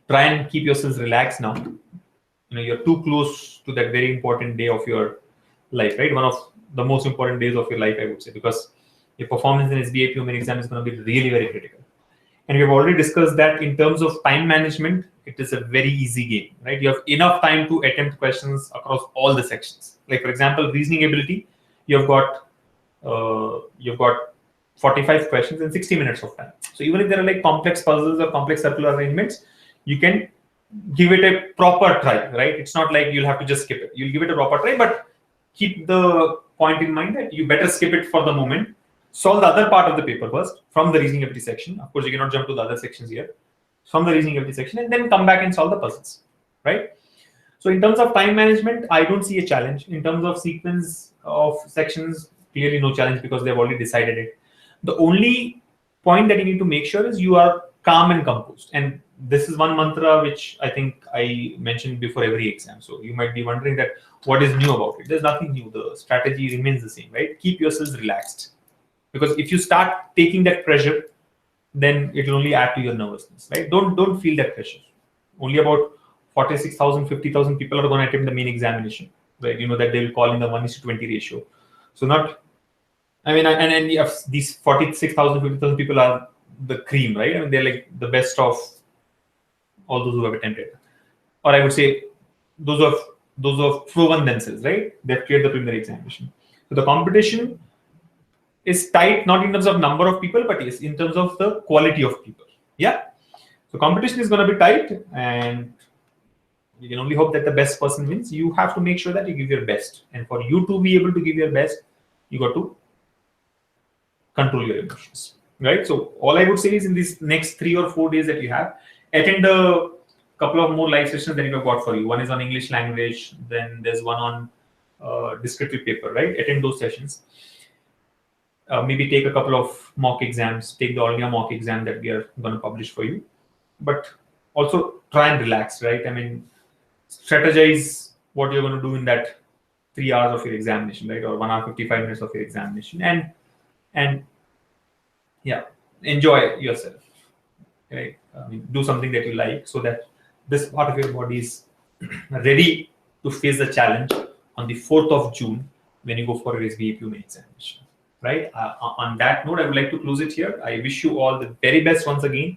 try and keep yourselves relaxed now. You know, you're too close to that very important day of your life, right? One of the most important days of your life, I would say, because your performance in SBI PO main exam is going to be really very critical. And we have already discussed that in terms of time management, it is a very easy game, right? You have enough time to attempt questions across all the sections. Like for example, reasoning ability, you've got 45 questions in 60 minutes of time. So even if there are like complex puzzles or complex circular arrangements, you can give it a proper try, right? It's not like you'll have to just skip it. You'll give it a proper try, but keep the point in mind that you better skip it for the moment. Solve the other part of the paper first from the reasoning ability section. Of course, you cannot jump to the other sections here. From the reasoning ability section, and then come back and solve the puzzles, right? So in terms of time management, I don't see a challenge. In terms of sequence of sections, clearly no challenge because they've already decided it. The only point that you need to make sure is you are calm and composed. And this is one mantra which I think I mentioned before every exam. So you might be wondering that what is new about it? There's nothing new. The strategy remains the same, right? Keep yourselves relaxed. Because if you start taking that pressure, then it will only add to your nervousness, right? Don't feel that pressure. Only about 46,000, 50,000 people are going to attempt the main examination, right? You know that they will call in the 1:20 ratio. So not, I mean, and these 46,000, 50,000 people are the cream, right? I mean, they're like the best of all those who have attempted. Or I would say those who have proven themselves, right? They've cleared the preliminary examination. So the competition is tight, not in terms of number of people, but yes, in terms of the quality of people. Yeah. So competition is going to be tight, and you can only hope that the best person wins. You have to make sure that you give your best. And for you to be able to give your best, you got to control your emotions, right? So all I would say is in these next 3 or 4 days that you have, attend a couple of more live sessions that you have got for you. One is on English language, then there's one on descriptive paper, right? Attend those sessions. Maybe take a couple of mock exams, take the All India mock exam that we are going to publish for you. But also try and relax, right? I mean, strategize what you're going to do in that 3 hours of your examination, right? Or 1 hour, 55 minutes of your examination. And yeah, enjoy yourself, right? I mean, do something that you like so that this part of your body is ready to face the challenge on the 4th of June when you go for your SBI main examination. Right. On that note, I would like to close it here. I wish you all the very best once again.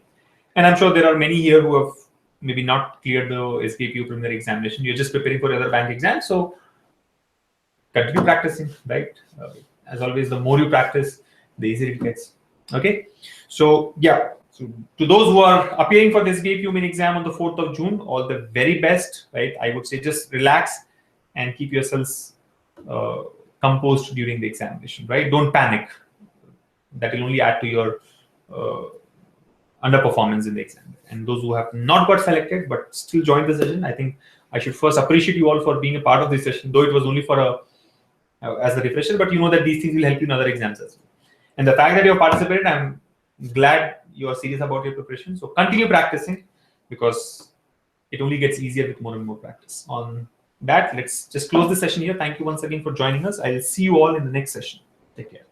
And I'm sure there are many here who have maybe not cleared the SBI preliminary examination. You're just preparing for other bank exams. So continue practicing, right? As always, the more you practice, the easier it gets. Okay. So yeah. So to those who are appearing for the SBI main exam on the 4th of June, all the very best, right? I would say just relax and keep yourselves composed during the examination, right? Don't panic. That will only add to your underperformance in the exam. And those who have not got selected but still joined the session, I think I should first appreciate you all for being a part of this session, though it was only for as a refresher, but you know that these things will help you in other exams as well. And the fact that you have participated, I'm glad you are serious about your preparation. So continue practicing because it only gets easier with more and more practice. On that, let's just close the session here. Thank you once again for joining us. I'll see you all in the next session. Take care.